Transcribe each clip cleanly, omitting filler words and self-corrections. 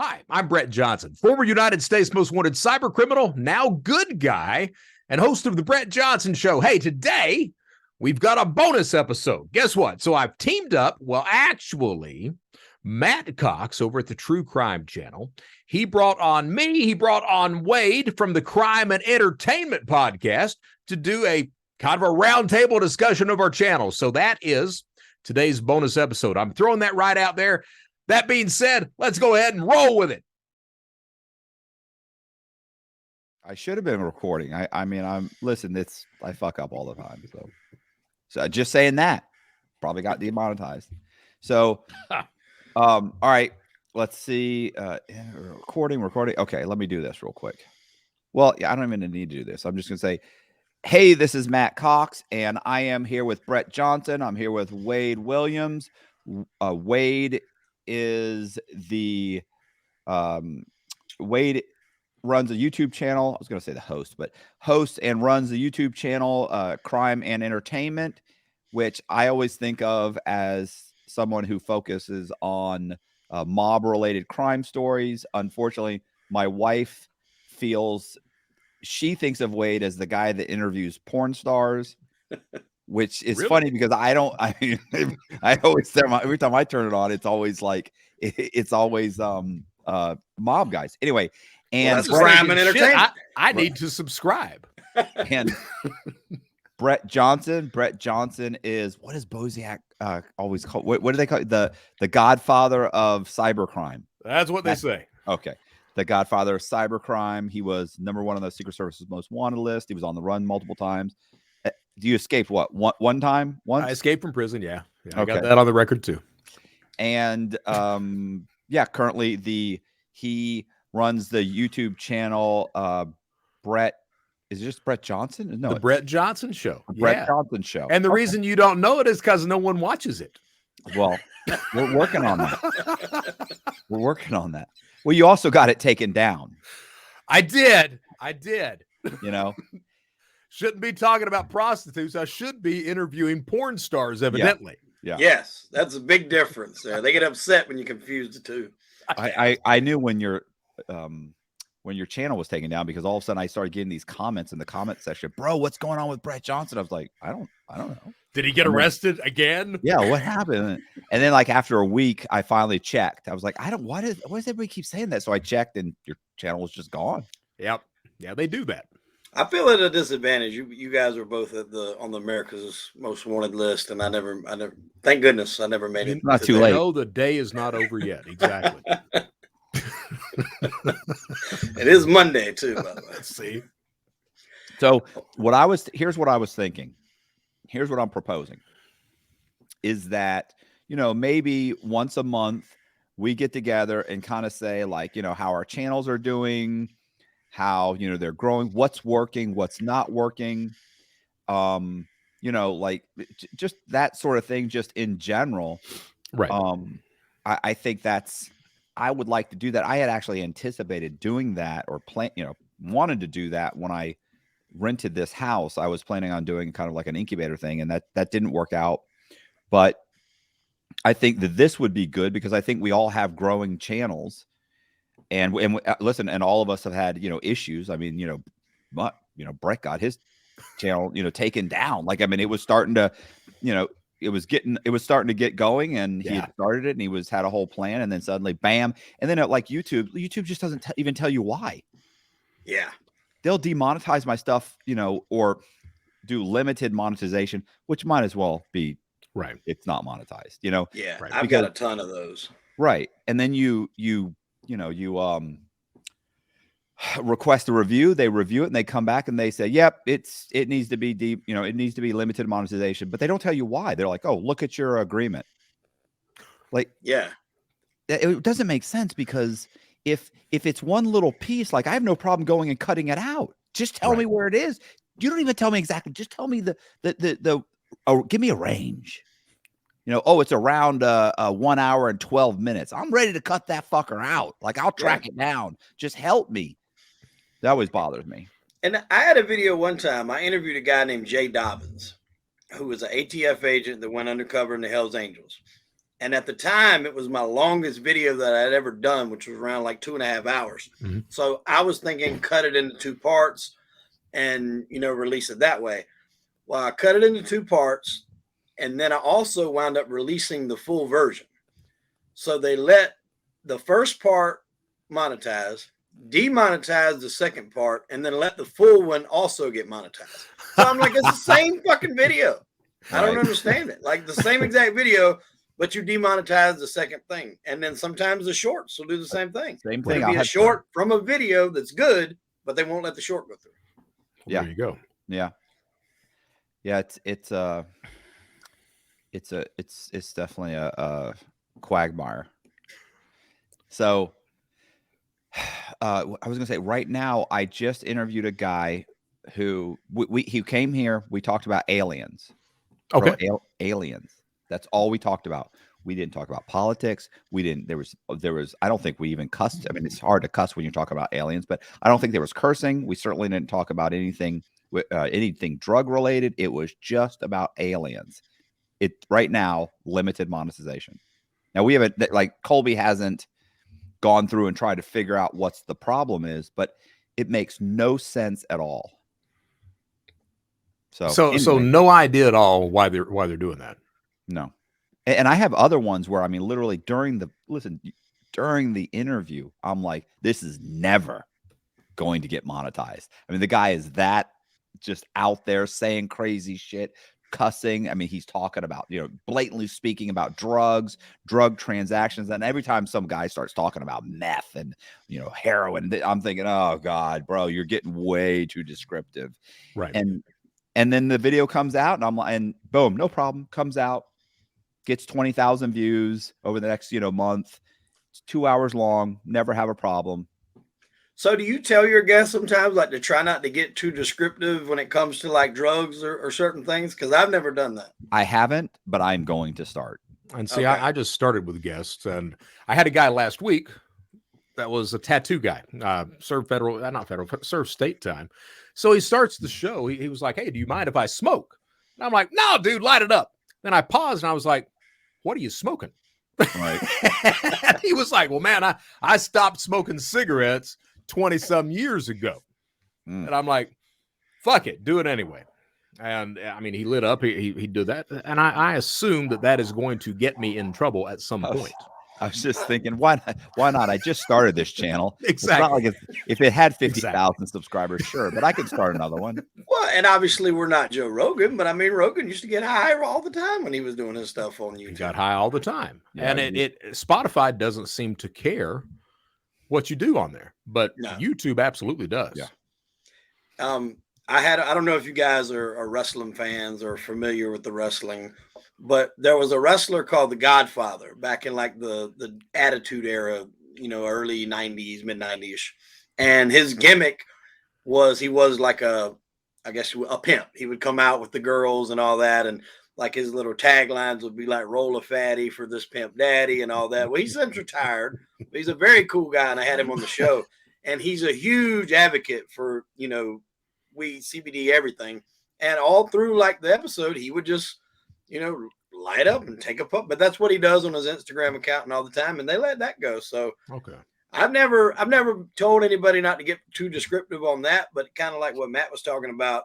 Hi, I'm Brett Johnson, former United States Most Wanted cyber criminal, now good guy, and host of the Brett Johnson Show. Hey, today we've got a bonus episode. Guess what? So I've teamed up, actually, Matt Cox over at the True Crime Channel. He brought on me, he brought on Wade from the Crime and Entertainment Podcast to do a kind of a roundtable discussion of our channel. So that is today's bonus episode. I'm throwing that right out there. That being said, let's go ahead and roll with it. I should have been recording. Listen, I fuck up all the time. So just saying that probably got demonetized. So, all right, let's see. Recording. Okay, let me do this real quick. Well, yeah, I don't even need to do this. I'm just going to say, hey, this is Matt Cox, and I am here with Brett Johnson. I'm here with Wade Williams. Wade is the Wade runs a YouTube channel. I was going to say the host, but hosts and runs the YouTube channel Crime and Entertainment, which I always think of as someone who focuses on mob related crime stories. Unfortunately, my wife she thinks of Wade as the guy that interviews porn stars. Which is really funny because I always every time I turn it on, it's always like it's always mob guys. Anyway, and that's Crime and Entertainment. I need to subscribe. And Brett Johnson is, what is Bozak always called? What do they call it? The Godfather of cybercrime? That's what they say. Okay. The Godfather of cybercrime. He was #1 on the Secret Service's most wanted list. He was on the run multiple times. You escaped what? One time? Once? I escaped from prison, yeah. I Okay. got that on the record too. And currently he runs the YouTube channel Brett. Is it just Brett Johnson? No, the Brett Johnson Show. Brett Johnson Show. And the reason you don't know it is because no one watches it. Well, we're working on that. Well, you also got it taken down. I did. You know. Shouldn't be talking about prostitutes. I should be interviewing porn stars, evidently. Yeah. Yes, that's a big difference there. They get upset when you confuse the two. I knew when your channel was taken down because all of a sudden I started getting these comments in the comment section. Bro, what's going on with Brett Johnson? I was like, I don't know. Did he get arrested again? Yeah, what happened? And then like after a week, I finally checked. I was like, why does everybody keep saying that? So I checked and your channel was just gone. Yep. Yeah, they do that. I feel at a disadvantage. You guys were both on the America's Most Wanted list, and I never. Thank goodness, I never made it. Not too late. No, the day is not over yet. Exactly. It is Monday too. By the way. Let's see. So here's what I was thinking. Here's what I'm proposing. Is that maybe once a month we get together and kind of say like how our channels are doing. How they're growing, what's working, what's not working, like just that sort of thing, just in general. Right. I think I would like to do that. I had actually anticipated doing that or wanted to do that when I rented this house. I was planning on doing kind of like an incubator thing, and that didn't work out. But I think that this would be good because I think we all have growing channels. And listen, and all of us have had, issues. I mean, Brett got his channel, taken down. Like, I mean, it was starting to, it was starting to get going, and he had started it, and he had a whole plan, and then suddenly, bam. And then like YouTube just doesn't even tell you why. Yeah. They'll demonetize my stuff, or do limited monetization, which might as well be right. It's not monetized, Yeah. Right. I've got a ton of those. Right. And then you request a review, they review it, and they come back and they say, yep, it needs to be deep, it needs to be limited monetization, but they don't tell you why. They're like, oh, look at your agreement. Like, yeah, it doesn't make sense because if it's one little piece, like I have no problem going and cutting it out. Just tell me where it is. You don't even tell me exactly. Just tell me give me a range. It's around 1 hour and 12 minutes. I'm ready to cut that fucker out. Like, I'll track it down. Just help me. That always bothers me. And I had a video one time. I interviewed a guy named Jay Dobbins, who was an ATF agent that went undercover in the Hells Angels. And at the time, it was my longest video that I'd ever done, which was around like 2.5 hours. Mm-hmm. So I was thinking cut it into 2 parts and, release it that way. Well, I cut it into 2 parts. And then I also wound up releasing the full version. So they let the first part monetize, demonetize the second part, and then let the full one also get monetized. So I'm like, it's the same fucking video. I don't understand it. Like the same exact video, but you demonetize the second thing. And then sometimes the shorts will do the same thing. Same thing. It'll be a short from a video that's good, but they won't let the short go through. Well, there you go. Yeah. Yeah. It's definitely a quagmire. So I was going to say right now, I just interviewed a guy who he came here. We talked about aliens. Okay. Aliens. That's all we talked about. We didn't talk about politics. There was, I don't think we even cussed. I mean, it's hard to cuss when you're talking about aliens, but I don't think there was cursing. We certainly didn't talk about anything drug related. It was just about aliens. Right now, limited monetization. Now we haven't, like Colby hasn't gone through and tried to figure out what's the problem is, but it makes no sense at all. So no idea at all why they're doing that. No. And I have other ones where, I mean, literally during the interview, I'm like, this is never going to get monetized. I mean, the guy is that just out there saying crazy shit, cussing. I mean, he's talking about, blatantly speaking about drug transactions. And every time some guy starts talking about meth and, heroin, I'm thinking, oh God, bro, you're getting way too descriptive. Right. And then the video comes out and I'm like, and boom, no problem, comes out, gets 20,000 views over the next, month. It's 2 hours long, never have a problem. So do you tell your guests sometimes like to try not to get too descriptive when it comes to like drugs or certain things? Because I've never done that. I haven't, but I'm going to start. And see, I just started with guests, and I had a guy last week that was a tattoo guy, served state time. So he starts the show. He was like, hey, do you mind if I smoke? And I'm like, no, dude, light it up. Then I paused and I was like, what are you smoking? Right. He was like, well, man, I stopped smoking cigarettes 20-some years ago. And I'm like, fuck it, do it anyway. And I mean, he lit up, he did that. And I assumed that is going to get me in trouble at some point. I was just thinking, why not? I just started this channel. Exactly. It's not like if it had 50,000 subscribers, sure, but I could start another one. Well, and obviously we're not Joe Rogan, but I mean, Rogan used to get high all the time when he was doing his stuff on YouTube. He got high all the time. Yeah, and Spotify doesn't seem to care what you do on there, but YouTube absolutely does. Yeah. I don't know if you guys are wrestling fans or familiar with the wrestling, but there was a wrestler called The Godfather back in like the Attitude Era, early 90s, mid 90s. And his gimmick was he was like a pimp. He would come out with the girls and all that. And like his little taglines would be like roll a fatty for this pimp daddy and all that. Well, he's since retired. He's a very cool guy. And I had him on the show, and he's a huge advocate for, weed, CBD, everything. And all through like the episode, he would just, light up and take a puff. But that's what he does on his Instagram account and all the time. And they let that go. So okay. I've never told anybody not to get too descriptive on that, but kind of like what Matt was talking about.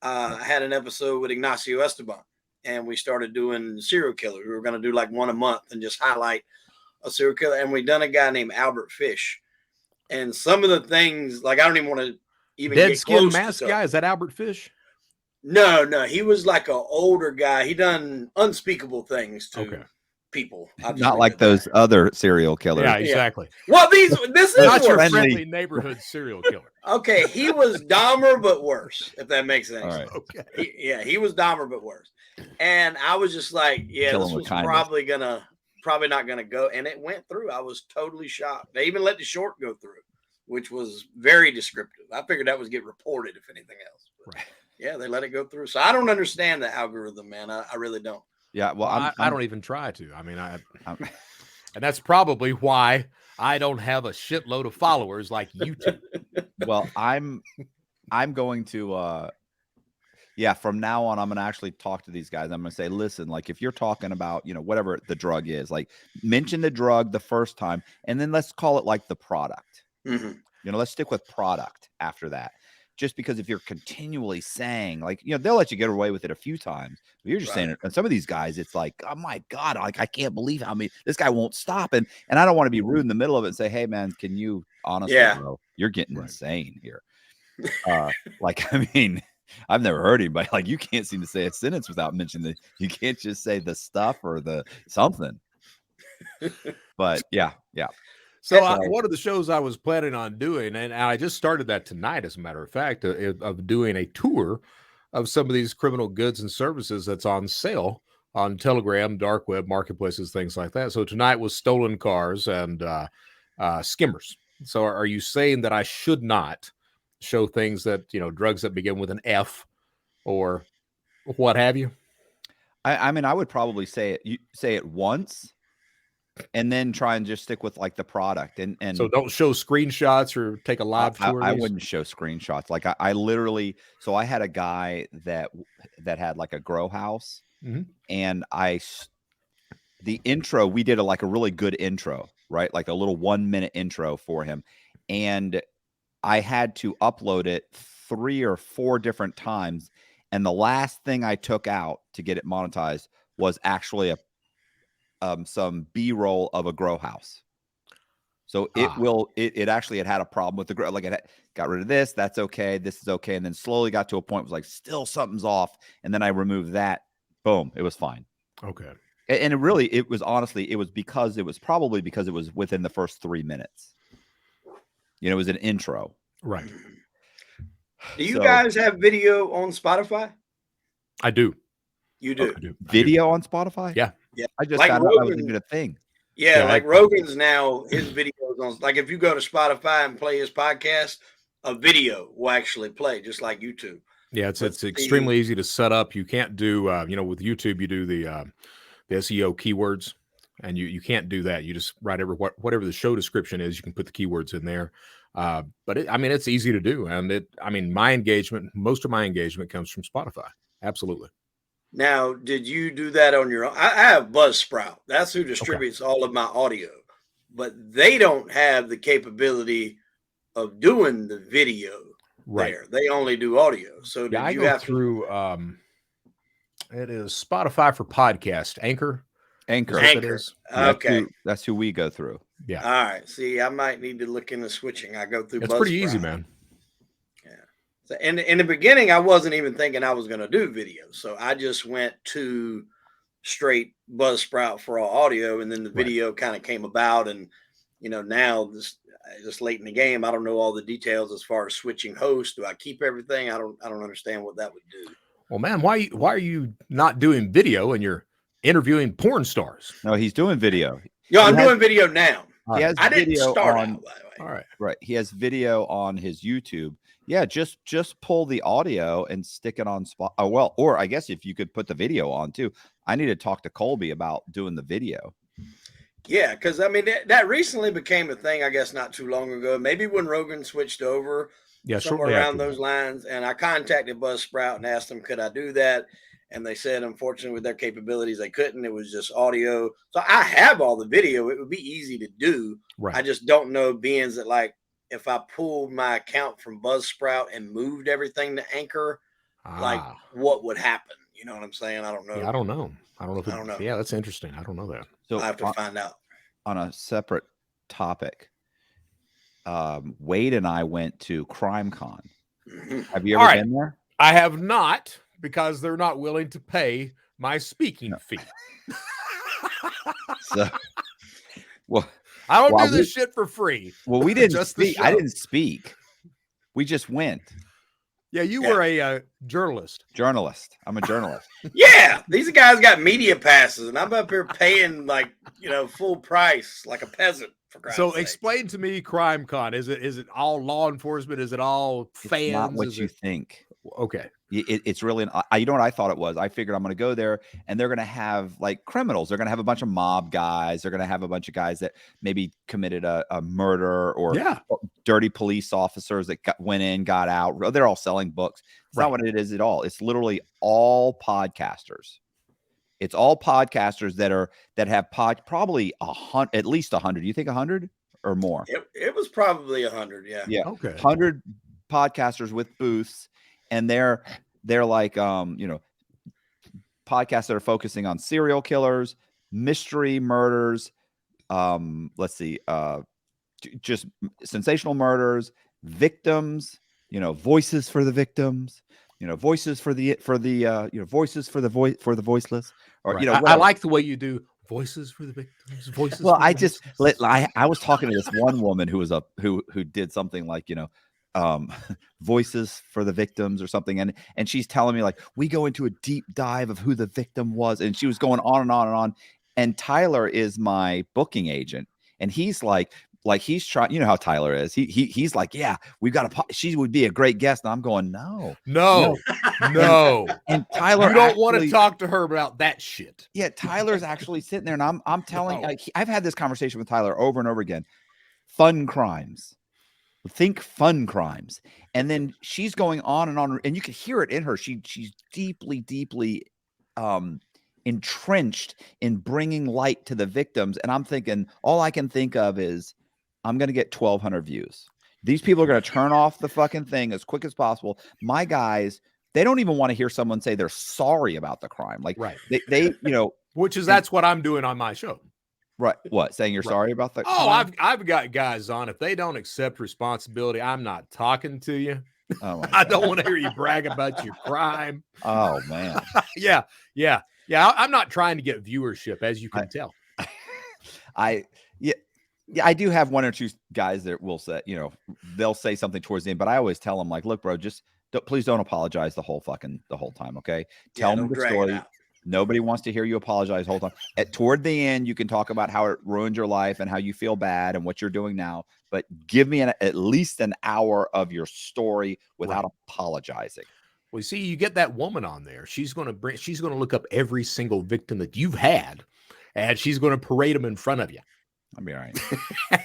I had an episode with Ignacio Esteban, and we started doing serial killers. We were going to do like one a month and just highlight a serial killer. And we done a guy named Albert Fish. And some of the things, like, I don't even want to even Dead get Skin close Mask to guy. Is that Albert Fish? No. He was like an older guy. He done unspeakable things to people. Not like those other serial killers. Yeah, exactly. Well, this is not your worse. friendly neighborhood serial killer. Okay, he was Dahmer but worse, if that makes sense. All right. Okay. He was Dahmer but worse. And I was just like, this was probably not gonna go. And it went through. I was totally shocked. They even let the short go through, which was very descriptive. I figured that was get reported if anything else. But right. Yeah, they let it go through. So I don't understand the algorithm, man. I really don't. Yeah, well, I don't even try to. I mean, and that's probably why I don't have a shitload of followers like YouTube. Well, I'm going to Yeah, from now on, I'm going to actually talk to these guys. I'm going to say, listen, like if you're talking about, whatever the drug is, like mention the drug the first time, and then let's call it like the product. Mm-hmm. Let's stick with product after that. Just because if you're continually saying, like, they'll let you get away with it a few times. But you're just saying it. And some of these guys, it's like, oh my God, like I can't believe how many this guy won't stop. And I don't want to be rude in the middle of it and say, hey man, can you honestly, bro, you're getting insane here. Like, I mean, I've never heard anybody like you can't seem to say a sentence without mentioning you can't just say the stuff or the something. But yeah. So one of the shows I was planning on doing, and I just started that tonight, as a matter of fact, of doing a tour of some of these criminal goods and services that's on sale on Telegram, dark web, marketplaces, things like that. So tonight was stolen cars and skimmers. So are you saying that I should not show things that, drugs that begin with an F or what have you? I mean, I would probably say it. You say it once, and then try and just stick with like the product. And so don't show screenshots or take a live tour. I wouldn't show screenshots. Like I literally. So I had a guy that had like a grow house, and the intro we did like a really good intro, right? Like a little 1-minute intro for him, and I had to upload it 3 or 4 different times. And the last thing I took out to get it monetized was actually some B-roll of a grow house. So it actually had a problem with the grow. Like it got rid of this. That's okay. This is okay. And then slowly got to a point was like, still something's off. And then I removed that. Boom. It was fine. Okay. And it was probably because it was within the first 3 minutes. It was an intro. Right. Do you guys have video on Spotify? I do. You do? I do. Video on Spotify? Yeah. I just found out that was even a thing. Yeah, like Rogan's now, his videos on, like if you go to Spotify and play his podcast, a video will actually play just like YouTube. Yeah, it's extremely easy to set up. You can't do, with YouTube, you do the SEO keywords, and you can't do that. You just write whatever the show description is, you can put the keywords in there. But it's easy to do. And most of my engagement comes from Spotify. Absolutely. Now, did you do that on your own? I have Buzzsprout. That's who distributes all of my audio, but they don't have the capability of doing the video there. They only do audio. So did I go through, it is Spotify for podcast, Anchor. It is. Okay. That's who we go through. Yeah. All right. See, I might need to look into switching. I go through Buzzsprout. It's pretty easy, man. Yeah. So in the beginning, I wasn't even thinking I was going to do video. So I just went to straight Buzzsprout for all audio. And then the video kind of came about. And, now just late in the game, I don't know all the details as far as switching hosts. Do I keep everything? I don't understand what that would do. Well, man, why are you not doing video and you're interviewing porn stars? No, he's doing video. Yeah, I'm doing video now. He has didn't start out that way. All right. Right. He has video on his YouTube. Yeah, just pull the audio and stick it on spot. Oh, well, or I guess if you could put the video on too. I need to talk to Colby about doing the video. Yeah, because that recently became a thing, I guess, not too long ago. Maybe when Rogan switched over, somewhere around those lines. And I contacted Buzzsprout and asked them, could I do that? And they said, unfortunately, with their capabilities, they couldn't. It was just audio. So I have all the video. It would be easy to do. Right. I just don't know, being that, like, if I pulled my account from Buzzsprout and moved everything to Anchor, like, what would happen? You know what I'm saying? I don't know. Yeah, I don't know. I don't know. Yeah, that's interesting. I don't know that. So I have to find out. On a separate topic, Wade and I went to CrimeCon. Have you ever been there? I have not, because they're not willing to pay my speaking fee. So, well, I don't do this shit for free. Well, we didn't speak. I didn't speak. We just went. Yeah, you were a journalist. I'm a journalist. Yeah, these guys got media passes, and I'm up here paying full price like a peasant. So explain to me CrimeCon. Is it all law enforcement? Is it all fans? It's not what you think. Okay. It's really, you know what I thought it was? I figured I'm going to go there and they're going to have like criminals. They're going to have a bunch of mob guys. They're going to have a bunch of guys that maybe committed a murder or dirty police officers that went in, got out. They're all selling books. It's not what it is at all. It's literally all podcasters. It's all podcasters that have probably at least 100. You think 100 or more? It was probably 100. Yeah. Yeah. Okay. 100 podcasters with booths. And they're like, podcasts that are focusing on serial killers, mystery murders. Let's see, just sensational murders, victims, voices for the victims, voices for the voices for the voiceless, or, I like the way you do voices for the victims, voices. Well, for I the just, voiceless. I was talking to this one woman who was who did something like, voices for the victims or something. And she's telling me like, we go into a deep dive of who the victim was. And she was going on and on and on. And Tyler is my booking agent. And he's like he's trying, how Tyler is. He's like, yeah, we've got she would be a great guest. And I'm going, no. And Tyler, you don't want to talk to her about that shit. Yeah. Tyler's actually sitting there and I'm telling, I've had this conversation with Tyler over and over again. Fun crimes. Think fun crimes. And then she's going on, and you can hear it in her. She's deeply, deeply entrenched in bringing light to the victims. And I'm thinking, all I can think of is I'm going to get 1,200 views. These people are going to turn off the fucking thing as quick as possible. My guys, they don't even want to hear someone say they're sorry about the crime. Like they which is, that's what I'm doing on my show. Right. What? Saying you're sorry about that? Oh, I've got guys on. If they don't accept responsibility, I'm not talking to you. Oh, I don't want to hear you brag about your crime. Oh, man. Yeah. I'm not trying to get viewership, as you can tell. I do have one or two guys that will say, they'll say something towards the end, but I always tell them like, look, bro, just please don't apologize the whole time. Okay. Tell me the story. Nobody wants to hear you apologize the whole time. Toward the end, you can talk about how it ruined your life and how you feel bad and what you're doing now. But give me at least an hour of your story without apologizing. Well, see, you get that woman on there. She's going to look up every single victim that you've had, and she's going to parade them in front of you. I'll be all right.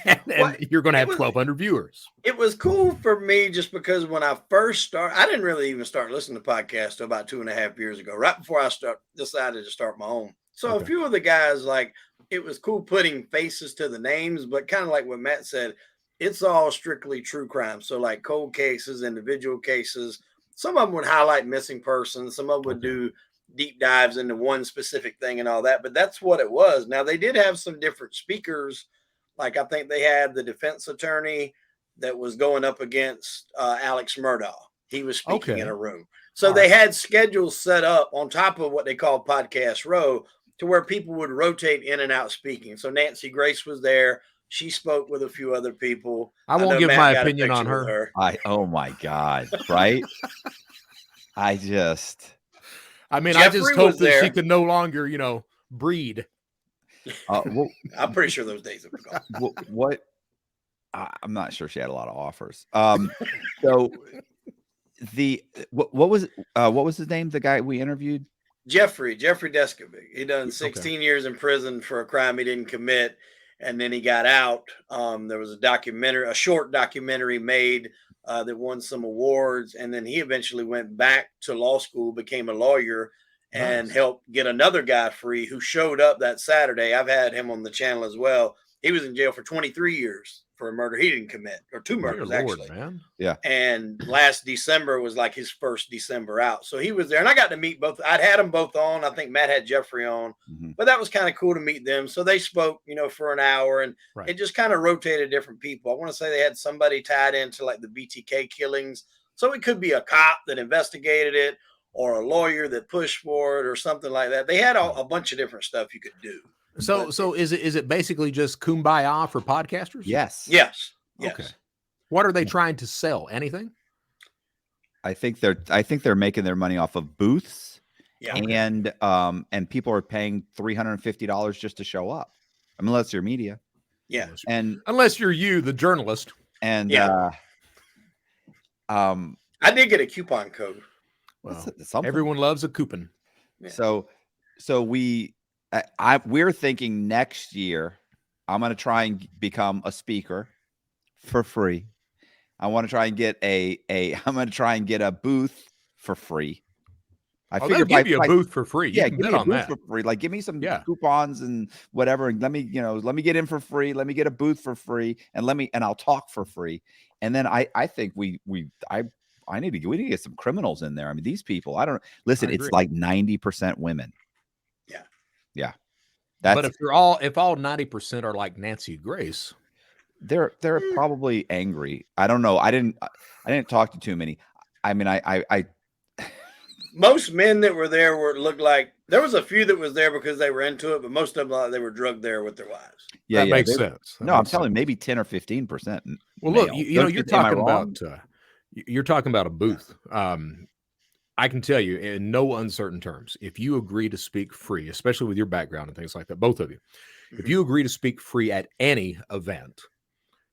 and you're going to have 1,200 viewers. It was cool for me just because when I first started, I didn't really even start listening to podcasts about 2.5 years ago, right before I decided to start my own. So a few of the guys, like, it was cool putting faces to the names, but kind of like what Matt said, it's all strictly true crime. So like cold cases, individual cases, some of them would highlight missing persons. Some of them would do deep dives into one specific thing and all that, but that's what it was. Now they did have some different speakers. Like I think they had the defense attorney that was going up against Alex Murdaugh. He was speaking in a room. So they had schedules set up on top of what they call Podcast Row to where people would rotate in and out speaking. So Nancy Grace was there. She spoke with a few other people. I won't give my opinion on her. Oh my God. Right. I just hope that she could no longer, breed. Well, I'm pretty sure those days have gone. What? I'm not sure she had a lot of offers. So what was his name? The guy we interviewed? Jeffrey Deskovic. He done 16 years in prison for a crime he didn't commit, and then he got out. There was a short documentary made that won some awards, and then he eventually went back to law school, became a lawyer, and helped get another guy free who showed up that Saturday. I've had him on the channel as well. He was in jail for 23 years for a murder he didn't commit, or 2 murders, actually. Man. Yeah. And last December was like his first December out. So he was there, and I got to meet both. I'd had them both on. I think Matt had Jeffrey on, but that was kind of cool to meet them. So they spoke, for an hour, and it just kind of rotated different people. I want to say they had somebody tied into like the BTK killings. So it could be a cop that investigated it, or a lawyer that pushed for it, or something like that. They had a bunch of different stuff you could do. So is it basically just kumbaya for podcasters? Yes. Okay. What are they trying to sell? Anything? I think they're making their money off of booths. Yeah. And people are paying $350 just to show up. Unless you're media. Yeah. And unless you're the journalist. And I did get a coupon code. Well, That's something. everyone loves a coupon. Yeah. So we're thinking next year, I'm going to try and become a speaker for free. I want to try and get I'm going to try and get a booth for free. I They'll figured give you a booth for free. You yeah, can give bet me a on booth that. for free. Like, give me some Yeah. coupons and whatever, and let me get in for free. Let me get a booth for free, and I'll talk for free. And then I think we need to get some criminals in there. I mean, these people. I don't listen. It's like 90% women. Yeah. Yeah. But if all 90% are like Nancy Grace, they're probably angry. I don't know. I didn't talk to too many. I mean, I most men that were there looked like there was a few that was there because they were into it, but most of them they were drugged there with their wives. Yeah, that makes sense. I'm telling you, maybe 10 or 15%. Well, look, you're talking about a booth. I can tell you in no uncertain terms, if you agree to speak free, especially with your background and things like that, both of you, if you agree to speak free at any event,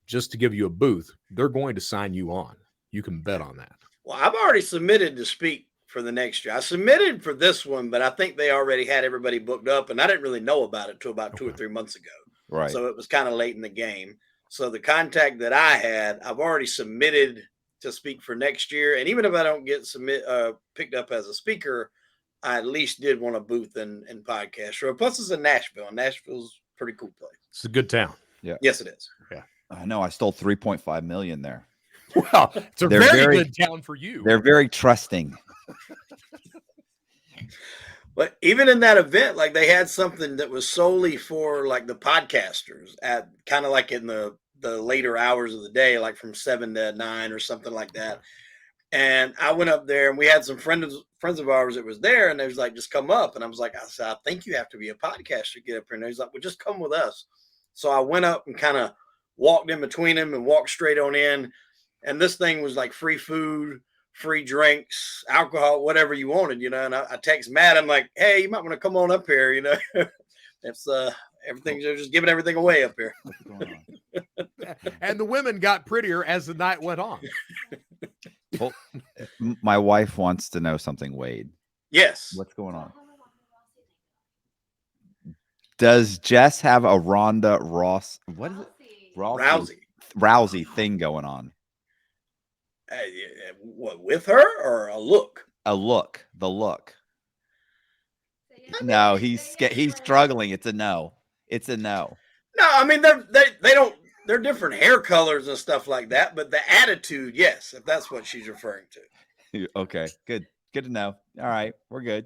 just to give you a booth, they're going to sign you on. You can bet on that. Well, I've already submitted to speak for the next year. I submitted for this one, but I think they already had everybody booked up, and I didn't really know about it till about 2 or 3 months ago. Right. So it was kind of late in the game. So the contact that I had, I've already submitted to speak for next year. And even if I don't get picked up as a speaker, I at least did want a booth in podcast show. Plus, it's in Nashville. And Nashville's a pretty cool place. It's a good town. Yeah. Yes, it is. Yeah. I know. I stole $3.5 million there. Well, it's a very good town for you. They're very trusting. But even in that event, like they had something that was solely for like the podcasters at kind of like in the later hours of the day, like from 7 to 9 or something like that. And I went up there and we had some friends of ours that was there, and they was like, just come up. And I said, I think you have to be a podcaster to get up here. And he's like, well, just come with us. So I went up and kind of walked in between them and walked straight on in. And this thing was like free food, free drinks, alcohol, whatever you wanted, And I text Matt. I'm like, hey, you might want to come on up here, It's everything's just giving everything away up here. What's going on? And the women got prettier as the night went on. Well, my wife wants to know something, Wade. Yes. What's going on? Does Jess have a Ronda Ross? What is it? Rousey thing going on? What, with her or a look? The look. No, he's struggling. It's a no. No, I mean they're different hair colors and stuff like that, but the attitude, yes, if that's what she's referring to. Okay, good to know. All right, we're good.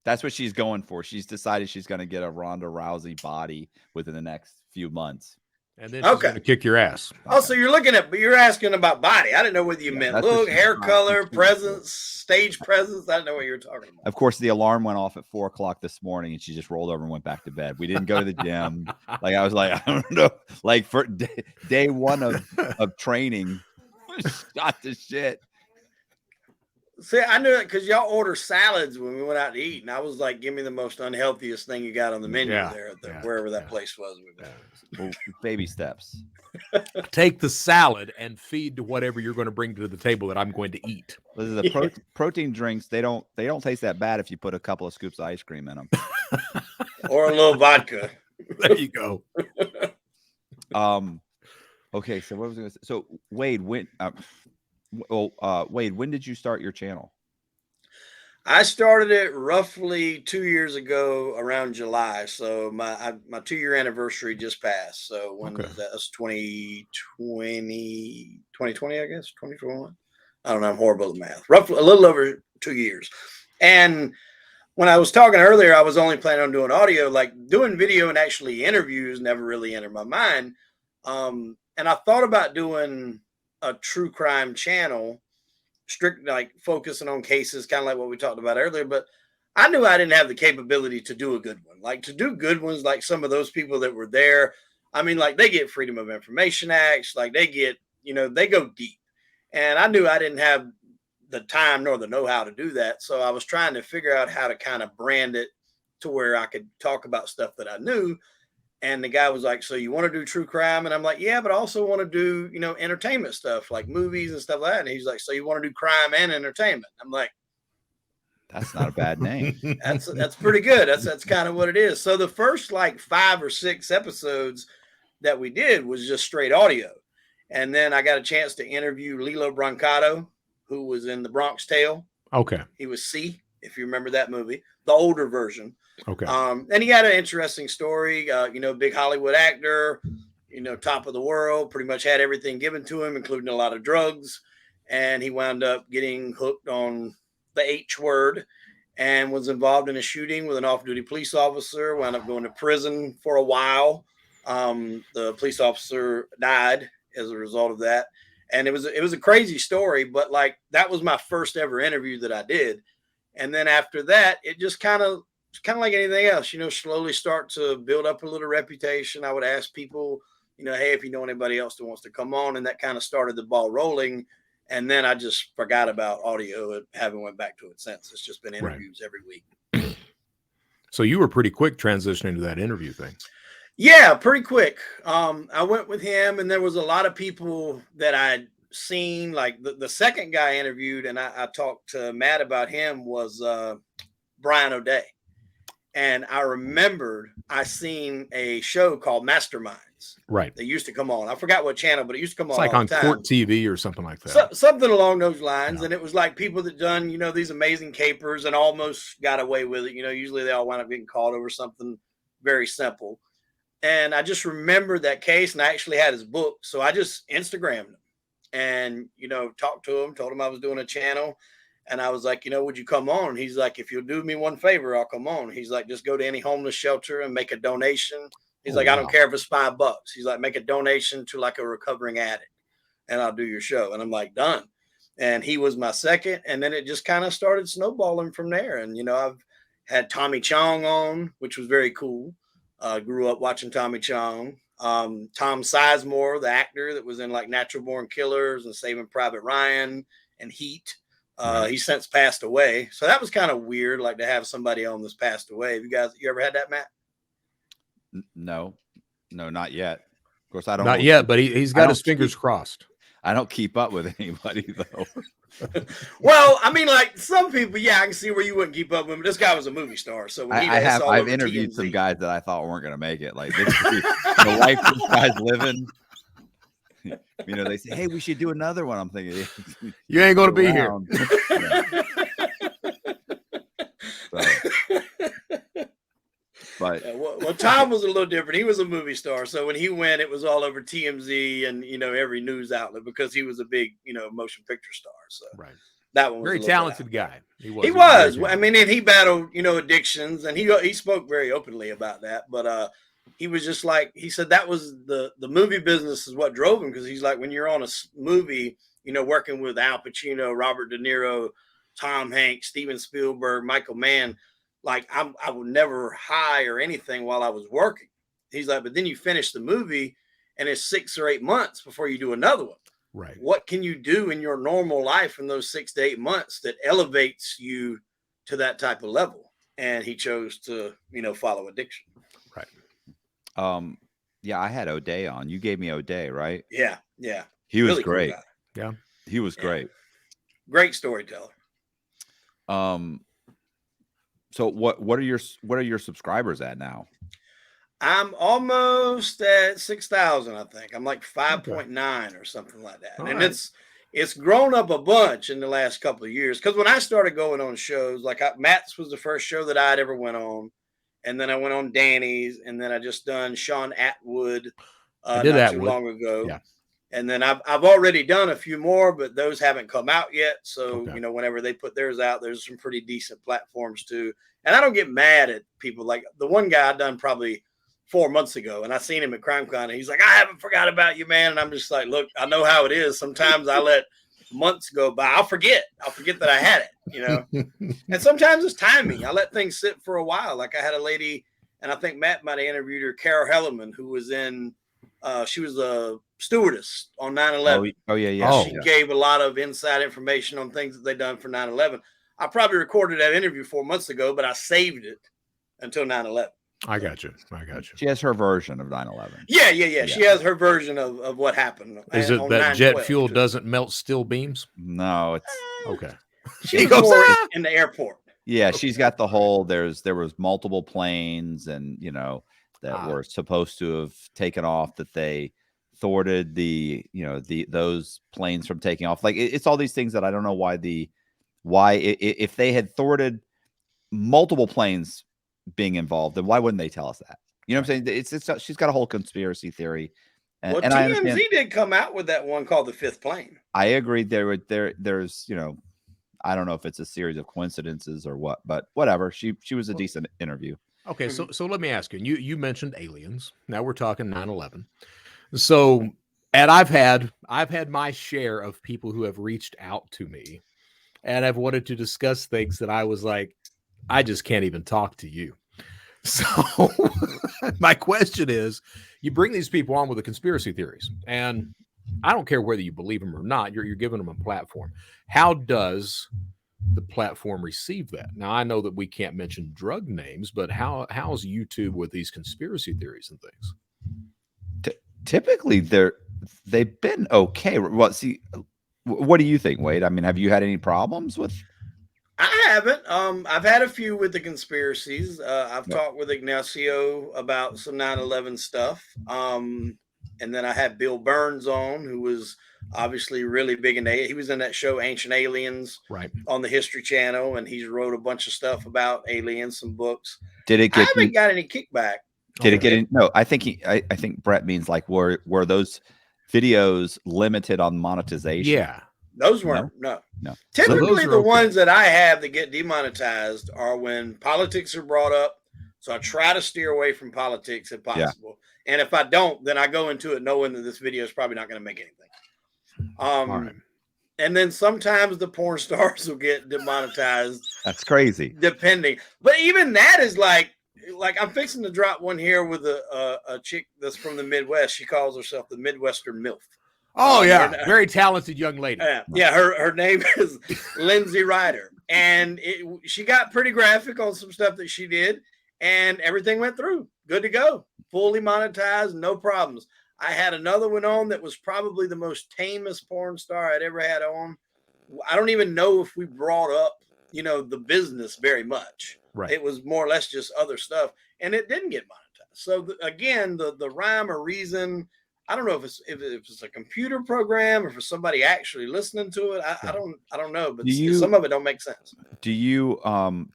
That's what she's going for. She's decided she's going to get a Ronda Rousey body within the next few months. And then she's going to kick your ass. Oh, so you're asking about body. I didn't know whether you meant look, hair color, presence, stage presence. I didn't know what you were talking about. Of course, the alarm went off at 4:00 this morning, and she just rolled over and went back to bed. We didn't go to the gym. Like I was like, I don't know. Like for day one of training, shot the shit. See, I knew it because y'all order salads when we went out to eat, and I was like, "Give me the most unhealthiest thing you got on the menu there at wherever that place was." Well, baby steps. Take the salad and feed to whatever you're going to bring to the table that I'm going to eat. The protein drinks, they don't taste that bad if you put a couple of scoops of ice cream in them, or a little vodka. There you go. Okay, so what was I going to say? So Wade, Wade, when did you start your channel? I started it roughly 2 years ago around July. So my 2-year anniversary just passed. So when was that? That's 2020, I guess, 2021. I don't know. I'm horrible at math. Roughly a little over 2 years. And when I was talking earlier, I was only planning on doing audio. Like doing video and actually interviews never really entered my mind. And I thought about doing a true crime channel, strict, like focusing on cases, kind of like what we talked about earlier. But I knew I didn't have the capability to do a good one. Like to do good ones, like some of those people that were there. I mean, like they get Freedom of Information Acts, like they get, they go deep. And I knew I didn't have the time nor the know-how to do that. So I was trying to figure out how to kind of brand it to where I could talk about stuff that I knew. And the guy was like, so you want to do true crime? And I'm like, yeah, but I also want to do, entertainment stuff like movies and stuff like that. And he's like, so you want to do crime and entertainment? I'm like, That's not a bad name. that's pretty good. That's kind of what it is. So the first like 5 or 6 episodes that we did was just straight audio. And then I got a chance to interview Lilo Brancato, who was in The Bronx Tale. Okay. He was C, if you remember that movie, the older version. Okay. And he had an interesting story, big Hollywood actor, top of the world, pretty much had everything given to him, including a lot of drugs. And he wound up getting hooked on the H word and was involved in a shooting with an off-duty police officer, wound up going to prison for a while. The police officer died as a result of that. And it was a crazy story, but like that was my first ever interview that I did. And then after that, it just kind of like anything else, slowly start to build up a little reputation. I would ask people, hey, if you know anybody else that wants to come on, and that kind of started the ball rolling. And then I just forgot about audio and haven't went back to it since. It's just been interviews every week. So you were pretty quick transitioning to that interview thing. Yeah, pretty quick. I went with him, and there was a lot of people that I'd seen. Like the second guy I interviewed, and I talked to Matt about him, was Brian O'Day. And I remembered I seen a show called Masterminds. Right. They used to come on. I forgot what channel, but it used to come on. It's like all on the time. Court TV or something like that. Something along those lines. Yeah. And it was like people that done, these amazing capers and almost got away with it. Usually they all wind up getting caught over something very simple. And I just remembered that case, and I actually had his book. So I just Instagrammed him and, talked to him, told him I was doing a channel. And I was like, would you come on? He's like, if you'll do me one favor, I'll come on. He's like, just go to any homeless shelter and make a donation. He's like, I don't care if it's $5. He's like, make a donation to like a recovering addict and I'll do your show. And I'm like, done. And he was my second. And then it just kind of started snowballing from there. And, I've had Tommy Chong on, which was very cool. Grew up watching Tommy Chong. Tom Sizemore, the actor that was in like Natural Born Killers and Saving Private Ryan and Heat. He's since passed away. So that was kind of weird, like to have somebody on that's passed away. Have you ever had that, Matt? No, not yet. Of course, I don't. Not yet, but he's got his fingers crossed. I don't keep up with anybody though. Well, I mean, like some people, yeah, I can see where you wouldn't keep up with him. This guy was a movie star, so when I've interviewed some guys that I thought weren't going to make it. Like the life this guy's living. They say, "Hey, we should do another one." I'm thinking, you ain't going to be here. But well, Tom was a little different. He was a movie star, so when he went, it was all over TMZ and every news outlet because he was a big motion picture star. So right, that one was very talented guy. He was. I mean, and he battled addictions, and he spoke very openly about that. But he was just like he said that was the movie business is what drove him, because he's like, when you're on a movie, working with Al Pacino, Robert De Niro, Tom Hanks, Steven Spielberg, Michael Mann. Like I would never hire anything while I was working. He's like, but then you finish the movie and it's 6 or 8 months before you do another one. Right. What can you do in your normal life in those 6 to 8 months that elevates you to that type of level? And he chose to, follow addiction. Right. Yeah, I had O'Day on. You gave me O'Day, right? Yeah. Yeah. He was really great. Cool. Yeah. He was great. Great storyteller. So what are your subscribers at now? I'm almost at 6,000, I think. I'm like 5.9 or something like that. All and right. it's grown up a bunch in the last couple of years. Because when I started going on shows, like Matt's was the first show that I'd ever went on. And then I went on Danny's, and then I just done Sean Atwood not too long ago. Yeah. And then I've already done a few more, but those haven't come out yet. So, whenever they put theirs out, there's some pretty decent platforms too. And I don't get mad at people. Like the one guy I done probably 4 months ago, and I seen him at CrimeCon, and he's like, I haven't forgot about you, man. And I'm just like, look, I know how it is. Sometimes I let months go by. I'll forget that I had it, And sometimes it's timing. I let things sit for a while. Like I had a lady, and I think Matt might have interviewed her, Carol Hellerman, who was in, she was a stewardess on 9/11. Oh yeah. She gave a lot of inside information on things that they done for 9/11. I probably recorded that interview 4 months ago, but I saved it until 9/11. I got you. I got you. She has her version of 9/11. Yeah. She has her version of what happened. Is it on that jet 9/12 fuel too. doesn't melt steel beams? No, it's Okay. She He was goes, more "Ah!" in the airport. yeah. She's got the whole. There was multiple planes, and that Ah. were supposed to have taken off, that they thwarted those planes from taking off. Like it's all these things that I don't know why if they had thwarted multiple planes being involved, then why wouldn't they tell us that? You know what I'm saying? It's she's got a whole conspiracy theory, Well, and I understand. TMZ did come out with that one called the Fifth Plane. I agree. There's I don't know if it's a series of coincidences or what, but whatever. She was a decent interview. Okay, so let me ask you. You mentioned aliens. Now we're talking 9/11. So, and I've had my share of people who have reached out to me and have wanted to discuss things that I was like, I just can't even talk to you. So my question is, you bring these people on with the conspiracy theories, and I don't care whether you believe them or not, you're giving them a platform. How does the platform receive that? Now I know that we can't mention drug names, but how's YouTube with these conspiracy theories and things? Typically they've been okay. Well, see, what do you think, Wade? I mean, have you had any problems with? I haven't. I've had a few with the conspiracies. I've Yeah. talked with Ignacio about some 9/11 stuff. And then I had Bill Burns on, who was obviously really big in he was in that show Ancient Aliens, Right, on the History Channel, and he's wrote a bunch of stuff about aliens, some books. Did it I get haven't got any kickback. Did it get in? No, I think I think Brett means like were those videos limited on monetization? yeah. Those weren't, no. No. Typically, So the okay. ones that I have that get demonetized are when politics are brought up. So I try to steer away from politics if possible. Yeah. And if I don't, then I go into it knowing that this video is probably not going to make anything. All right. And then sometimes the porn stars will get demonetized. That's crazy. Depending. But even that is like I'm fixing to drop one here with a chick that's from the Midwest. She calls herself the Midwestern MILF. Oh yeah, very talented young lady. Yeah, her name is Lindsay Ryder, and she got pretty graphic on some stuff that she did, and everything went through, good to go, fully monetized, no problems. I had another one on that was probably the most tamest porn star I'd ever had on. I don't even know if we brought up, the business very much. Right. It was more or less just other stuff, and it didn't get monetized. So again, the rhyme or reason. I don't know if it's a computer program or for somebody actually listening to it. I don't know, but some of it don't make sense. Do you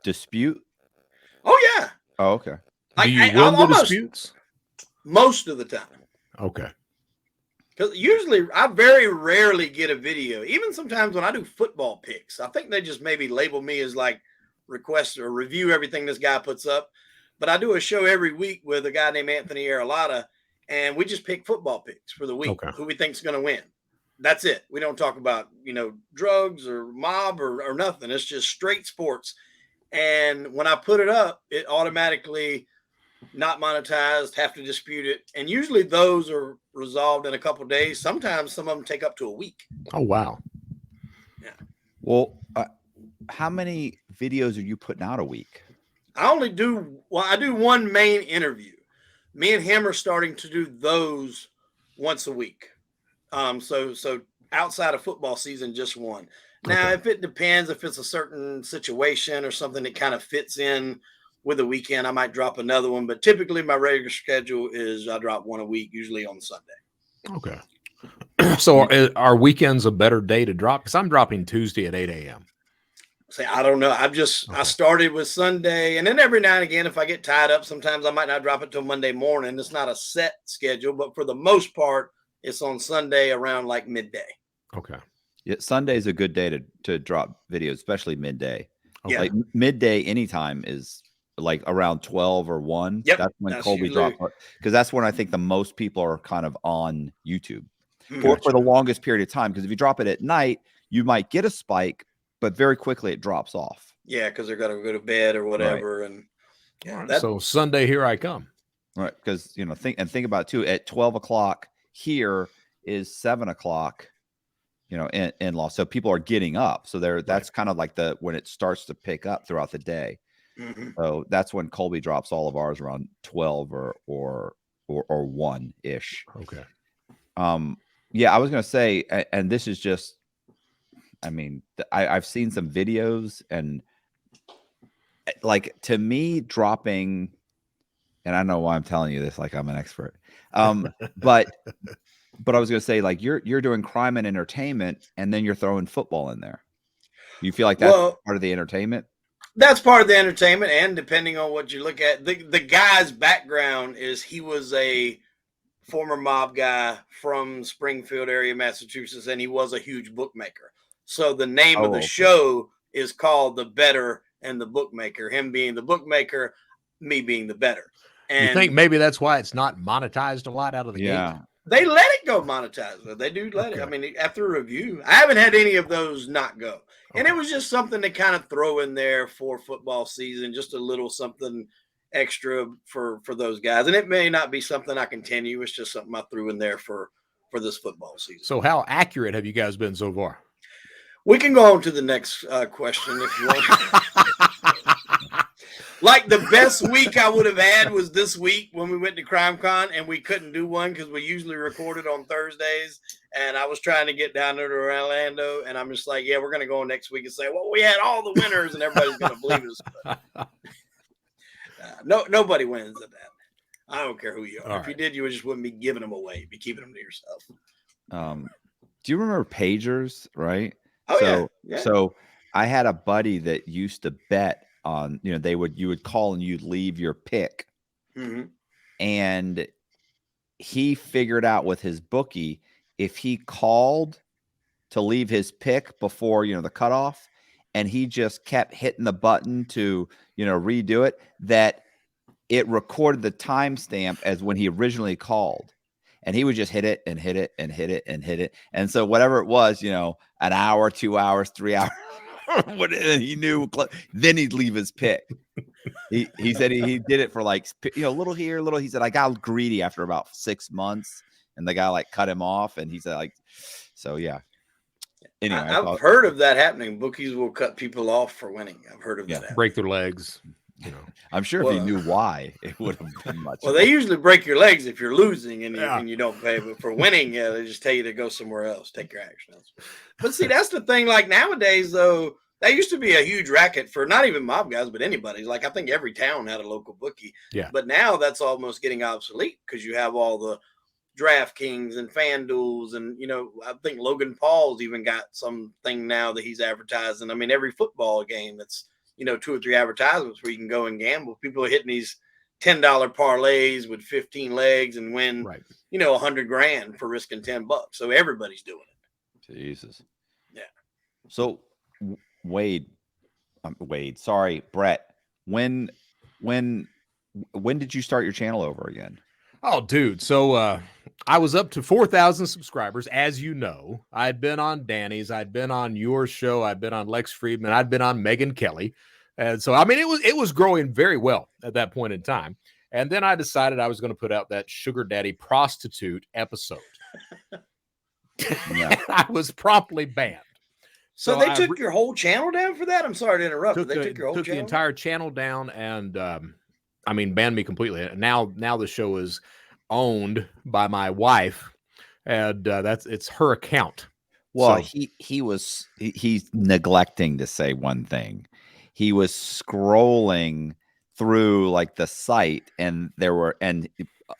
dispute? Oh yeah. Oh, okay. Do you win the disputes? Most of the time. Okay. Because usually I very rarely get a video. Even sometimes when I do football picks, I think they just maybe label me as like request or review everything this guy puts up. But I do a show every week with a guy named Anthony Aralotta. And we just pick football picks for the week, who we think is going to win. That's it. We don't talk about, drugs or mob or nothing. It's just straight sports. And when I put it up, it automatically not monetized, have to dispute it. And usually those are resolved in a couple of days. Sometimes some of them take up to a week. Oh, wow. Yeah. Well, how many videos are you putting out a week? I do one main interview. Me and him are starting to do those once a week. So outside of football season, just one. Now, if it depends, if it's a certain situation or something that kind of fits in with a weekend, I might drop another one. But typically my regular schedule is I drop one a week, usually on Sunday. Okay. So are weekends a better day to drop? Because I'm dropping Tuesday at 8 a.m. Say, I don't know. I started with Sunday, and then every now and again, if I get tied up, sometimes I might not drop it till Monday morning. It's not a set schedule, but for the most part, it's on Sunday around like midday. Okay. Yeah, Sunday is a good day to drop videos, especially midday. Yeah. Like midday anytime is like around 12 or 1. Yep. That's when Colby drops, because that's when I think the most people are kind of on YouTube for the longest period of time. Because if you drop it at night, you might get a spike, but very quickly it drops off. Yeah, because they're going to go to bed or whatever. Right. And so Sunday, here I come. Right, because think about it too. At 12 o'clock here is 7 o'clock, in law. So people are getting up. So that's kind of like when it starts to pick up throughout the day. Mhm. So that's when Colby drops all of ours around 12 or 1 ish. Okay. Yeah, I was gonna say, and this is just, I mean, I've seen some videos, and like, to me, dropping, and I don't know why I'm telling you this like I'm an expert. But I was gonna say, like, you're doing crime and entertainment, and then you're throwing football in there. You feel like that's Well, part of the entertainment? that's part of the entertainment, and depending on what you look at, the guy's background is he was a former mob guy from Springfield area, Massachusetts, and he was a huge bookmaker. So the name of the Oh, okay. show is called The Better and the Bookmaker. Him being the bookmaker, me being the better. You think And maybe that's why it's not monetized a lot out of the gate? Yeah. they let it go monetized. But they do let it. I Okay. mean, after a review, I haven't had any of those not go. And Okay. it was just something to kind of throw in there for football season, just a little something extra for those guys. And it may not be something I continue. It's just something I threw in there for this football season. So how accurate have you guys been so far? We can go on to the next question if you want. Like, the best week I would have had was this week when we went to CrimeCon, and we couldn't do one because we usually recorded on Thursdays. And I was trying to get down there to Orlando, and I'm just like, yeah, we're going to go next week and say, well, we had all the winners, and everybody's going to believe us. But, nobody wins at that. I don't care who you are. All if you right. did, you just wouldn't be giving them away. You'd be keeping them to yourself. Do you remember pagers, right? Oh, yeah. So I had a buddy that used to bet on, you would call and you'd leave your pick. Mm-hmm. And he figured out with his bookie, if he called to leave his pick before, the cutoff, and he just kept hitting the button to, redo it, that it recorded the timestamp as when he originally called. And he would just hit it and hit it and hit it and hit it. And so whatever it was, an hour, 2 hours, 3 hours, he knew, then he'd leave his pick. He said he did it for like, little here, little. He said, I got greedy after about 6 months, and the guy like cut him off. And he said, like, so yeah. Anyway, I've heard of that happening. Bookies will cut people off for winning. I've heard of that. Break their legs. I'm sure if he knew why, it would have been much. Well, they usually break your legs if you're losing and you don't pay. But for winning, they just tell you to go somewhere else, take your action elsewhere. But see, that's the thing. Like, nowadays, though, that used to be a huge racket for not even mob guys, but anybody. Like, I think every town had a local bookie. Yeah. But now that's almost getting obsolete because you have all the DraftKings and FanDuels, and I think Logan Paul's even got something now that he's advertising. I mean, every football game that's 2 or 3 advertisements where you can go and gamble. People are hitting these $10 parlays with 15 legs and win, Right. $100,000 for risking $10. So everybody's doing it. Jesus. Yeah. So Wade, sorry, Brett. When did you start your channel over again? Oh, dude. So I was up to 4,000 subscribers. As you know, I'd been on Danny's, I'd been on your show, I'd been on Lex Friedman, I'd been on Megyn Kelly. And so, I mean, it was growing very well at that point in time. And then I decided I was going to put out that sugar daddy prostitute episode. Yeah. I was promptly banned. So they took your whole channel down for that? I'm sorry to interrupt. They took your whole took channel? the entire channel down and, banned me completely. Now the show is owned by my wife, and it's her account. Well, so, he's neglecting to say one thing. He was scrolling through like the site, and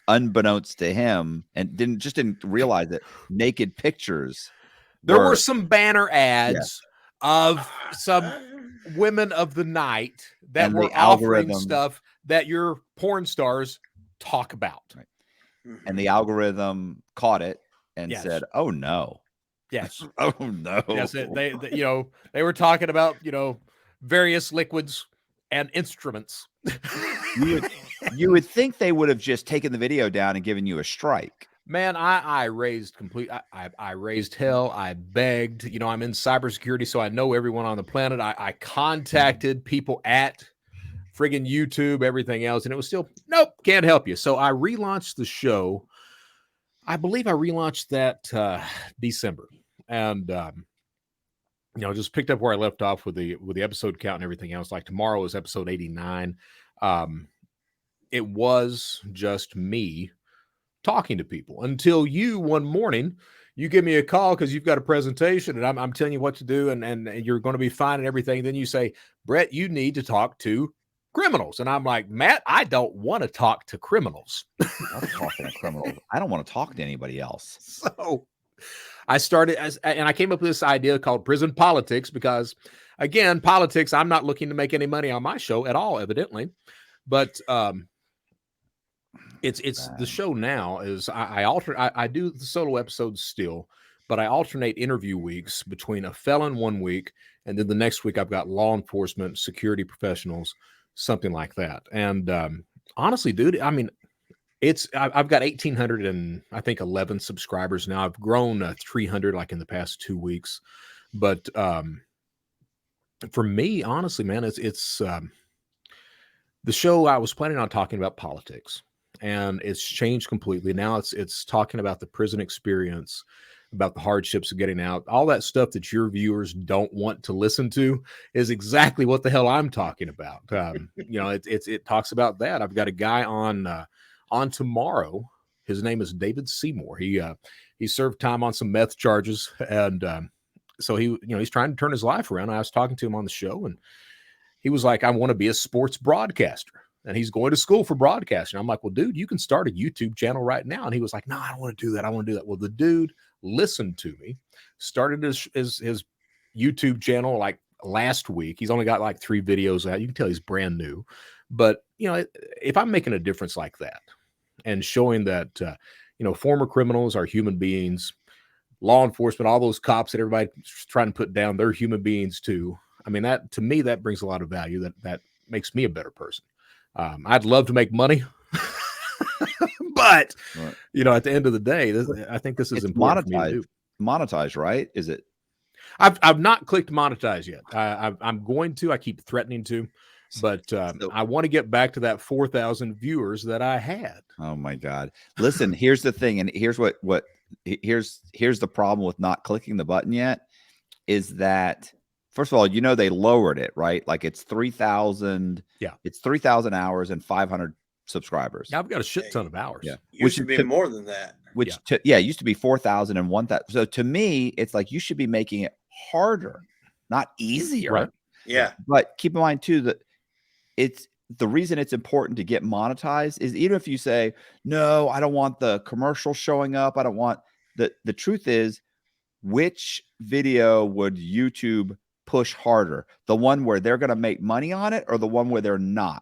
unbeknownst to him, and didn't realize it, naked pictures. There were some banner ads of some women of the night that And were the offering algorithm- stuff that your porn stars talk about. Right. And the algorithm caught it and Yes. said, "Oh no, Yes. oh no." Yes. They were talking about, various liquids and instruments. You would think they would have just taken the video down and given you a strike. Man, I raised I raised hell. I begged. I'm in cybersecurity, so I know everyone on the planet. I contacted people at friggin' YouTube, everything else, and it was still, nope, can't help you. So I relaunched the show. I believe I relaunched that December. And just picked up where I left off with the episode count and everything else. Like tomorrow is episode 89. It was just me talking to people until you one morning you give me a call because you've got a presentation and I'm telling you what to do and you're going to be fine and everything. Then you say, Brett, you need to talk to criminals. And I'm like, Matt, I don't want to talk to criminals. I'm talking to criminals. I don't want to talk to anybody else. So I started and I came up with this idea called prison politics because, again, politics, I'm not looking to make any money on my show at all, evidently. But it's the show now is I do the solo episodes still, but I alternate interview weeks between a felon one week and then the next week I've got law enforcement, security professionals, something like that. And honestly, dude, I mean, I've got 1,800 and I think 11 subscribers now. I've grown 300 like in the past 2 weeks, but for me, honestly, man, it's the show I was planning on talking about politics. And it's changed completely. Now it's talking about the prison experience, about the hardships of getting out, all that stuff that your viewers don't want to listen to is exactly what the hell I'm talking about. It talks about that. I've got a guy on tomorrow. His name is David Seymour. He served time on some meth charges, and so he's trying to turn his life around. I was talking to him on the show, and he was like, "I want to be a sports broadcaster." And he's going to school for broadcasting. I'm like, well, dude, you can start a YouTube channel right now. And he was like, no, I don't want to do that. I want to do that. Well, the dude listened to me, started his YouTube channel like last week. He's only got like 3 videos out. You can tell he's brand new. But, if I'm making a difference like that and showing that, former criminals are human beings, law enforcement, all those cops that everybody's trying to put down, they're human beings too. I mean, that to me, that brings a lot of value. That makes me a better person. I'd love to make money, but right. At the end of the day, I think this is important for me to do. Monetize, right? Is it? I've not clicked monetize yet. I'm going to. I keep threatening to, but I want to get back to that 4,000 viewers that I had. Oh my God! Listen, here's the thing, and here's here's the problem with not clicking the button yet, is that. First of all, they lowered it, right? Like it's 3,000. Yeah. It's 3,000 hours and 500 subscribers. Yeah, I've got a shit ton of hours. Yeah. Which should be more than that. It used to be 4,000 and 1,000. So to me, it's like you should be making it harder, not easier. Right. Yeah. But keep in mind too, that it's the reason it's important to get monetized is even if you say, no, I don't want the commercial showing up. I don't want the truth is, which video would YouTube push harder, the one where they're going to make money on it or the one where they're not?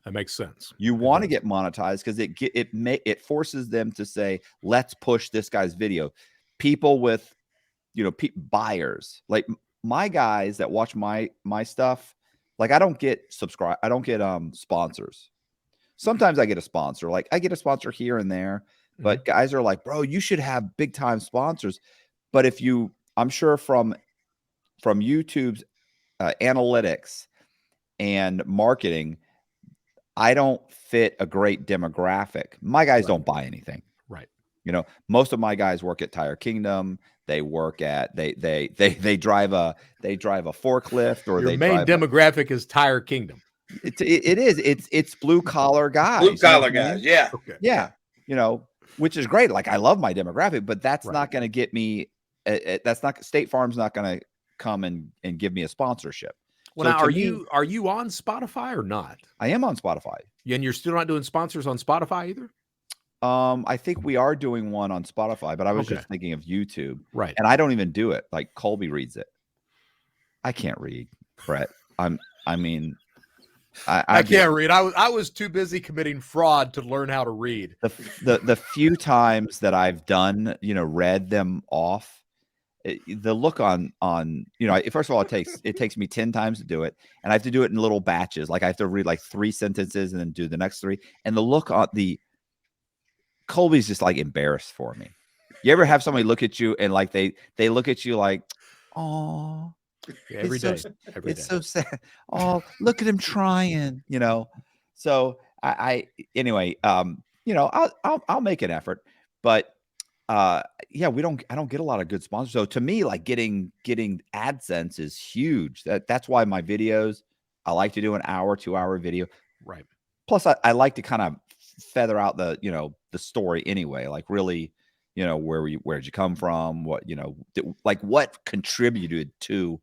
That makes sense. You want to get monetized because it forces them to say, let's push this guy's video. People with, buyers, like my guys that watch my stuff, like I don't get sponsors. Sometimes I get a sponsor, like I get a sponsor here and there, but guys are like, bro, you should have big time sponsors. But I'm sure from YouTube's analytics and marketing, I don't fit a great demographic. My guys don't buy anything. Right. Most of my guys work at Tire Kingdom. They work at they drive a forklift, or your main demographic is Tire Kingdom. It is. It's blue collar guys. Blue collar guys. Yeah. Okay. Yeah. Which is great. Like I love my demographic, but that's not going to get me. That's not State Farm's not going to come and give me a sponsorship. Well, now, are you on Spotify or not? I am on Spotify. And you're still not doing sponsors on Spotify either? I think we are doing one on Spotify, but I was just thinking of YouTube. Right. And I don't even do it. Like Colby reads it. I can't read, Brett. I can't read. I was too busy committing fraud to learn how to read. The few times that I've done, read them off, the look on first of all, it takes me 10 times to do it, and I have to do it in little batches. Like I have to read like 3 sentences and then do the next 3. And the look on Colby's just like embarrassed for me. You ever have somebody look at you and like they look at you like, oh, every day. It's so sad. Oh, look at him trying, So anyway, I'll make an effort, but yeah, I don't get a lot of good sponsors. So to me, like getting AdSense is huge. That's why my videos, I like to do an hour, 2-hour video. Right. Plus I like to kind of feather out the, the story anyway, like really, where'd you come from? What, like what contributed to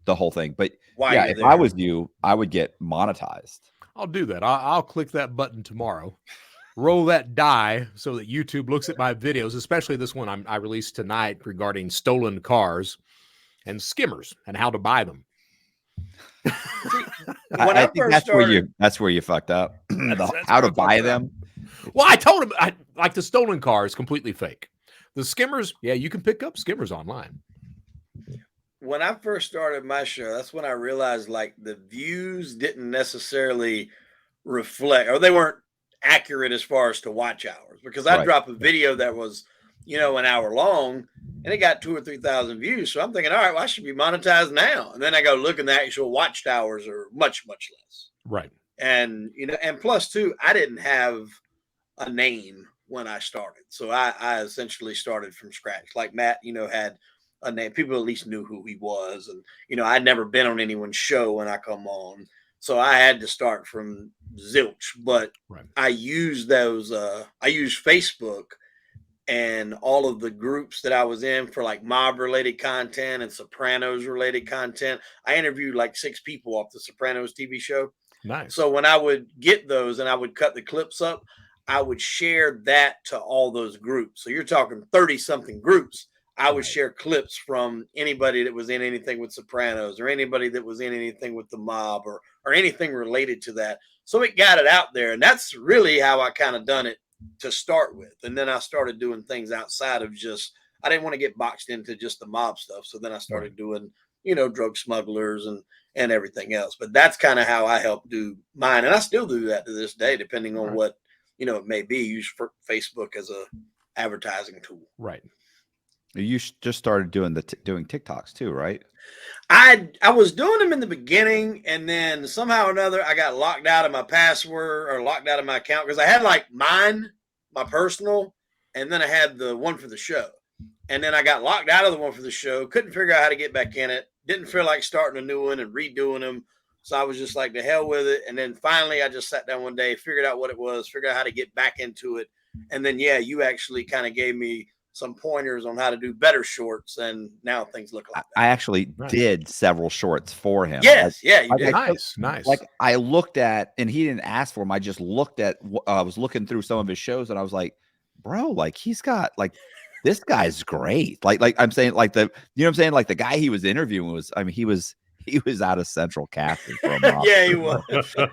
the whole thing. But Why yeah, you're if there. I was you, I would get monetized. I'll do that. I'll click that button tomorrow. Roll that die so that YouTube looks at my videos, especially this one I released tonight regarding stolen cars and skimmers and how to buy them. When I think first started, that's where you fucked up. That's How where to I buy fucked up. them. Well, I told him like the stolen car is completely fake. The skimmers, yeah, you can pick up skimmers online. when I first started my show, that's when I realized like the views didn't necessarily reflect, or they weren't accurate as far as to watch hours, because I'd Right. drop a video that was, an hour long and it got 2,000 or 3,000 views. So I'm thinking, all right, well, I should be monetized now. And then I go look and the actual watched hours are much, much less. Right. And, and plus too, I didn't have a name when I started. So I essentially started from scratch. Like Matt, had a name. People at least knew who he was. And, I'd never been on anyone's show when I come on. So I had to start from zilch. But Right. I used I used Facebook and all of the groups that I was in for like mob related content and Sopranos related content. I interviewed like 6 people off the Sopranos TV show. Nice. So when I would get those and I would cut the clips up, I would share that to all those groups. So you're talking 30 something groups. I would share clips from anybody that was in anything with Sopranos or anybody that was in anything with the mob or anything related to that. So it got it out there. And that's really how I kind of done it to start with. And then I started doing things outside of just, I didn't want to get boxed into just the mob stuff. So then I started doing, drug smugglers and everything else. But that's kind of how I helped do mine. And I still do that to this day, depending on what, it may be. Use for Facebook as a advertising tool. Right. You just started doing doing TikToks too, right? I was doing them in the beginning, and then somehow or another I got locked out of my password or locked out of my account, because I had like mine, my personal, and then I had the one for the show. And then I got locked out of the one for the show, couldn't figure out how to get back in it, didn't feel like starting a new one and redoing them. So I was just like, the hell with it. And then finally I just sat down one day, figured out what it was, figured out how to get back into it. And then, yeah, you actually kind of gave me some pointers on how to do better shorts, and now things look like that. I actually did several shorts for him. Yes, you did. Nice. Like I looked at, and he didn't ask for them. I just looked at, I was looking through some of his shows, and I was like, bro, like he's got like, this guy's great. Like I'm saying, like what I'm saying? Like the guy he was interviewing was, I mean, he was out of Central Casting for a month. Yeah, he was.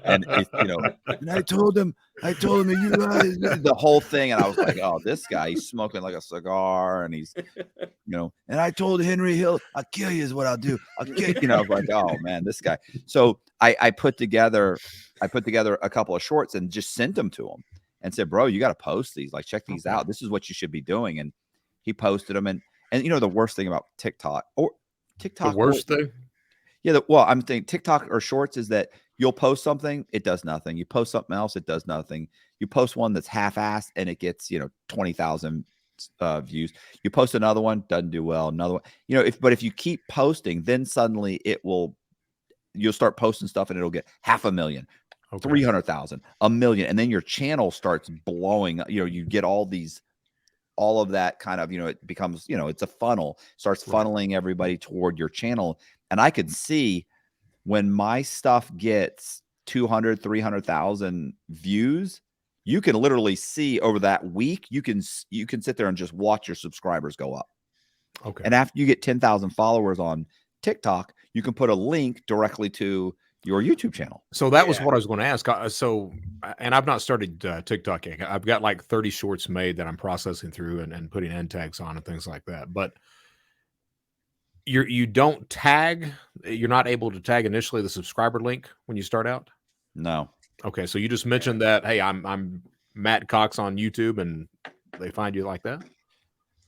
And and I told him you guys the whole thing, and I was like, oh, this guy, he's smoking like a cigar, and he's and I told Henry Hill, I'll kill you is what I'll do. I'll kill you. I was like, oh man, this guy. So I put together a couple of shorts and just sent them to him and said, bro, you got to post these. Like, check these out. This is what you should be doing. And he posted them. And the worst thing about TikTok, the worst thing. Yeah, I'm thinking TikTok or shorts is that you'll post something, it does nothing. You post something else, it does nothing. You post one that's half-assed and it gets 20,000 views. You post another one, doesn't do well. Another one, if you keep posting, then suddenly you'll start posting stuff and it'll get 500,000, 300,000, 1 million, and then your channel starts blowing. You get all of that kind of it becomes it's a funnel, starts funneling everybody toward your channel. And I could see when my stuff gets 200, 300,000 views, you can literally see over that week, you can sit there and just watch your subscribers go up. Okay. And after you get 10,000 followers on TikTok, you can put a link directly to your YouTube channel. So that was what I was going to ask. And I've not started TikTok yet. I've got like 30 shorts made that I'm processing through and putting end tags on and things like that. But you don't tag, you're not able to tag initially the subscriber link when you start out? No. Okay, so you just mentioned that, hey, I'm Matt Cox on YouTube, and they find you like that?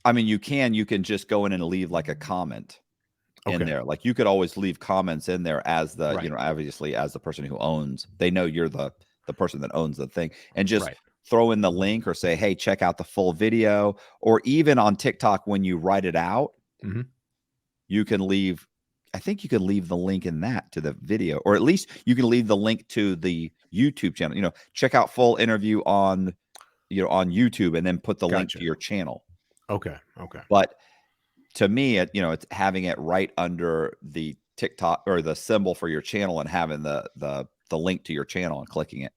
I mean, you can just go in and leave like a comment in there. Like you could always leave comments in there as the, obviously as the person who owns, they know you're the person that owns the thing, and just throw in the link or say, hey, check out the full video, or even on TikTok, when you write it out, you can leave, I think you can leave the link in that to the video, or at least you can leave the link to the YouTube channel, check out full interview on, on YouTube, and then put the link to your channel. Okay. But to me, it's having it right under the TikTok or the symbol for your channel, and having the link to your channel and clicking it.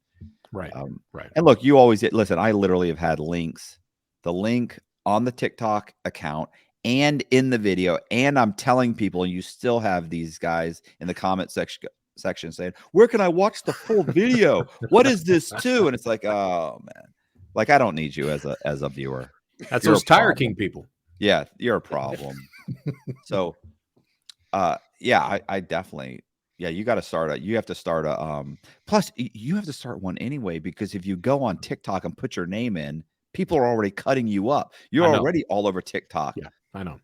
Right. Right. And look, you always listen. I literally have had links, the link on the TikTok account and in the video. And I'm telling people, and you still have these guys in the comment section saying, where can I watch the full video? What is this too? And it's like, oh man, like, I don't need you as a viewer. That's those Tire King people. Yeah, you're a problem. So, yeah, I definitely, you got to start you have to start plus you have to start one anyway, because if you go on TikTok and put your name in, people are already cutting you up. You're already all over TikTok. Yeah, I know.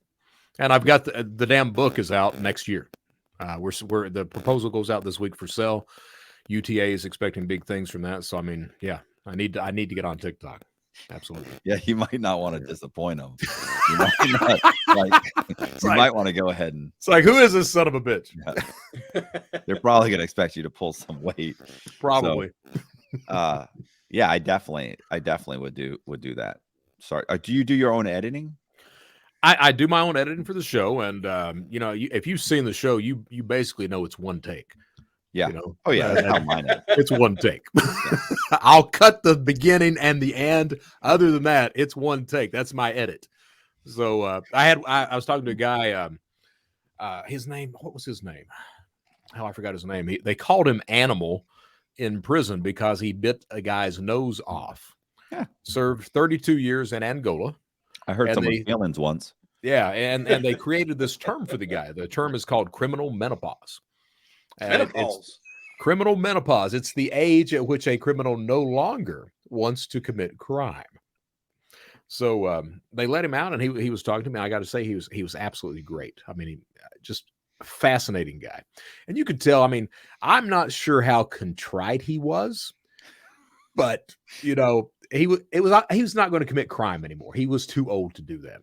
And I've got the damn book is out next year. We're the proposal goes out this week for sale. UTA is expecting big things from that. So, I mean, yeah, I need to get on TikTok. Absolutely. Yeah, you might not want to disappoint them. You might want to go ahead and. It's like, who is this son of a bitch? Yeah. They're probably going to expect you to pull some weight. Probably. So, yeah, I definitely would do that. Sorry, do you do your own editing? I do my own editing for the show, and if you've seen the show, you basically know it's one take. Yeah. Oh yeah, that's how mine is. It's one take. I'll cut the beginning and the end. Other than that, it's one take. That's my edit. So I was talking to a guy. His name, what was his name? Oh, I forgot his name. They called him Animal in prison because he bit a guy's nose off. Yeah. Served 32 years in Angola. I heard some feelings once. Yeah, and they created this term for the guy. The term is called criminal menopause. Menopause. Criminal menopause. It's the age at which a criminal no longer wants to commit crime. So they let him out, and he was talking to me. I got to say, he was absolutely great. I mean, he just a fascinating guy, and you could tell. I mean, I'm not sure how contrite he was, but he was not going to commit crime anymore. He was too old to do that.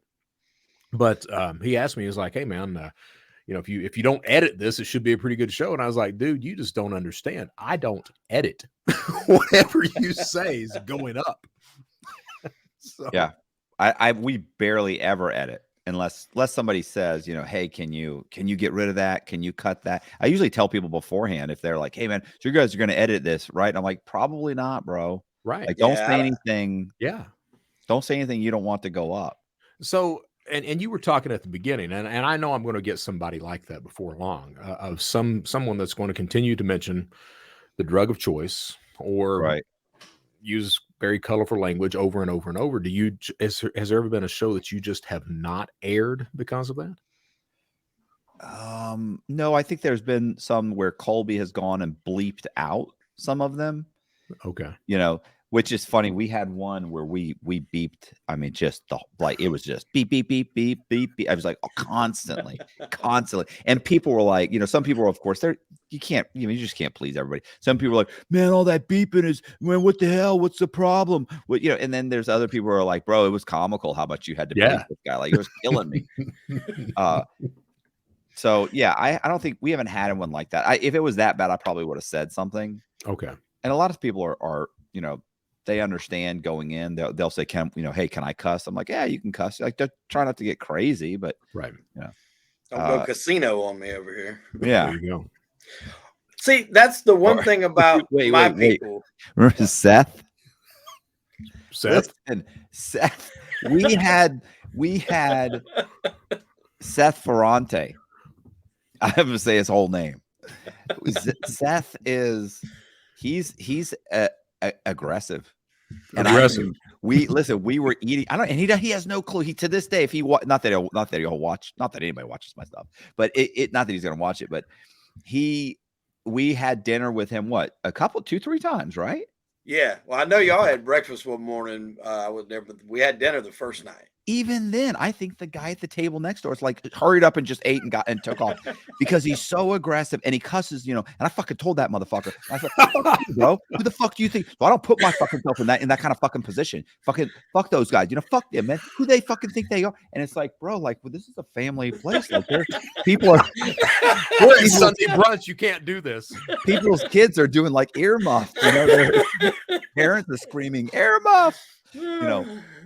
But he asked me, he was like, "Hey man, if you don't edit this, it should be a pretty good show." And I was like, "Dude, you just don't understand. I don't edit. Whatever you say is going up." So. Yeah, we barely ever edit unless somebody says, hey, can you get rid of that? Can you cut that? I usually tell people beforehand if they're like, hey man, so you guys are going to edit this, right? And I'm like, probably not, bro. Right. Like, don't say anything. Yeah. Don't say anything you don't want to go up. So, and you were talking at the beginning, and I know I'm going to get somebody like that before long, of someone that's going to continue to mention the drug of choice or use very colorful language over and over and over. Has there ever been a show that you just have not aired because of that? No, I think there's been some where Colby has gone and bleeped out some of them. Okay. Which is funny. We had one where we beeped. I mean, just it was just beep, beep, beep, beep, beep, beep. I was like, constantly. And people were like, some people are, of course, you just can't please everybody. Some people are like, man, all that beeping is, man, what the hell? What's the problem? And then there's other people who are like, bro, it was comical how much you had to beep this guy. Like, it was killing me. So yeah, I don't think we haven't had one like that. If it was that bad, I probably would have said something. Okay. And a lot of people are they understand going in. They'll say, hey, can I cuss? I'm like, yeah, you can cuss. Like, try not to get crazy, but right. Don't go casino on me over here. Yeah. There you go. See, that's the one thing about people. Remember Seth? Listen, Seth. We had Seth Ferrante. I have to say his whole name. Seth he's aggressive. Aggressive. We were eating. And he has no clue. He to this day, if he not that he'll watch, not that anybody watches my stuff, but not that he's gonna watch it, but we had dinner with him. What, a couple, 2-3 times, right? Yeah. Well, I know y'all had breakfast one morning. I was there, but we had dinner the first night. even then, I think the guy at the table next door is like hurried up and just ate and took off because he's so aggressive and he cusses, and I fucking told that motherfucker. I said, fuck you, bro. Who the fuck do you think? So I don't put my fucking self in that kind of fucking position. Fuck those guys. Fuck them, man. Who they fucking think they are? And it's like, bro, like, well, this is a family place. Like, people are we're at Sunday brunch. You can't do this. People's kids are doing like earmuffs. Their parents are screaming earmuff.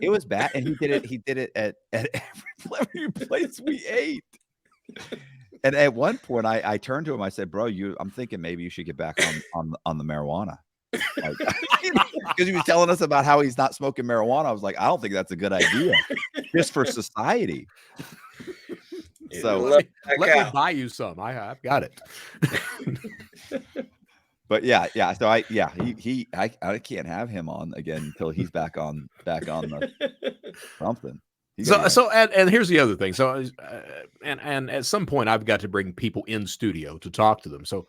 It was bad, and he did it at every place we ate. And at one point, I turned to him. I said, "Bro, I'm thinking maybe you should get back on the marijuana." Because he was telling us about how he's not smoking marijuana. I was like, I don't think that's a good idea, just for society. So let me buy you some. I've got it. But yeah. So I can't have him on again until he's back on the something. And here's the other thing. So and at some point I've got to bring people in studio to talk to them. So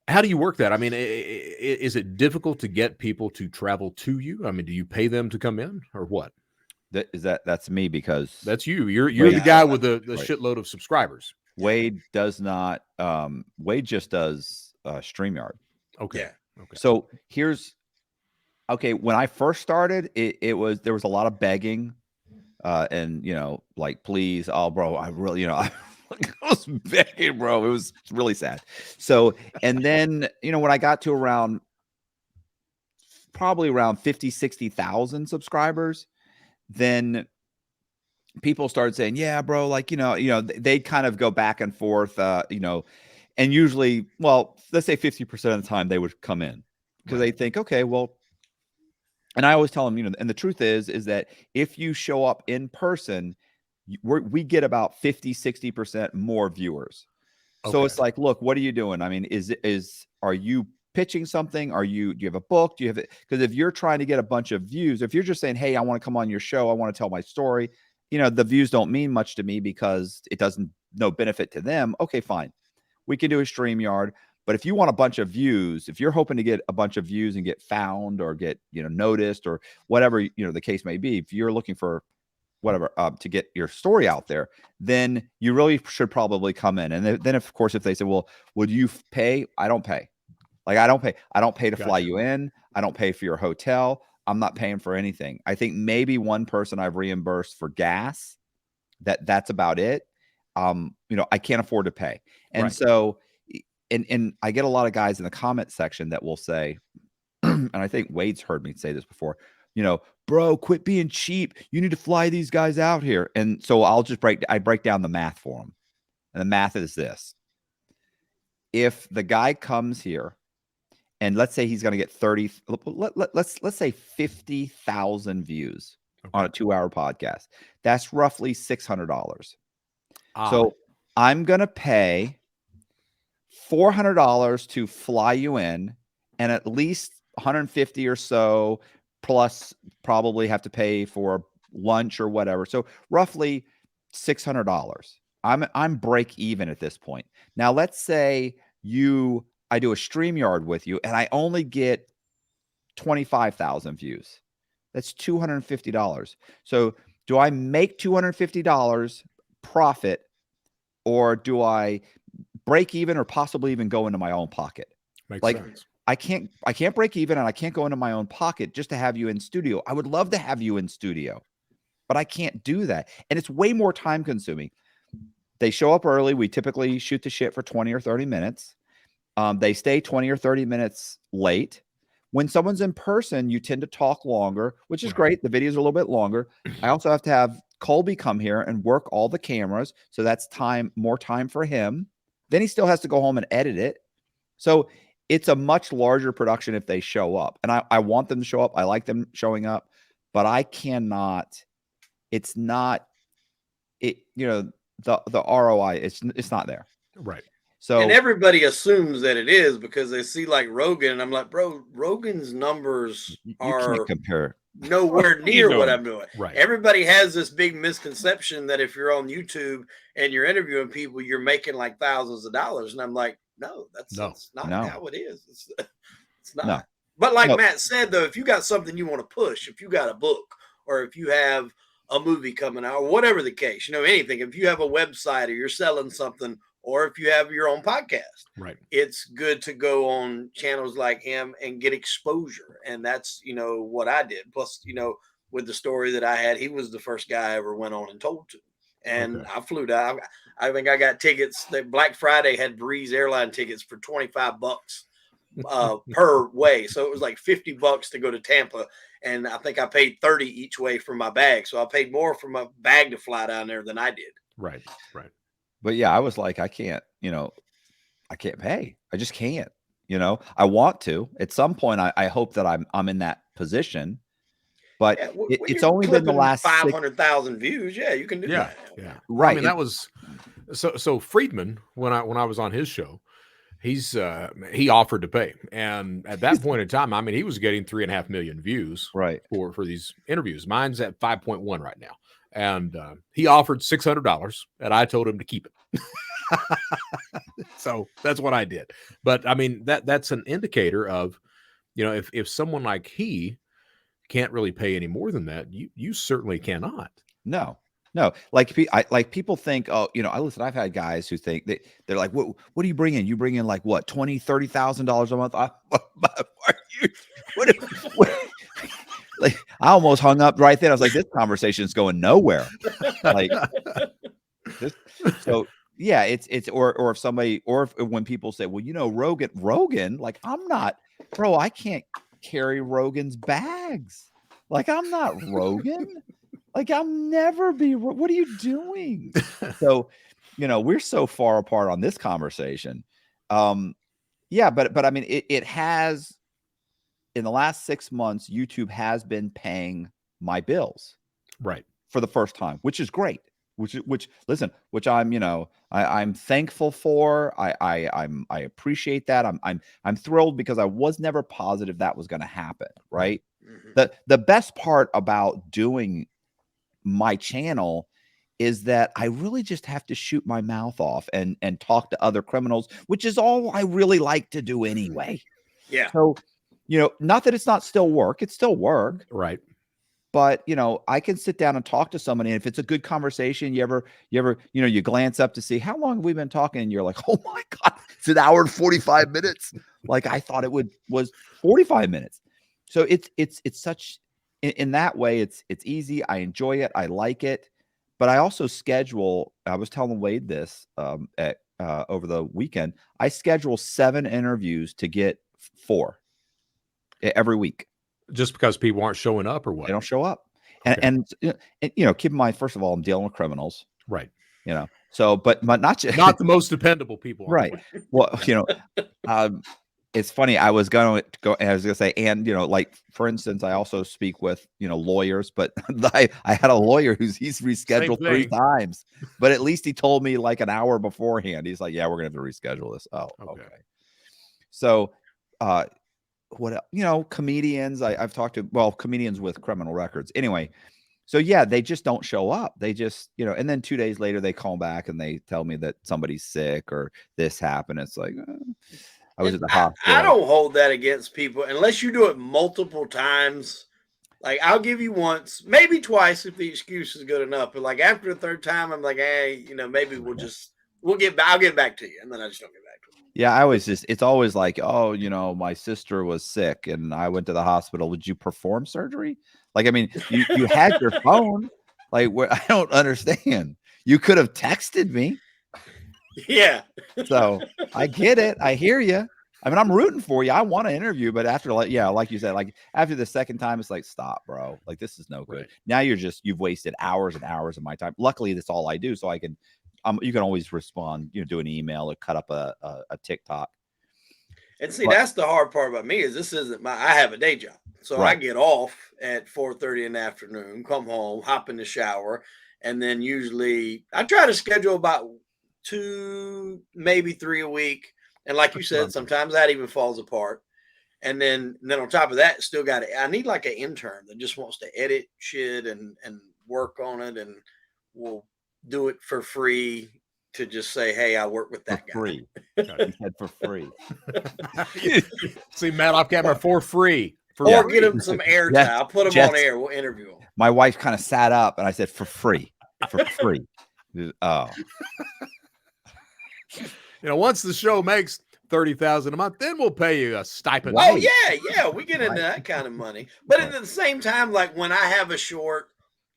how do you work that? I mean, is it difficult to get people to travel to you? I mean, do you pay them to come in or what? That's me, because that's you. You're the guy with the shitload of subscribers. Wade does not. Wade just does StreamYard. Okay. Yeah. Okay. So when I first started, there was a lot of begging, and like, please, oh bro, I really, I was begging, bro. It was really sad. So, and then when I got to probably around 50,000-60,000 subscribers, then people started saying, yeah, bro, like, they kind of go back and forth, and usually, well, let's say 50% of the time they would come in because they think, okay, well, and I always tell them, and the truth is that if you show up in person, we get about 50-60% more viewers. Okay. So it's like, look, what are you doing? I mean, are you pitching something? Do you have a book? Do you have it? Because if you're trying to get a bunch of views, if you're just saying, hey, I want to come on your show, I want to tell my story, the views don't mean much to me because it doesn't, no benefit to them. Okay, fine. We can do a StreamYard. But if you want a bunch of views, if you're hoping to get a bunch of views and get found or get, noticed or whatever, the case may be, if you're looking for whatever, to get your story out there, then you really should probably come in. And then of course, if they say, well, would you pay? I don't pay. Like, I don't pay to fly you in. I don't pay for your hotel. I'm not paying for anything. I think maybe one person I've reimbursed for gas. That's about it. I can't afford to pay. And so, and I get a lot of guys in the comment section that will say, and I think Wade's heard me say this before, bro, quit being cheap. You need to fly these guys out here. And so I break down the math for them. And the math is this. If the guy comes here and let's say he's going to get let's say 50,000 views on a 2-hour podcast, that's roughly $600. So I'm going to pay $400 to fly you in, and at least 150 or so, plus probably have to pay for lunch or whatever. So roughly $600. I'm break even at this point. Now let's say I do a StreamYard with you and I only get 25,000 views. That's $250. So do I make $250 profit, or do I break even or possibly even go into my own pocket? Makes sense. I can't break even and I can't go into my own pocket just to have you in studio. I would love to have you in studio, but I can't do that. And it's way more time consuming. They show up early. We typically shoot the shit for 20 or 30 minutes. They stay 20 or 30 minutes late. When someone's in person, you tend to talk longer, which is great. The videos are a little bit longer. I also have to have Colby come here and work all the cameras. So that's more time for him. Then he still has to go home and edit it. So it's a much larger production if they show up. And I want them to show up. I like them showing up, but I cannot. It's not the ROI. It's not there. Right. So, and everybody assumes that it is because they see like Rogan, and I'm like, bro, Rogan's numbers are can't compare nowhere near what I'm doing. Right. Everybody has this big misconception that if you're on YouTube and you're interviewing people, you're making like thousands of dollars. And I'm like, no, that's not how it is. It's not. No. But like Matt said, though, if you got something you want to push, if you got a book, or if you have a movie coming out or whatever the case, anything. If you have a website or you're selling something, or if you have your own podcast, Right. it's good to go on channels like him and get exposure. And that's, what I did. Plus, with the story that I had, he was the first guy I ever went on and told to. And I flew down. I think I got tickets that Black Friday had Breeze airline tickets for $25 per way. So it was like $50 to go to Tampa. And I think I paid 30 each way for my bag. So I paid more for my bag to fly down there than I did. Right. Right. But yeah, I was like, I can't pay. I just can't, I want to. At some point, I hope that I'm in that position. But it's only been the last 500,000 views. Yeah, you can do that. Yeah. Right. I mean, that was so Friedman, when I was on his show, he offered to pay. And at that point in time, I mean, he was getting 3.5 million views right for these interviews. Mine's at 5.1 right now. And he offered $600 and I told him to keep it. So that's what I did. But I mean, that's an indicator of, if someone like he can't really pay any more than that, you certainly cannot. No. Like people think, I've had guys who think they're like, what do you bring in? You bring in like what, $20,000, $30,000 a month? Like I almost hung up right then. I was like, this conversation is going nowhere. Like this. So yeah, it's or if somebody, or if when people say, well, Rogan, like I'm not, bro, I can't carry Rogan's bags. Like I'm not Rogan. Like I'll never be. What are you doing? So, we're so far apart on this conversation. Yeah, but I mean, it has, in the last 6 months, YouTube has been paying my bills, right, for the first time, which is great. Which I'm, I'm thankful for. I appreciate that. I'm thrilled because I was never positive that was going to happen. Right. Mm-hmm. The best part about doing my channel is that I really just have to shoot my mouth off and talk to other criminals, which is all I really like to do anyway. Yeah. So, not that it's not still work, it's still work. Right. But, I can sit down and talk to somebody. And if it's a good conversation, you glance up to see how long have we been talking, and you're like, oh my God, it's an hour and 45 minutes. Like I thought it was 45 minutes. So it's such, in that way, it's easy. I enjoy it. I like it. But I also schedule, I was telling Wade this over the weekend, I schedule 7 interviews to get 4 every week. Just because people aren't showing up or what? They don't show up. Okay. And keep in mind, first of all, I'm dealing with criminals. Right. So, but not just not the most dependable people. Right. Well, it's funny. I was going to go, I was going to say, and, like, for instance, I also speak with, lawyers, but I had a lawyer he's rescheduled 3 times, but at least he told me like an hour beforehand. He's like, yeah, we're going to have to reschedule this. Oh, okay. So, what, comedians I've talked to, comedians with criminal records anyway. So yeah, they just don't show up. They just, and then 2 days later they call back and they tell me that somebody's sick or this happened. It's like, I was at the hospital. I don't hold that against people unless you do it multiple times. Like I'll give you once, maybe twice if the excuse is good enough. But like after the 3rd time, I'm like, hey, maybe I'll get back to you, and then I just don't get back to you. Yeah, it's always like, oh, my sister was sick and I went to the hospital. Would you perform surgery? Like, I mean, you had your phone. Like, I don't understand. You could have texted me. Yeah. So I get it. I hear you. I mean, I'm rooting for you. I want to interview, but after, like you said, like after the 2nd time, it's like, stop, bro. Like, this is no good. Right. Now you've wasted hours and hours of my time. Luckily, that's all I do. So I can, you can always respond, do an email or cut up a TikTok. And see, that's the hard part about me is this isn't I have a day job. So right. I get off at 4:30 in the afternoon, come home, hop in the shower. And then usually I try to schedule about 2, maybe 3 a week. And like you said, sometimes that even falls apart. And then on top of that, I need like an intern that just wants to edit shit and work on it and will do it for free to just say, hey, I work with that guy. Free. He said for free. See Matt off camera for free. or get him some airtime. Yes, I'll put him yes. on air. We'll interview him. My wife kind of sat up, and I said, "For free, for free." Oh, Once the show makes $30,000 a month, then we'll pay you a stipend. Oh yeah, we get into that kind of money. But at the same time, like when I have a short,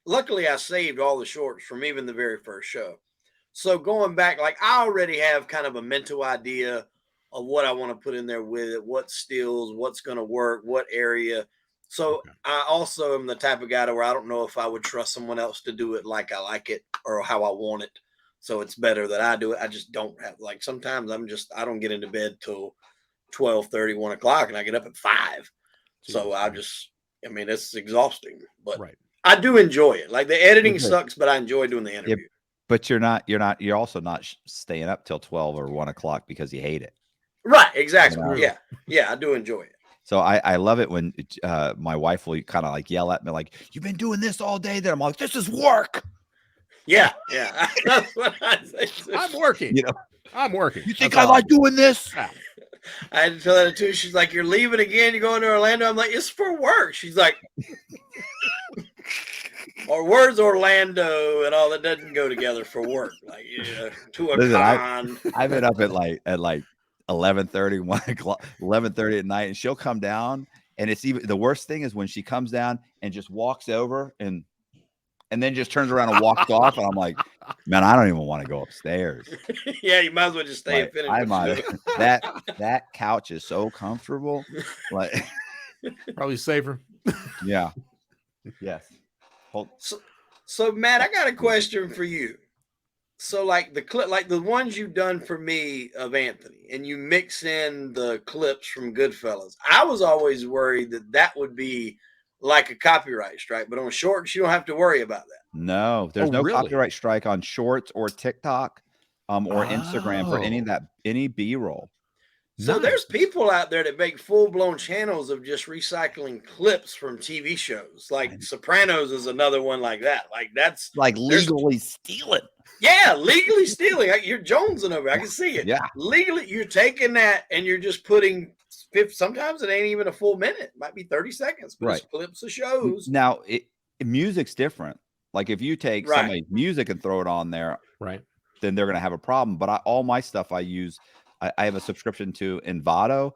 luckily I saved all the shorts from even the very first show. So going back, like I already have kind of a mental idea of what I want to put in there with it, what stills, what's going to work, what area. So I also am the type of guy to where I don't know if I would trust someone else to do it like I like it or how I want it. So it's better that I do it. I just don't have, like, sometimes I don't get into bed till 12:30, 1 o'clock, and I get up at 5. So it's exhausting, but I do enjoy it. Like the editing sucks, but I enjoy doing the interview. But you're also not staying up till 12 or 1 o'clock because you hate it. Right. Exactly. Yeah. I do enjoy it. So I love it when my wife will kind of like yell at me, like, "You've been doing this all day." Then I'm like, "This is work." Yeah. That's what I say. I'm working. I'm working. You think I like doing this? I had to tell her too. She's like, "You're leaving again? You're going to Orlando?" I'm like, "It's for work." She's like, "Or where's Orlando?" And all that doesn't go together for work. Like, to a con. I've been up at like 11:30, 1 o'clock, 11:30 at night, and she'll come down. And it's even the worst thing is when she comes down and just walks over and then just turns around and walks off. And I'm like, man, I don't even want to go upstairs. Yeah, you might as well just stay and finish. That couch is so comfortable. Like, probably safer. Yeah. Yes. So Matt, I got a question for you. So like the clip, like the ones you've done for me of Anthony, and you mix in the clips from Goodfellas, I was always worried that would be like a copyright strike, but on shorts, you don't have to worry about that. No, there's no copyright strike on shorts or TikTok or Instagram for any B-roll. So there's people out there that make full-blown channels of just recycling clips from TV shows. Like Sopranos is another one like that. Like that's like legally stealing. Yeah, legally stealing. You're jonesing over. I can see it. Yeah. Legally, you're taking that and you're just putting sometimes it ain't even a full minute. It might be 30 seconds, but it's clips of shows. Now, music's different. Like if you take somebody's music and throw it on there, then they're going to have a problem. But all my stuff I use, I have a subscription to Envato,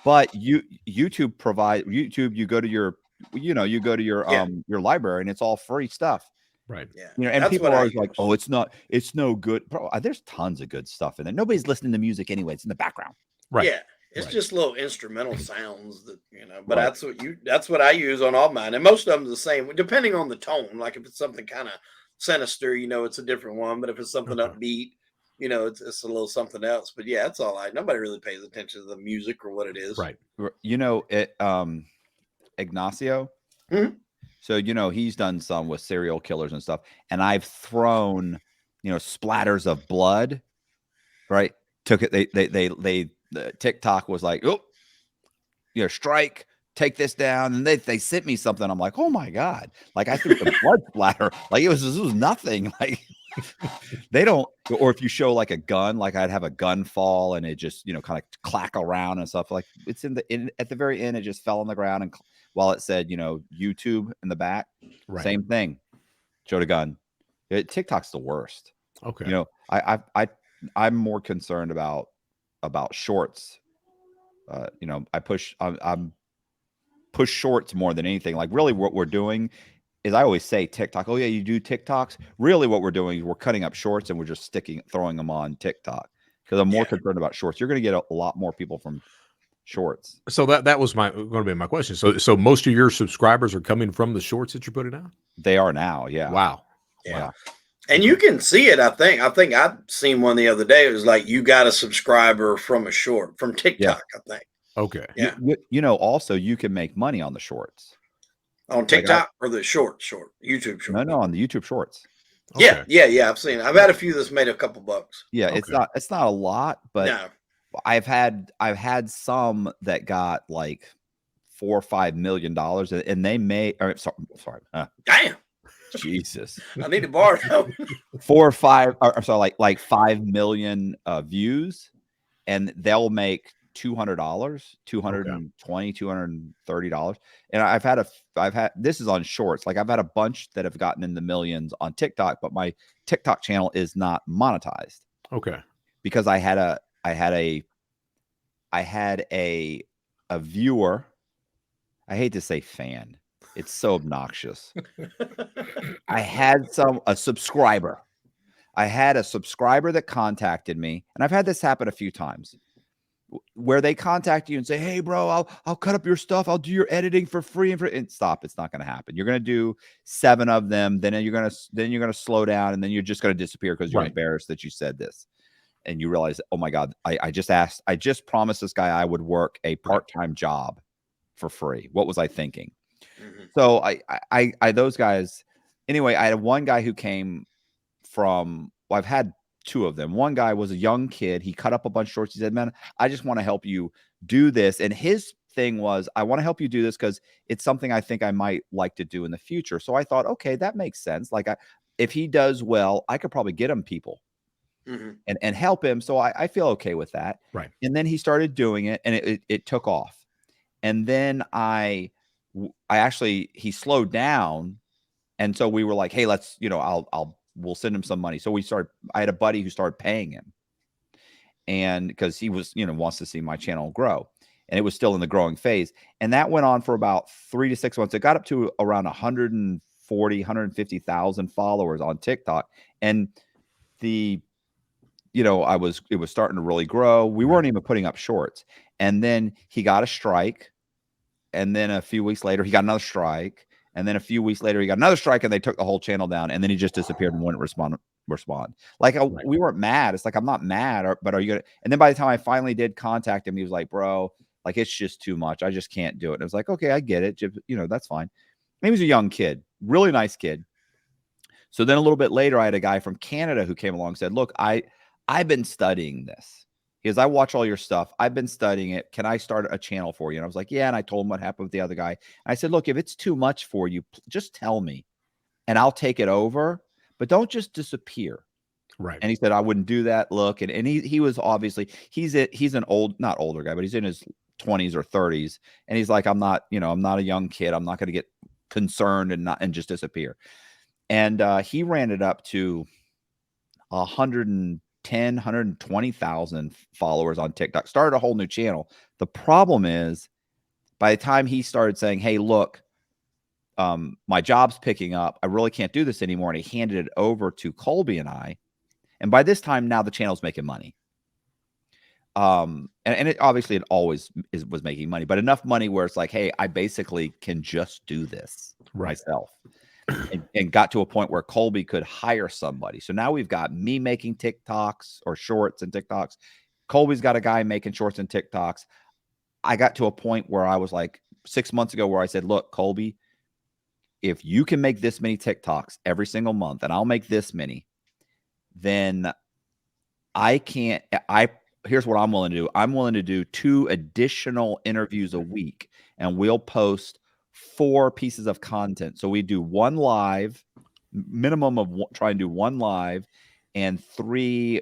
but YouTube provides you go to your your library and it's all free stuff. Right. Yeah. And people are always like, "Oh, it's no good." Bro, there's tons of good stuff in there. Nobody's listening to music anyway. It's in the background. Right. Yeah. It's just little instrumental sounds that, but that's what I use on all mine. And most of them are the same, depending on the tone. Like if it's something kind of sinister, it's a different one. But if it's something upbeat, it's a little something else. But yeah, that's all nobody really pays attention to the music or what it is. Right. Ignacio. Mm-hmm. So, he's done some with serial killers and stuff. And I've thrown, splatters of blood, right? Took it. The TikTok was like, "Oh, strike, take this down." And they sent me something. I'm like, "Oh my God." Like I threw the blood splatter. Like it was nothing. Like they don't, or if you show like a gun, like I'd have a gun fall and it just, kind of clack around and stuff. Like it's at the very end, it just fell on the ground. And while it said, YouTube in the back, same thing. Showed a gun. TikTok's the worst. Okay. I'm more concerned about shorts. I push shorts more than anything. Like really what we're doing is, I always say TikTok. Oh yeah, you do TikToks. Really what we're doing is we're cutting up shorts and we're just throwing them on TikTok, because I'm more concerned about shorts. You're going to get a lot more people from shorts. So that was going to be my question. So most of your subscribers are coming from the shorts that you're putting out? They are now. Yeah. Wow. Yeah. And you can see it. I think I've seen one the other day. It was like, you got a subscriber from a short from TikTok. I think. Okay. Yeah. Also you can make money on the shorts. On TikTok or the short YouTube short? No, on the YouTube shorts. Okay. Yeah. I've seen it. I've had a few that's made a couple bucks. Yeah, it's not a lot, but no. I've had some that got like $4 or $5 million, and they may. Or, sorry. Damn. Jesus. I need to borrow them. 4 or 5. Or, I'm sorry, like 5 million views, and they'll make $200, $220, $230. And I've had, this is on shorts. Like I've had a bunch that have gotten in the millions on TikTok, but my TikTok channel is not monetized. Okay. Because I had a viewer. I hate to say fan. It's so obnoxious. I had a subscriber. I had a subscriber that contacted me, and I've had this happen a few times, where they contact you and say, "Hey, bro, I'll cut up your stuff. I'll do your editing for free." And stop. It's not going to happen. You're going to do 7 of them. Then you're going to slow down, and then you're just going to disappear because you're embarrassed that you said this. And you realize, oh my God, I just promised this guy I would work a part-time job for free. What was I thinking? Mm-hmm. So I those guys, anyway, I had one guy who came from, well, I've had 2 of them. One guy was a young kid. He cut up a bunch of shorts. He said, "Man, I just want to help you do this." And his thing was, "I want to help you do this because it's something I think I might like to do in the future." So I thought, okay, that makes sense. Like if he does well, I could probably get him people. Mm-hmm. and help him. So I feel okay with that. Right. And then he started doing it, and it took off. And then he slowed down. And so we were like, "Hey, let's, we'll send him some money." So I had a buddy who started paying him. And because he was, wants to see my channel grow, and it was still in the growing phase. And that went on for about 3 to 6 months. It got up to around 140, 150,000 followers on TikTok. And it was starting to really grow. We weren't even putting up shorts. And then he got a strike. And then a few weeks later, he got another strike. And then a few weeks later, he got another strike, and they took the whole channel down. And then he just disappeared and wouldn't respond. Like we weren't mad. It's like, I'm not mad, but are you gonna? And then by the time I finally did contact him, he was like, "Bro, like it's just too much. I just can't do it." And I was like, "Okay, I get it. That's fine." And he was a young kid, really nice kid. So then a little bit later, I had a guy from Canada who came along and said, "Look, I've been studying this. Because I watch all your stuff. I've been studying it. Can I start a channel for you?" And I was like, "Yeah." And I told him what happened with the other guy. And I said, "Look, if it's too much for you, just tell me and I'll take it over. But don't just disappear." Right. And he said, "I wouldn't do that. Look." And he was obviously, he's an not older guy, but he's in his 20s or 30s. And he's like, I'm not a young kid. I'm not going to get concerned and just disappear. And he ran it up to 120,000 followers on TikTok, started a whole new channel. The problem is, by the time he started saying, "Hey, look, my job's picking up. I really can't do this anymore." And he handed it over to Colby and I. And by this time, now the channel's making money. And it obviously it always was making money, but enough money where it's like, hey, I basically can just do this myself. And got to a point where Colby could hire somebody. So now we've got me making TikToks or shorts and TikToks. Colby's got a guy making shorts and TikToks. I got to a point where I was like 6 months ago where I said, "Look, Colby, if you can make this many TikToks every single month and I'll make this many, then here's what I'm willing to do. I'm willing to do 2 additional interviews a week, and we'll post 4 pieces of content." So we do 1 live, minimum of try and do 1 live and 3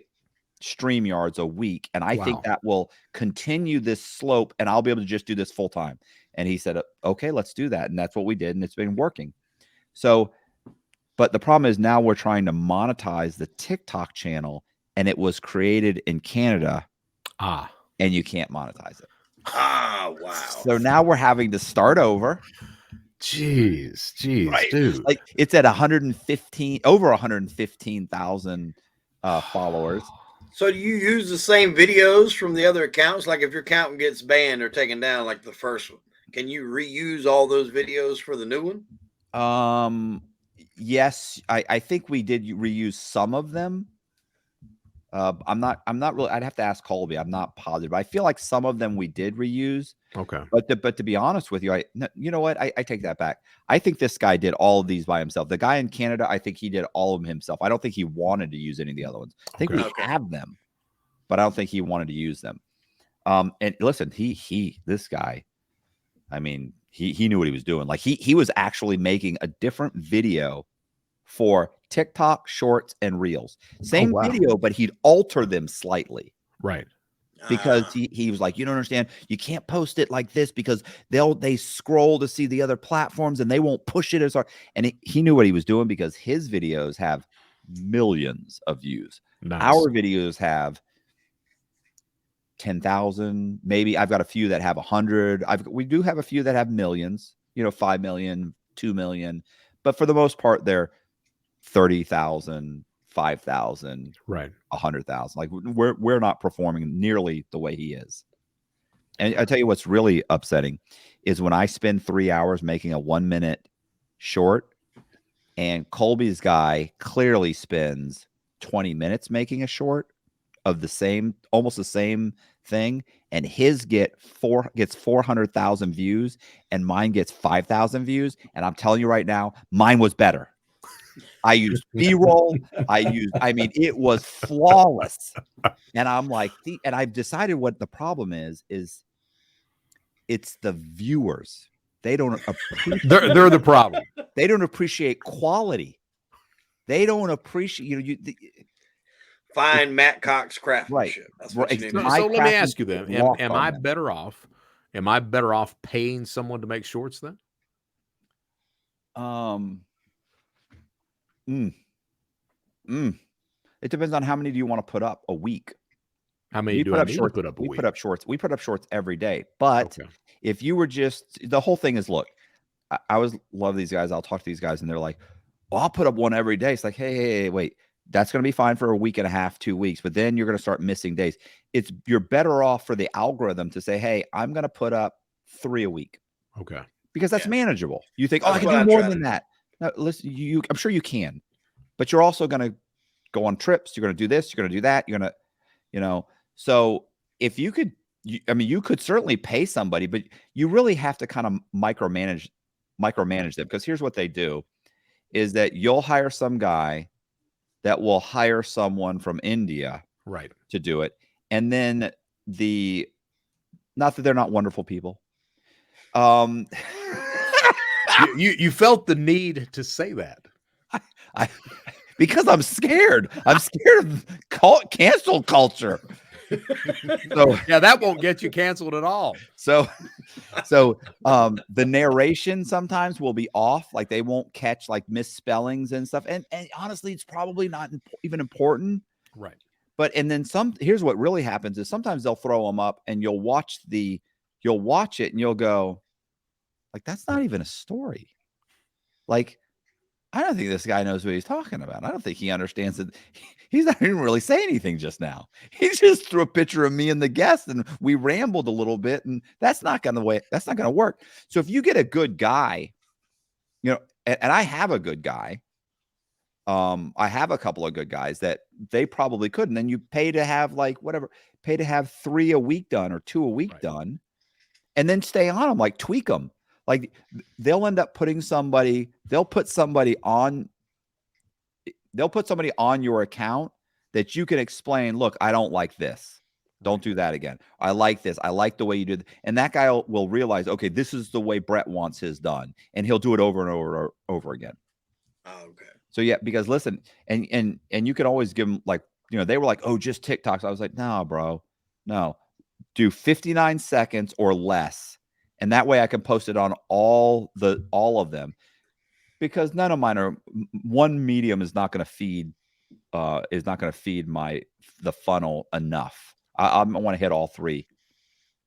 StreamYards a week. And I think that will continue this slope, and I'll be able to just do this full time. And he said, "Okay, let's do that." And that's what we did. And it's been working. So, but the problem is now we're trying to monetize the TikTok channel, and it was created in Canada. And you can't monetize it. Wow. So now we're having to start over. Jeez, right. Dude. Like it's at over 115,000 followers. So do you use the same videos from the other accounts? Like if your account gets banned or taken down, like the first one, can you reuse all those videos for the new one? Yes, I think we did reuse some of them. I'm not really, I'd have to ask Colby. I'm not positive. I feel like some of them we did reuse. Okay. But to be honest with you, you know what? I take that back. I think this guy did all of these by himself. The guy in Canada, I think he did all of them himself. I don't think he wanted to use any of the other ones. I think we have them, but I don't think he wanted to use them. And listen, this guy, I mean, he knew what he was doing. Like he was actually making a different video for TikTok, shorts, and reels. Same video, but he'd alter them slightly. Right. because he was like, you don't understand. You can't post it like this because they scroll to see the other platforms and they won't push it as hard. And he knew what he was doing because his videos have millions of views. Nice. Our videos have 10,000, maybe. I've got a few that have 100. We do have a few that have millions, 5 million, 2 million, but for the most part, they're 30,000, 5,000, right, 100,000. Like we're not performing nearly the way he is. And I tell you what's really upsetting is when I spend 3 hours making a 1 minute short, and Colby's guy clearly spends 20 minutes making a short of almost the same thing, and his gets 400,000 views, and mine gets 5,000 views. And I'm telling you right now, mine was better. I used B-roll. I mean, it was flawless. And I'm like, and I've decided what the problem is it's the viewers. They don't appreciate. They're the problem. They don't appreciate quality. They don't appreciate, find Matt Cox craftsmanship. Right. That's what you need. So let me ask you then, am I better off? Am I better off paying someone to make shorts then? It depends on how many do you want to put up a week. How many do I need to put up a week? We put up shorts. We put up shorts every day. But if you were the whole thing is, look, I always love these guys. I'll talk to these guys and they're like, well, I'll put up one every day. It's like, hey, wait, that's going to be fine for a week and a half, 2 weeks. But then you're going to start missing days. You're better off for the algorithm to say, hey, I'm going to put up 3 a week. Okay. Because that's manageable. You think, I can do more than that. No, listen, I'm sure you can, but you're also going to go on trips. You're going to do this. You're going to do that. You're going to, so if you could, you could certainly pay somebody, but you really have to kind of micromanage them, because here's what they do is that you'll hire some guy that will hire someone from India to do it. And then not that they're not wonderful people. You felt the need to say that. Because I'm scared. I'm scared of cancel culture. So yeah, that won't get you canceled at all. So the narration sometimes will be off, like they won't catch like misspellings and stuff. And honestly, it's probably not even important. Right. But and then here's what really happens is sometimes they'll throw them up and you'll watch it and you'll go, like, that's not even a story. Like, I don't think this guy knows what he's talking about. I don't think he understands that. He's not even really saying anything just now. He just threw a picture of me and the guest, and we rambled a little bit, and that's not going to work. So if you get a good guy, and I have a good guy, I have a couple of good guys that they probably could, and then you pay to have pay to have 3 a week done or 2 a week done, and then stay on them, like tweak them. Like they'll end up putting somebody on your account that you can explain, look, I don't like this. Don't do that again. I like this. I like the way you did. And that guy will realize, okay, this is the way Brett wants his done. And he'll do it over and over again. Oh, okay. So yeah, because listen, and you could always give them they were like, oh, just TikToks. I was like, no, bro, no, do 59 seconds or less. And that way I can post it on all of them, because none of mine one medium is not going to feed the funnel enough. I want to hit all 3.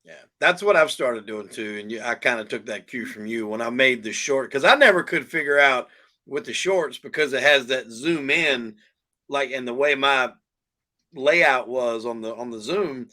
Yeah, that's what I've started doing too. And I kind of took that cue from you when I made the short, because I never could figure out with the shorts, because it has that zoom in, and the way my layout was on the Zoom,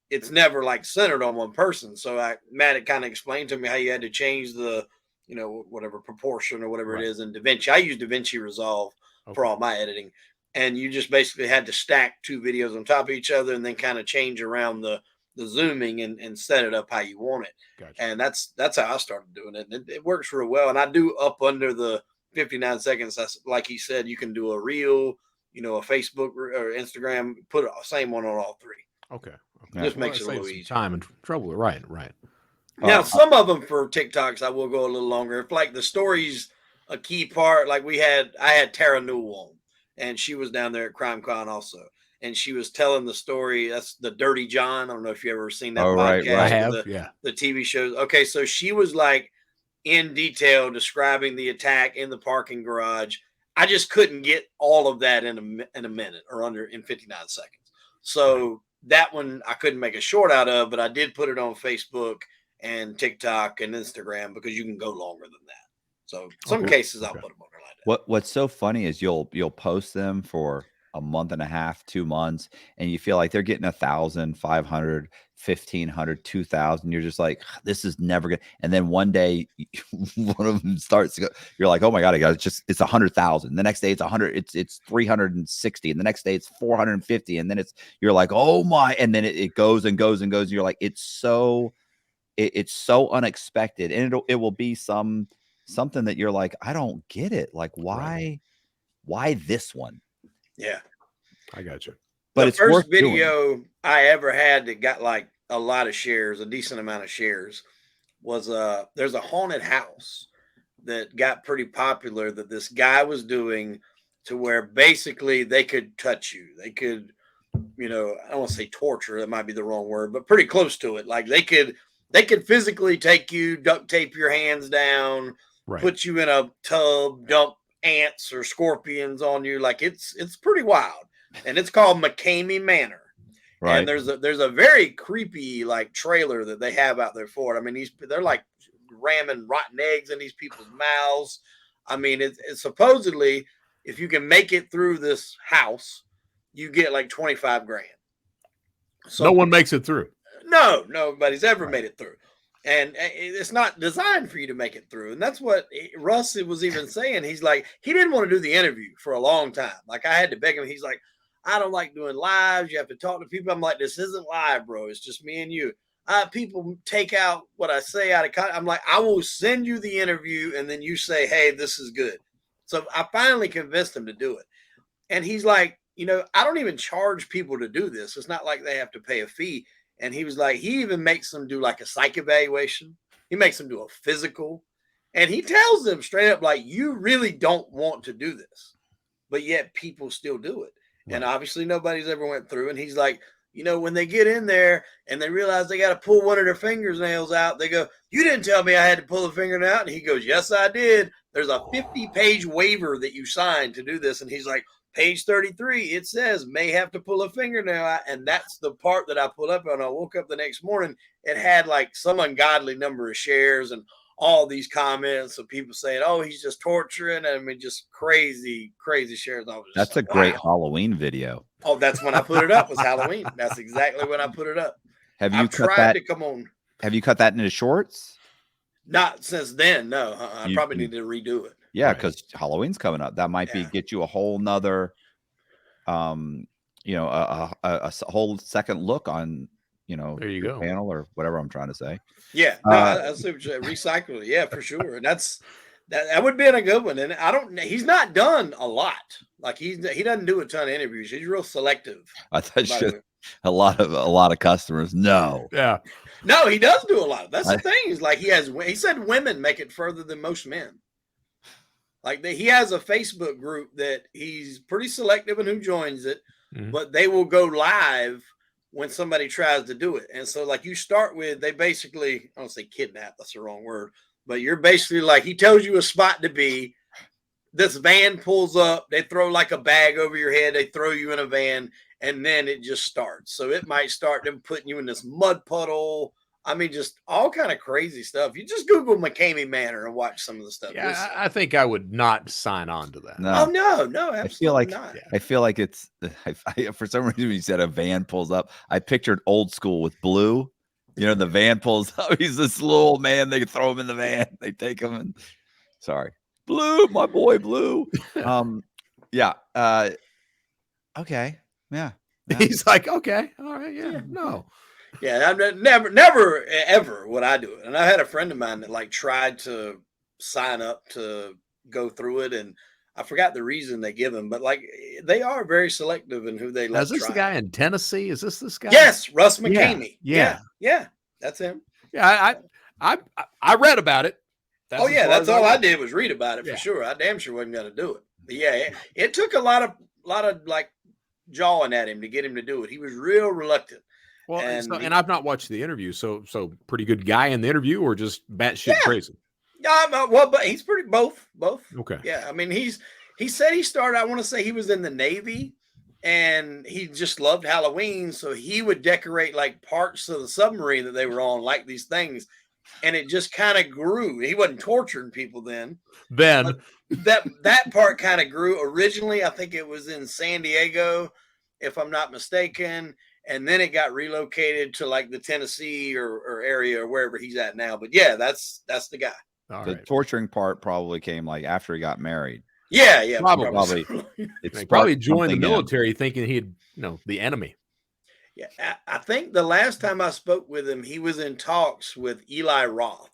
it's never centered on one person. So Matt had kind of explained to me how you had to change the, whatever proportion or whatever it is in DaVinci. I use DaVinci Resolve for all my editing. And you just basically had to stack 2 videos on top of each other and then kind of change around the zooming and set it up how you want it. Gotcha. And that's how I started doing it. And it works real well. And I do up under the 59 seconds. That's, like he said, you can do a reel, a Facebook or Instagram, put the same one on all 3. Okay. Just makes it a little easier. Time and trouble. Right. Now, some of them for TikToks, I will go a little longer. If the story's a key part, I had Tara Newell on, and she was down there at CrimeCon also. and she was telling the story. That's the Dirty John. I don't know if you ever seen that Oh, right, podcast. I right. have. The TV shows. Okay, so she was like in detail describing the attack in the parking garage. I just couldn't get all of that in a minute or in 59 seconds. So that one I couldn't make a short out of, but I did put it on Facebook and TikTok and Instagram because you can go longer than that. So some cases I'll put them on there like that. What's so funny is you'll post them for a month and a half, 2 months, and you feel like they're getting 1,000, 500, 1,500, 2,000. You're just like, this is never good. And then one day, one of them starts to go. You're like, oh my god, it's 100,000. The next day, it's 100. It's 360, and the next day, it's 450, and then you're like, oh my, and then it goes and goes and goes. You're like, it's so unexpected, and it will be something that you're like, I don't get it. Like, why this one? Yeah, I got you. But the it's first worth video doing. I ever had that got like a lot of shares, a decent amount of shares, was there's a haunted house that got pretty popular that this guy was doing, to where basically they could touch you. They could, I don't want to say torture, that might be the wrong word, but pretty close to it. Like they could physically take you, duct tape your hands down, put you in a tub, dump ants or scorpions on you. Like it's pretty wild. And it's called McCamey Manor. Right. And there's a very creepy like trailer that they have out there for it. I mean, they're like ramming rotten eggs in these people's mouths. I mean, it's supposedly, if you can make it through this house, you get like 25 grand. So no one makes it through. No, nobody's ever made it through. And it's not designed for you to make it through. And that's what Russ was even saying. He's like, he didn't want to do the interview for a long time. Like I had to beg him. He's like, I don't like doing lives. You have to talk to people. I'm like, this isn't live, bro. It's just me and you. People take out what I say out of context. I'm like, I will send you the interview and then you say, hey, this is good. So I finally convinced him to do it. And he's like, I don't even charge people to do this. It's not like they have to pay a fee. And he was like, he even makes them do like a psych evaluation. He makes them do a physical. And he tells them straight up, like, you really don't want to do this. But yet people still do it. Right. And obviously nobody's ever went through. And he's like, when they get in there and they realize they got to pull one of their fingernails out, they go, you didn't tell me I had to pull a fingernail out. And he goes, yes, I did. There's a 50-page waiver that you signed to do this. And he's like, page 33, it says may have to pull a fingernail out. And that's the part that I pulled up on. I woke up the next morning. It had like some ungodly number of shares and all these comments of people saying, oh, he's just torturing. I mean, just crazy shares. That's a great Halloween video. Oh, that's when I put it up, was Halloween. That's exactly when I put it up. Have you come on? Have you cut that into shorts? Not since then. No, I probably need to redo it. Yeah, because Halloween's coming up. That might get you a whole nother, a whole second look on, there you go, panel or whatever I'm trying to say. Yeah, that's recycle it. Yeah, for sure. And that would be a good one. And he's not done a lot. Like he doesn't do a ton of interviews. He's real selective. I thought a lot of customers. No. Yeah. No, he does do a lot. That's the thing. He's like, he said women make it further than most men. Like he has a Facebook group that he's pretty selective in who joins it, but they will go live when somebody tries to do it. And so like you start with, they basically, I don't say kidnap, that's the wrong word, but you're basically like, he tells you a spot to be. This van pulls up, they throw like a bag over your head, they throw you in a van, and then it just starts. So it might start them putting you in this mud puddle. I mean, just all kind of crazy stuff. You just Google McCamey Manor and watch some of the stuff. Yeah, I think I would not sign on to that. No. Oh, no, absolutely not. I feel like it's, for some reason, when you said a van pulls up, I pictured old school with Blue. The van pulls up. He's this little old man. They can throw him in the van. They take him and, sorry. Blue, my boy, Blue. Yeah. Okay. Yeah. He's like, okay, all right, yeah. No. Yeah, I've never, ever would I do it. And I had a friend of mine that like tried to sign up to go through it, and I forgot the reason they give him, but like they are very selective in who they let. Is this the guy in Tennessee? Is this guy? Yes, Russ McCamey. Yeah, that's him. Yeah, I read about it. That's all I did was read about it for sure. I damn sure wasn't going to do it. But yeah, it took a lot of like jawing at him to get him to do it. He was real reluctant. Well, And and I've not watched the interview, so pretty good guy in the interview, or just batshit crazy. Yeah, well, but he's pretty both. Okay. Yeah, I mean, he said he started. I want to say he was in the Navy, and he just loved Halloween, so he would decorate like parts of the submarine that they were on, like these things, and it just kind of grew. He wasn't torturing people then. Then That part kind of grew. Originally, I think it was in San Diego, if I'm not mistaken. And then it got relocated to like the Tennessee or area or wherever he's at now. But yeah, that's the guy. The torturing part probably came like after he got married. Yeah, probably. It's probably joined the military thinking he'd, the enemy. Yeah, I think the last time I spoke with him, he was in talks with Eli Roth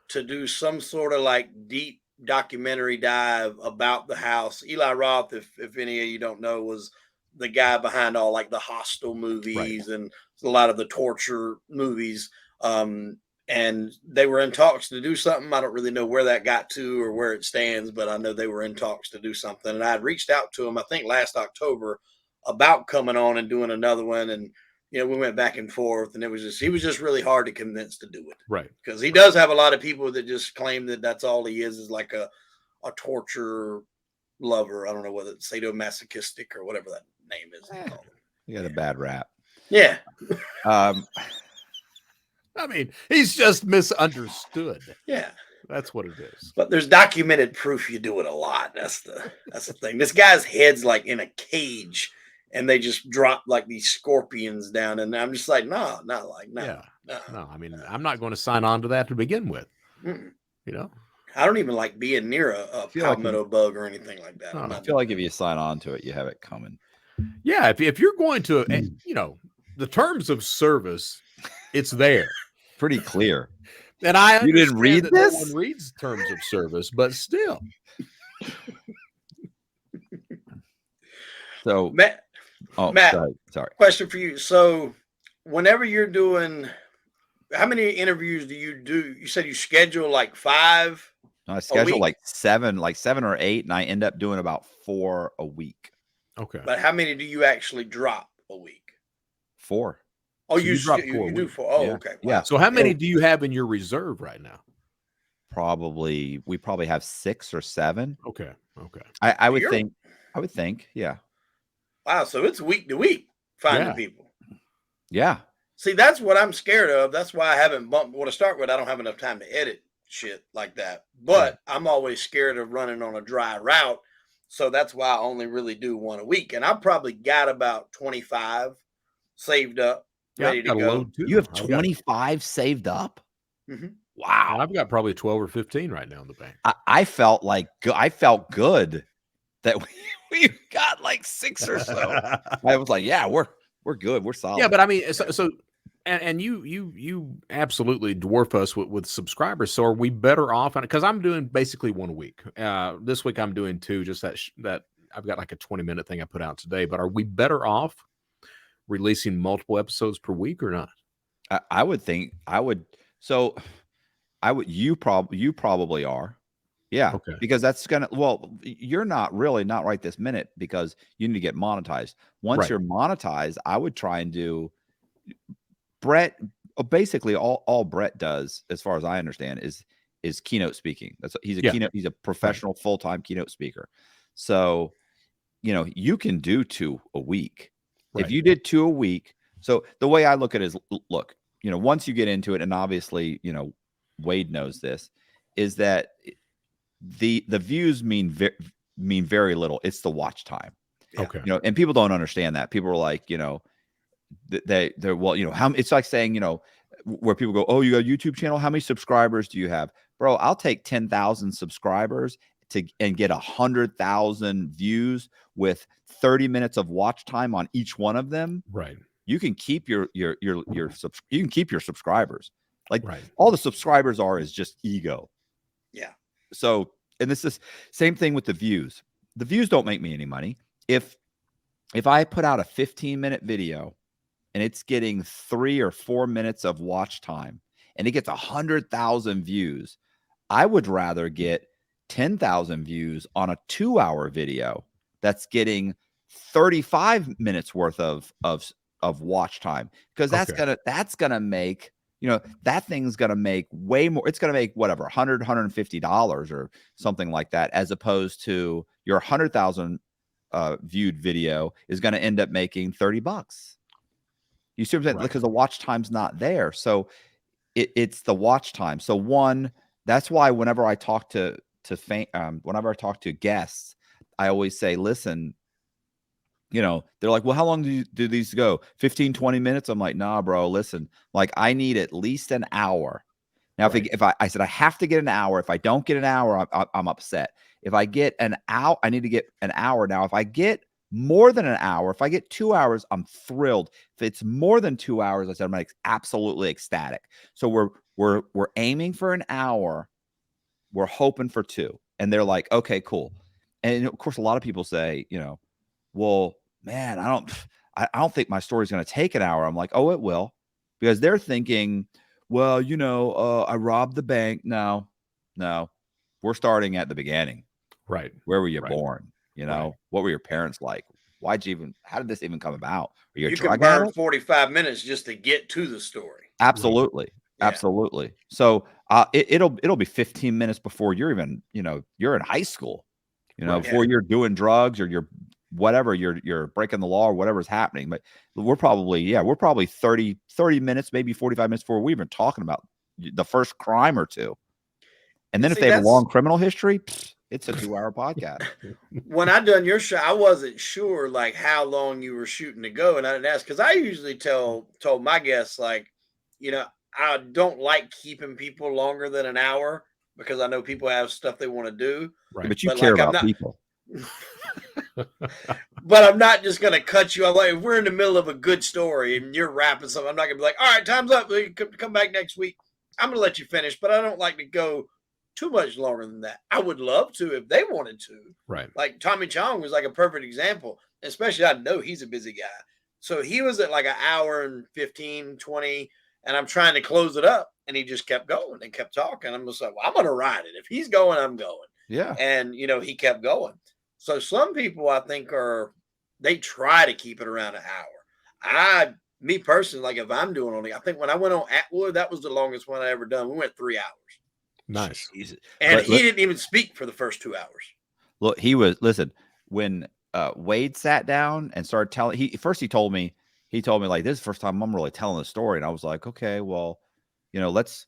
to do some sort of like deep documentary dive about the house. Eli Roth, if any of you don't know, was the guy behind all like the Hostel movies and a lot of the torture movies. And they were in talks to do something. I don't really know where that got to or where it stands, but I know they were in talks to do something. And I had reached out to him, I think last October, about coming on and doing another one. And, we went back and forth, and he was just really hard to convince to do it. Right. Because he does have a lot of people that just claim that that's all he is like a torture lover. I don't know whether it's sadomasochistic or whatever that name is. He got a bad rap. Yeah. I mean, he's just misunderstood. Yeah. That's what it is. But there's documented proof you do it a lot. That's the thing. This guy's head's like in a cage, and they just drop like these scorpions down. And I'm just like, no. Yeah. No, I mean, I'm not going to sign on to that to begin with. Mm-mm. I don't even like being near a palmetto bug or anything like that. I feel like if you sign on to it, you have it coming. Yeah. If you're going to, the terms of service, it's there. Pretty clear. And I you didn't read that this? No one reads terms of service, but still. So Matt, sorry. Question for you. So whenever you're doing, how many interviews do? You said you schedule like 5? No, I schedule like 7 or 8, and I end up doing about 4 a week. Okay. But how many do you actually drop a week? 4. Oh, so you do 4. Oh, yeah. okay. Wow. Yeah. So how many do you have in your reserve right now? We probably have 6 or 7. Okay. I would think. Yeah. Wow. So it's week to week finding people. Yeah. See, that's what I'm scared of. That's why I haven't bumped. Well, to start with, I don't have enough time to edit shit like that. But I'm always scared of running on a dry route. So that's why I only really do 1 a week. And I've probably got about 25 saved up, ready to go. You have 25 saved up? Mm-hmm. Wow. And I've got probably 12 or 15 right now in the bank. I felt good that we got like 6 or so. I was like, yeah, we're good. We're solid. Yeah, but I mean, so and you absolutely dwarf us with subscribers. So are we better off? Because I'm doing basically 1 a week. This week I'm doing 2. Just that I've got like a 20-minute thing I put out today. But are we better off releasing multiple episodes per week or not? I would think I would. So I would. You probably are. Yeah. Okay. Because that's you're not right this minute because you need to get monetized. Once you're monetized, I would try and do. Brett, basically all Brett does, as far as I understand, is keynote speaking. He's a professional full-time keynote speaker. So, you can do 2 a week. Right. If you did 2 a week. So the way I look at it is, look, once you get into it, and obviously, Wade knows this, is that the views mean very little. It's the watch time. Okay. And people don't understand that. People are like, they're it's like saying, where people go, oh, you got a YouTube channel, how many subscribers do you have? Bro, I'll take 10,000 subscribers and get 100,000 views with 30 minutes of watch time on each one of them. Right. You can keep your subscribers. Like all the subscribers is just ego. Yeah. So, and this is same thing with the views. The views don't make me any money. If I put out a 15-minute video and it's getting 3 or 4 minutes of watch time and it gets 100,000 views, I would rather get 10,000 views on a 2-hour video that's getting 35 minutes worth of watch time, because that's gonna make, that thing's gonna make way more. It's gonna make whatever, $150 or something like that, as opposed to your 100,000 viewed video is going to end up making $30. You see what I'm saying? Right. Because the watch time's not there. So it's the watch time. So that's why whenever I talk to guests, I always say, listen, they're like, well, how long do these go? 15, 20 minutes? I'm like, nah, bro, listen, like I need at least an hour. Now, if I said I have to get an hour, if I don't get an hour, I'm upset. If I get an hour, I need to get an hour. Now, if I get more than an hour, if I get 2 hours, I'm thrilled. If it's more than 2 hours, I said I'm like absolutely ecstatic. So we're aiming for an hour. We're hoping for 2. And they're like, okay, cool. And of course, a lot of people say, well, man, I don't think my story's going to take an hour. I'm like, oh, it will, because they're thinking, well, I robbed the bank. No, we're starting at the beginning. Right. Where were you born? What were your parents like? How did this even come about? Are you can burn 45 minutes just to get to the story. Absolutely. Right. Absolutely. So it'll be 15 minutes before you're even, you're in high school, before you're doing drugs or you're whatever, you're breaking the law or whatever's happening. But we're probably 30 minutes, maybe 45 minutes before we're even talking about the first crime or two. And then if they have a long criminal history, it's a 2-hour podcast. When I done your show, I wasn't sure like how long you were shooting to go. And I didn't ask, because I usually told my guests, like, I don't like keeping people longer than an hour, because I know people have stuff they want to do. Right. But you care about people. But I'm not just going to cut you off. Like, if we're in the middle of a good story and you're rapping something, I'm not going to be like, all right, time's up. Come back next week. I'm going to let you finish, but I don't like to go too much longer than that. I would love to if they wanted to. Right. Like Tommy Chong was like a perfect example, especially I know he's a busy guy. So he was at like an hour and 15, 20, and I'm trying to close it up, and he just kept going and kept talking. I'm just like, well, I'm going to ride it. If he's going, I'm going. Yeah. And, he kept going. So some people, I think, they try to keep it around an hour. Me personally, like if I'm doing only, I think when I went on Atwood, that was the longest one I ever done. We went 3 hours. Nice. Jesus. And he didn't even speak for the first 2 hours. Look, when Wade sat down and started telling, he told me like, this is the first time I'm really telling the story. And I was like, okay, well, let's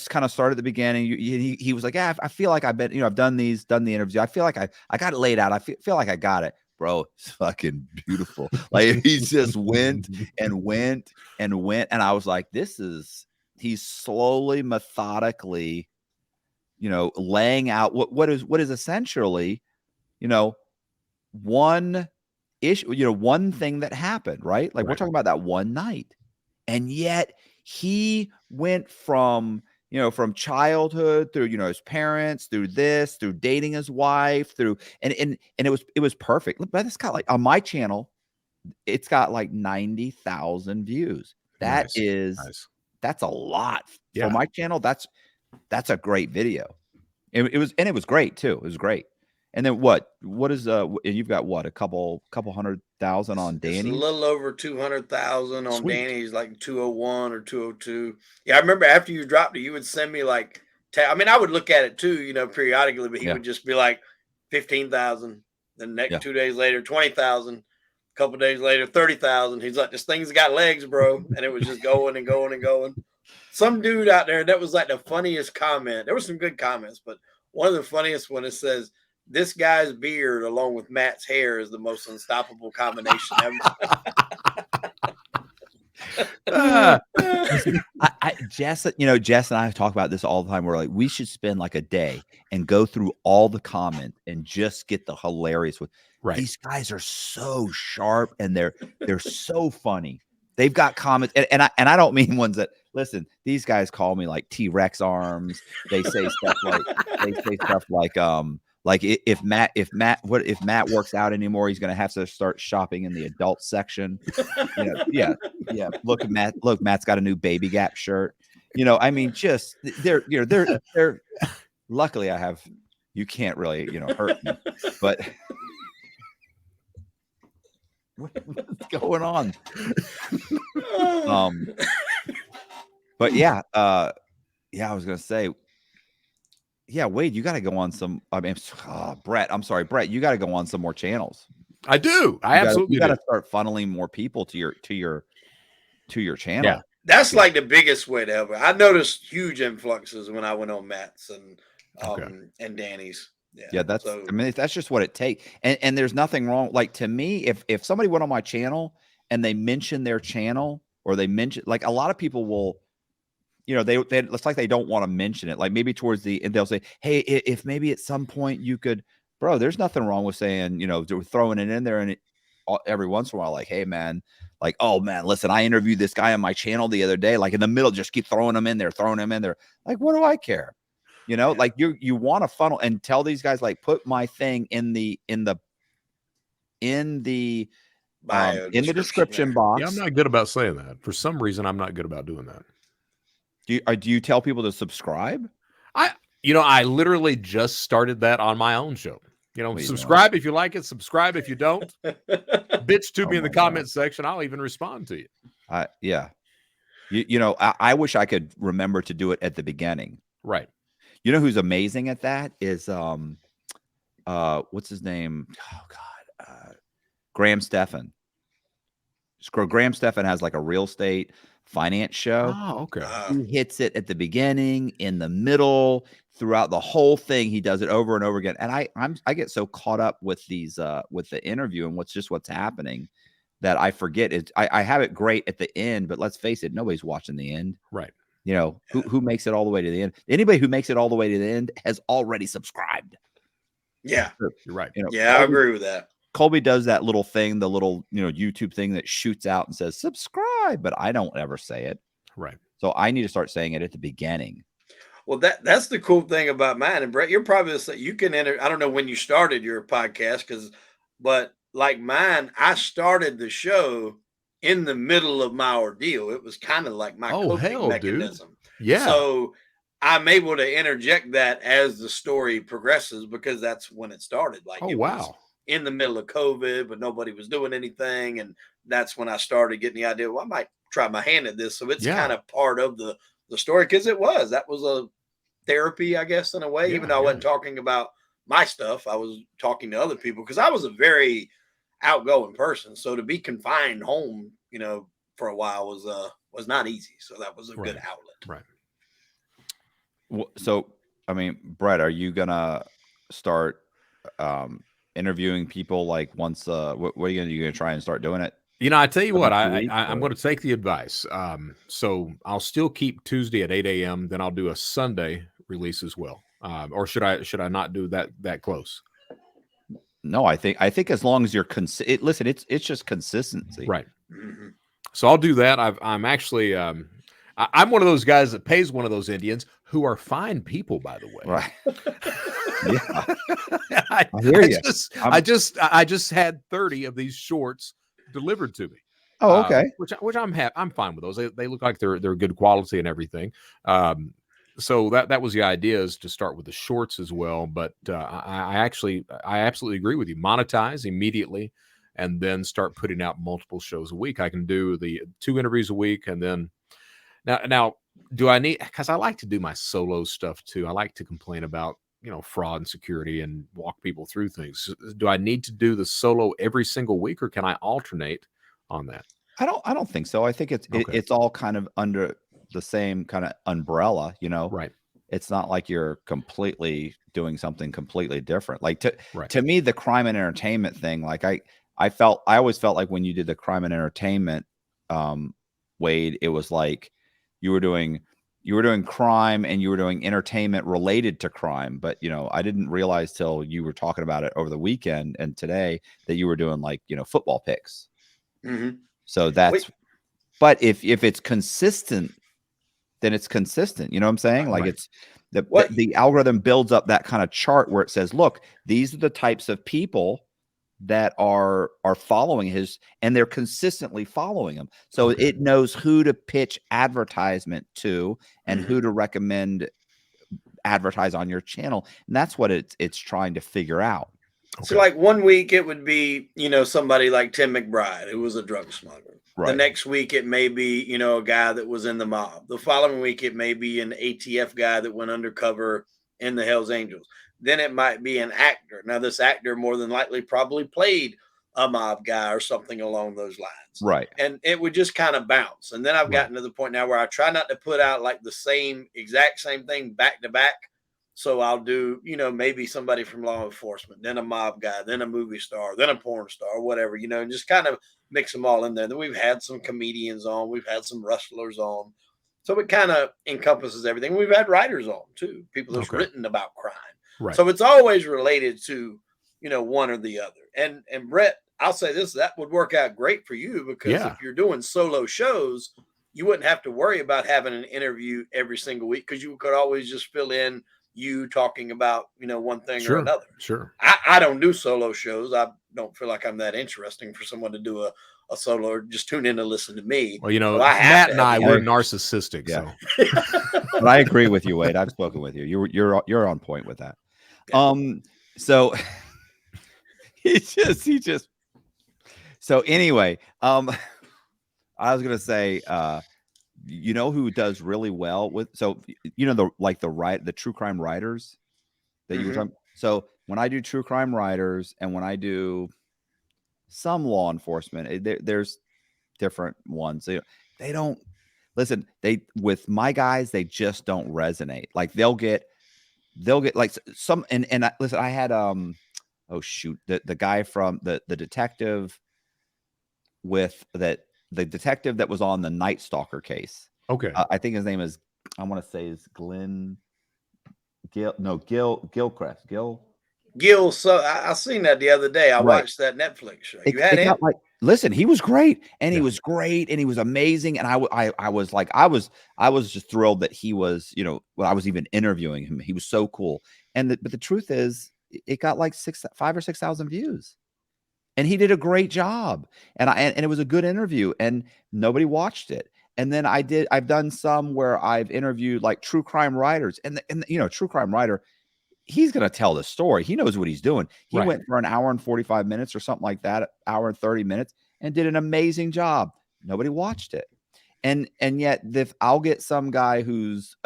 kind of start at the beginning. He was like, yeah, I feel like I've been, I've done the interview. I feel like I got it laid out. I feel like I got it, bro. It's fucking beautiful. Like he just went and went and went. And I was like, he's slowly, methodically, laying out what is essentially, one issue, one thing that happened, right? Like we're talking about that one night. And yet he went from childhood through, his parents, through dating his wife, and it was perfect. But it's got like on my channel, it's got like 90,000 views. That's a lot for my channel. That's a great video. It was great too. It was great. And then what is and you've got what, a couple 100,000 on Danny? A little over 200,000 on Danny's, like 201 or 202. Yeah, I remember after you dropped it, you would send me like, I would look at it too, periodically, but he would just be like 15,000. Then next 2 days later, 20,000. A couple days later, 30,000. He's like, this thing's got legs, bro. And it was just going and going and going. Some dude out there, that was like the funniest comment. There were some good comments, but one of the funniest one, it says, this guy's beard along with Matt's hair is the most unstoppable combination ever. Jess and I talk about this all the time. We're like, we should spend like a day and go through all the comments and just get the hilarious with. Right. These guys are so sharp and they're so funny. They've got comments, and I don't mean ones that, listen, these guys call me like T-Rex arms. They say stuff like if Matt works out anymore, he's going to have to start shopping in the adult section. Yeah. Look, Matt's got a new Baby Gap shirt. Just they're. Luckily, you can't really hurt me, but What's going on? But yeah, I was gonna say, yeah, Wade, you got to go on some. I mean, Brett, I'm sorry, Brett, you got to go on some more channels. I do. I absolutely you got to start funneling more people to your channel. Yeah. That's like the biggest way to ever. I noticed huge influxes when I went on Matt's and Danny's. Yeah, I mean, that's just what it takes. And there's nothing wrong. Like, to me, if somebody went on my channel and they mention their channel, or they mention, like, a lot of people will, they it's like they don't want to mention it. Like, maybe towards the end, they'll say, hey, if maybe at some point you could, bro, there's nothing wrong with saying, throwing it in there, and every once in a while, like, hey, man, like, oh man, listen, I interviewed this guy on my channel the other day, like, in the middle, just keep throwing him in there. Like, what do I care? Like, you want to funnel and tell these guys, like, put my thing in the description box. Yeah, I'm not good about saying that. For some reason, I'm not good about doing that. Do you tell people to subscribe? I literally just started that on my own show. Subscribe if you like it. Subscribe if you don't. Bitch to me in the comment section. I'll even respond to you. Yeah. I wish I could remember to do it at the beginning. Right. You know who's amazing at that is what's his name? Oh God, Graham Stephan. Graham Stephan has like a real estate finance show. Oh, okay. He hits it at the beginning, in the middle, throughout the whole thing. He does it over and over again. And I get so caught up with these with the interview and what's happening that I forget it. I have it great at the end, but let's face it, nobody's watching the end. Right. Who makes it all the way to the end? Anybody who makes it all the way to the end has already subscribed. Yeah, you're right. I agree with that. Colby does that little thing, the little YouTube thing that shoots out and says subscribe, but I don't ever say it. Right. So I need to start saying it at the beginning. Well, that's the cool thing about mine. And Brett, you're probably you can enter. I don't know when you started your podcast, but like mine, I started the show in the middle of my ordeal. It was kind of like my coping mechanism. Dude. Yeah. So I'm able to interject that as the story progresses, because that's when it started. Like, it was in the middle of COVID, but nobody was doing anything. And that's when I started getting the idea, well, I might try my hand at this. So it's kind of part of the story, because that was a therapy, I guess, in a way. Even though I wasn't talking about my stuff, I was talking to other people, because I was a very outgoing person. So to be confined home, for a while was not easy. So that was a good outlet. Right. Well, so, I mean, Brett, are you gonna start interviewing people like once? What are you gonna do? You gonna try and start doing it? I tell you what, I'm going to take the advice. So I'll still keep Tuesday at 8 a.m. Then I'll do a Sunday release as well. Or should I not do that close? No, I think as long as you're listen, it's just consistency, right? Mm-hmm. So I'll do that. I'm actually I'm one of those guys that pays one of those Indians, who are fine people, by the way. Right. Yeah. I hear you. I just had 30 of these shorts delivered to me. Oh, okay. Which I'm fine with those. They look like they're good quality and everything. So that was the idea, is to start with the shorts as well. But I absolutely agree with you. Monetize immediately, and then start putting out multiple shows a week. I can do the 2 interviews a week, and then now do I need, because I like to do my solo stuff too. I like to complain about fraud and security and walk people through things. Do I need to do the solo every single week, or can I alternate on that? I don't think so. I think it's all kind of under the same kind of umbrella, Right. It's not like you're completely doing something completely different. Like to me, the crime and entertainment thing, like I always felt like when you did the crime and entertainment, Wade, it was like you were doing crime and you were doing entertainment related to crime. But, I didn't realize till you were talking about it over the weekend and today that you were doing like, football picks. Mm-hmm. So but if it's consistent, then it's consistent. You know what I'm saying? Like it's the algorithm builds up that kind of chart where it says, look, these are the types of people that are following his, and they're consistently following him. So it knows who to pitch advertisement to and who to recommend advertise on your channel. And that's what it's trying to figure out. So like one week it would be, somebody like Tim McBride, who was a drug smuggler. Right. The next week it may be, a guy that was in the mob. The following week it may be an ATF guy that went undercover in the Hells Angels. Then it might be an actor. Now this actor more than likely probably played a mob guy or something along those lines. Right. And it would just kind of bounce. And then I've gotten to the point now where I try not to put out like the exact same thing back to back. So I'll do, maybe somebody from law enforcement, then a mob guy, then a movie star, then a porn star, whatever, and just kind of mix them all in there. Then we've had some comedians on, we've had some wrestlers on. So it kind of encompasses everything. We've had writers on too, people that's written about crime. Right. So it's always related to, one or the other. And Brett, I'll say this, that would work out great for you because if you're doing solo shows, you wouldn't have to worry about having an interview every single week because you could always just fill in you talking about, one thing or another. Sure. I don't do solo shows. I don't feel like I'm that interesting for someone to do a solo or just tune in to listen to me. Well, Matt and I, we're narcissistic. Yeah. So but I agree with you, Wade. I've spoken with you. You're on point with that. Yeah. So he just so anyway, I was gonna say who does really well with the true crime writers that you were talking. So when I do true crime writers and when I do some law enforcement, there's different ones. They don't listen. With my guys, they just don't resonate. Like they'll get like some listen. I had the guy from the detective with that. The detective that was on the Night Stalker case. Okay. I think his name is, I want to say is Gilchrist. Gil, so I seen that the other day. I watched that Netflix show. You had him? Listen, he was great, and he was great, and he was amazing. And I was just thrilled that he was, when I was even interviewing him, he was so cool. But the truth is, it got like 5,000 or 6,000 views. And he did a great job. And it was a good interview and nobody watched it. And then I've done some where I've interviewed like true crime writers and true crime writer, he's going to tell the story. He knows what he's doing. He went for an hour and 45 minutes or something like that, hour and 30 minutes and did an amazing job. Nobody watched it. And yet if I'll get some guy who's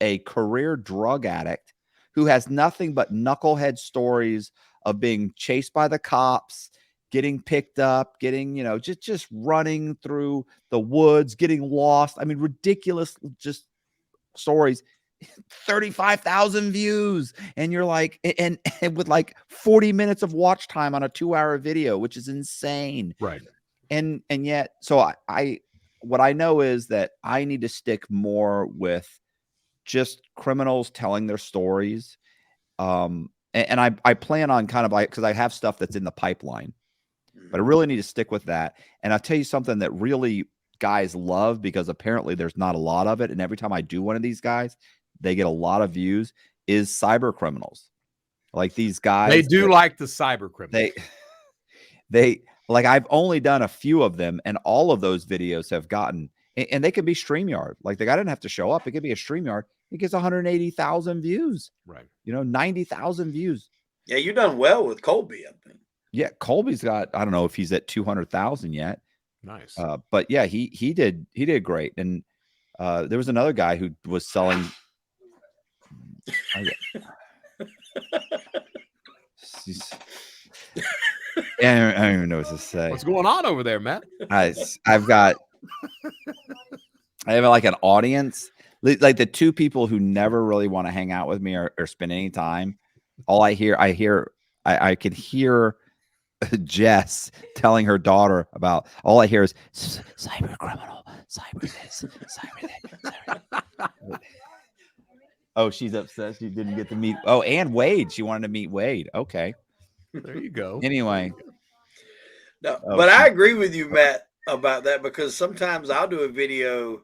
a career drug addict who has nothing but knucklehead stories of being chased by the cops, getting picked up, getting, just running through the woods, getting lost. I mean, ridiculous just stories, 35,000 views. And you're like, and with like 40 minutes of watch time on a 2-hour video, which is insane. Right. And yet, so what I know is that I need to stick more with just criminals telling their stories. And I plan on kind of like, because I have stuff that's in the pipeline, but I really need to stick with that. And I'll tell you something that really guys love, because apparently there's not a lot of it. And every time I do one of these guys, they get a lot of views, is cyber criminals. Like these guys. They do like the cyber criminals. They like, I've only done a few of them, and all of those videos have gotten, and they could be StreamYard. Like the guy didn't have to show up. It could be a StreamYard. It gets 180,000 views. Right. 90,000 views. Yeah, you've done well with Colby, I think. Yeah, Colby's got, I don't know if he's at 200,000 yet. Nice. But yeah, he did great. And there was another guy who was selling. I don't even know what to say. What's going on over there, Matt? I have like an audience. Like the two people who never really want to hang out with me or spend any time. All I could hear Jess telling her daughter about, all I hear is cyber criminal, cyber this, cyber that. Oh, she's upset she didn't get to meet. Oh, and Wade. She wanted to meet Wade. Okay. There you go. Anyway. No, but I agree with you, Matt, about that, because sometimes I'll do a video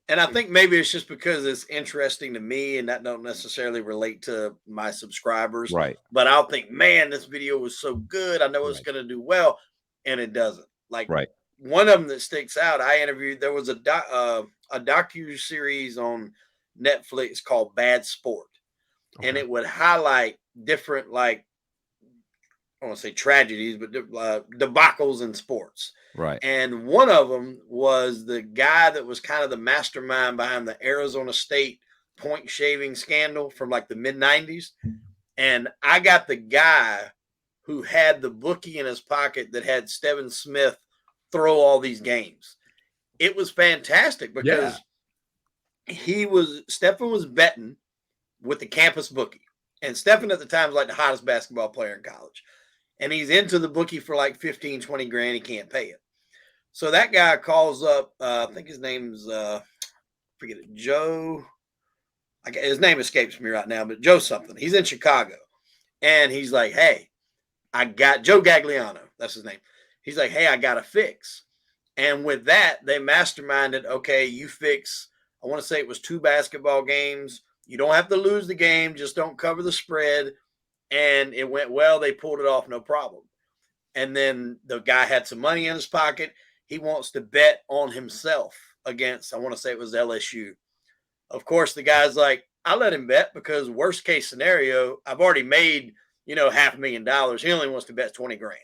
and I think maybe it's just because it's interesting to me and that don't necessarily relate to my subscribers. Right. But I'll think, man, this video was so good. I know it's going to do well. And it doesn't. Like one of them that sticks out, I interviewed, there was a docu-series on Netflix called Bad Sport. And it would highlight different like I want to say tragedies, but debacles in sports. Right. And one of them was the guy that was kind of the mastermind behind the Arizona State point shaving scandal from like the mid 90s. And I got the guy who had the bookie in his pocket that had Stephen Smith throw all these games. It was fantastic because Stephen was betting with the campus bookie. And Stephen at the time was like the hottest basketball player in college. And he's into the bookie for like 15, 20 grand. He can't pay it. So that guy calls up, I think his name's, forget it, Joe. His name escapes me right now, but Joe something. He's in Chicago. And he's like, hey, I got Joe Gagliano. That's his name. He's like, hey, I got a fix. And with that, they masterminded, okay, you fix, I want to say it was 2 basketball games. You don't have to lose the game. Just don't cover the spread. And it went well. They pulled it off, no problem. And then the guy had some money in his pocket. He wants to bet on himself against, I want to say it was LSU. Of course, the guy's like, I let him bet because worst case scenario, I've already made, $500,000. He only wants to bet 20 grand.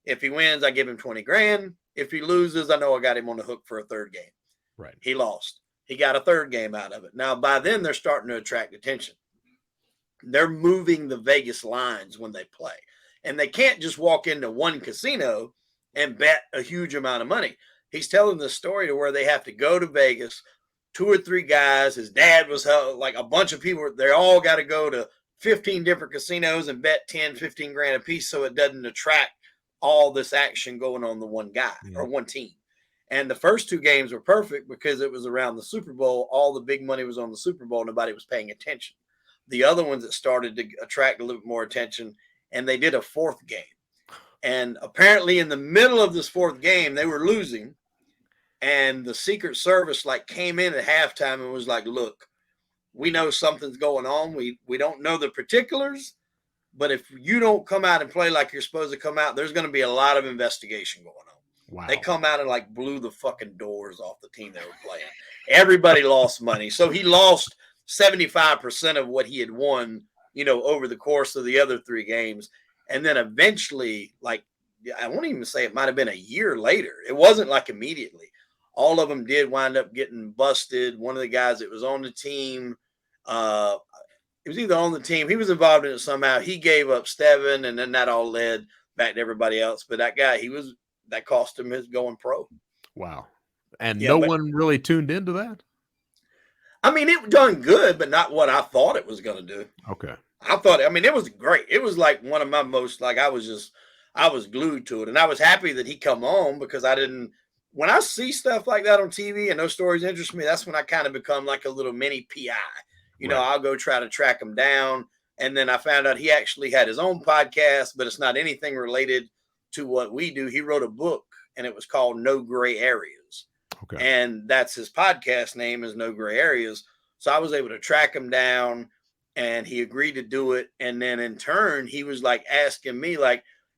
If he wins, I give him 20 grand. If he loses, I know I got him on the hook for a third game. Right. He lost. He got a third game out of it. Now, by then, they're starting to attract attention. They're moving the Vegas lines when they play. And they can't just walk into one casino and bet a huge amount of money. He's telling the story to where they have to go to Vegas, 2 or 3 guys. His dad was like a bunch of people. They all got to go to 15 different casinos and bet 10, 15 grand a piece so it doesn't attract all this action going on the one guy or one team. And the first 2 games were perfect because it was around the Super Bowl. All the big money was on the Super Bowl. Nobody was paying attention. The other ones that started to attract a little bit more attention, and they did a 4th game. And apparently in the middle of this 4th game, they were losing. And the Secret Service came in at halftime and was like, look, we know something's going on. We don't know the particulars, but if you don't come out and play like you're supposed to come out, there's going to be a lot of investigation going on. Wow. They come out and blew the fucking doors off the team they were playing. Everybody lost money. So he lost 75% of what he had won, over the course of the other 3 games. And then eventually, I won't even say it might have been a year later. It wasn't immediately. All of them did wind up getting busted. One of the guys that was on the team, it was either on the team, he was involved in it somehow. He gave up Steven, and then that all led back to everybody else. But that guy, that cost him his going pro. Wow. And no one really tuned into that? I mean, it done good, but not what I thought it was going to do. Okay. It was great. It was one of my most, I was glued to it. And I was happy that he come on because when I see stuff like that on TV and those stories interest me, that's when I kind of become like a little mini PI. I'll go try to track him down. And then I found out he actually had his own podcast, but it's not anything related to what we do. He wrote a book and it was called No Gray Areas. Okay. And that's his podcast name is No Gray Areas. So I was able to track him down and he agreed to do it. And then in turn, he was asking me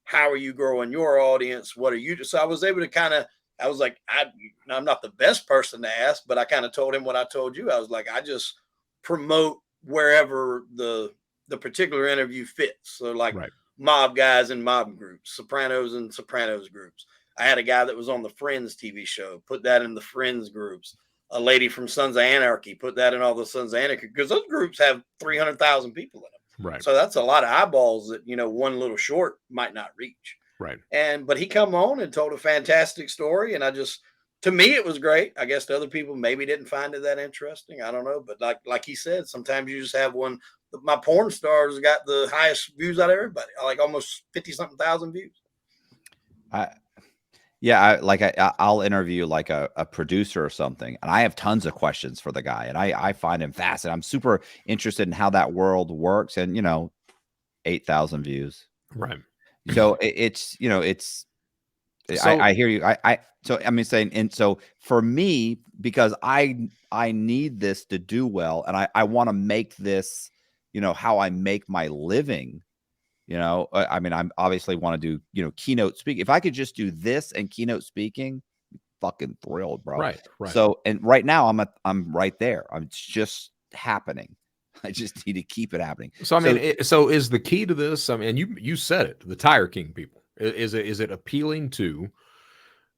how are you growing your audience? What are you? So I was able to I was like, I'm not the best person to ask, but I kind of told him what I told you. I was like, I just promote wherever the particular interview fits. So right. Mob guys and mob groups, Sopranos and Sopranos groups. I had a guy that was on the Friends TV show, put that in the Friends groups. A lady from Sons of Anarchy, put that in all the Sons of Anarchy because those groups have 300,000 people in them. Right. So that's a lot of eyeballs that, one little short might not reach. Right. But he come on and told a fantastic story. And to me, it was great. I guess to other people maybe didn't find it that interesting. I don't know. But like he said, sometimes you just have one. My porn stars got the highest views out of everybody, almost 50-something thousand views. I'll interview a producer or something, and I have tons of questions for the guy, and I find him fascinating. I'm super interested in how that world works, and 8,000 views. Right. So I hear you. And so for me, because I need this to do well, and I want to make this, how I make my living. I'm obviously want to do, keynote speaking. If I could just do this and keynote speaking, fucking thrilled, bro. Right. So, and right now I'm right there. It's just happening. I just need to keep it happening. So I mean, so is the key to this? I mean, you said it, the Tire King people. Is it appealing to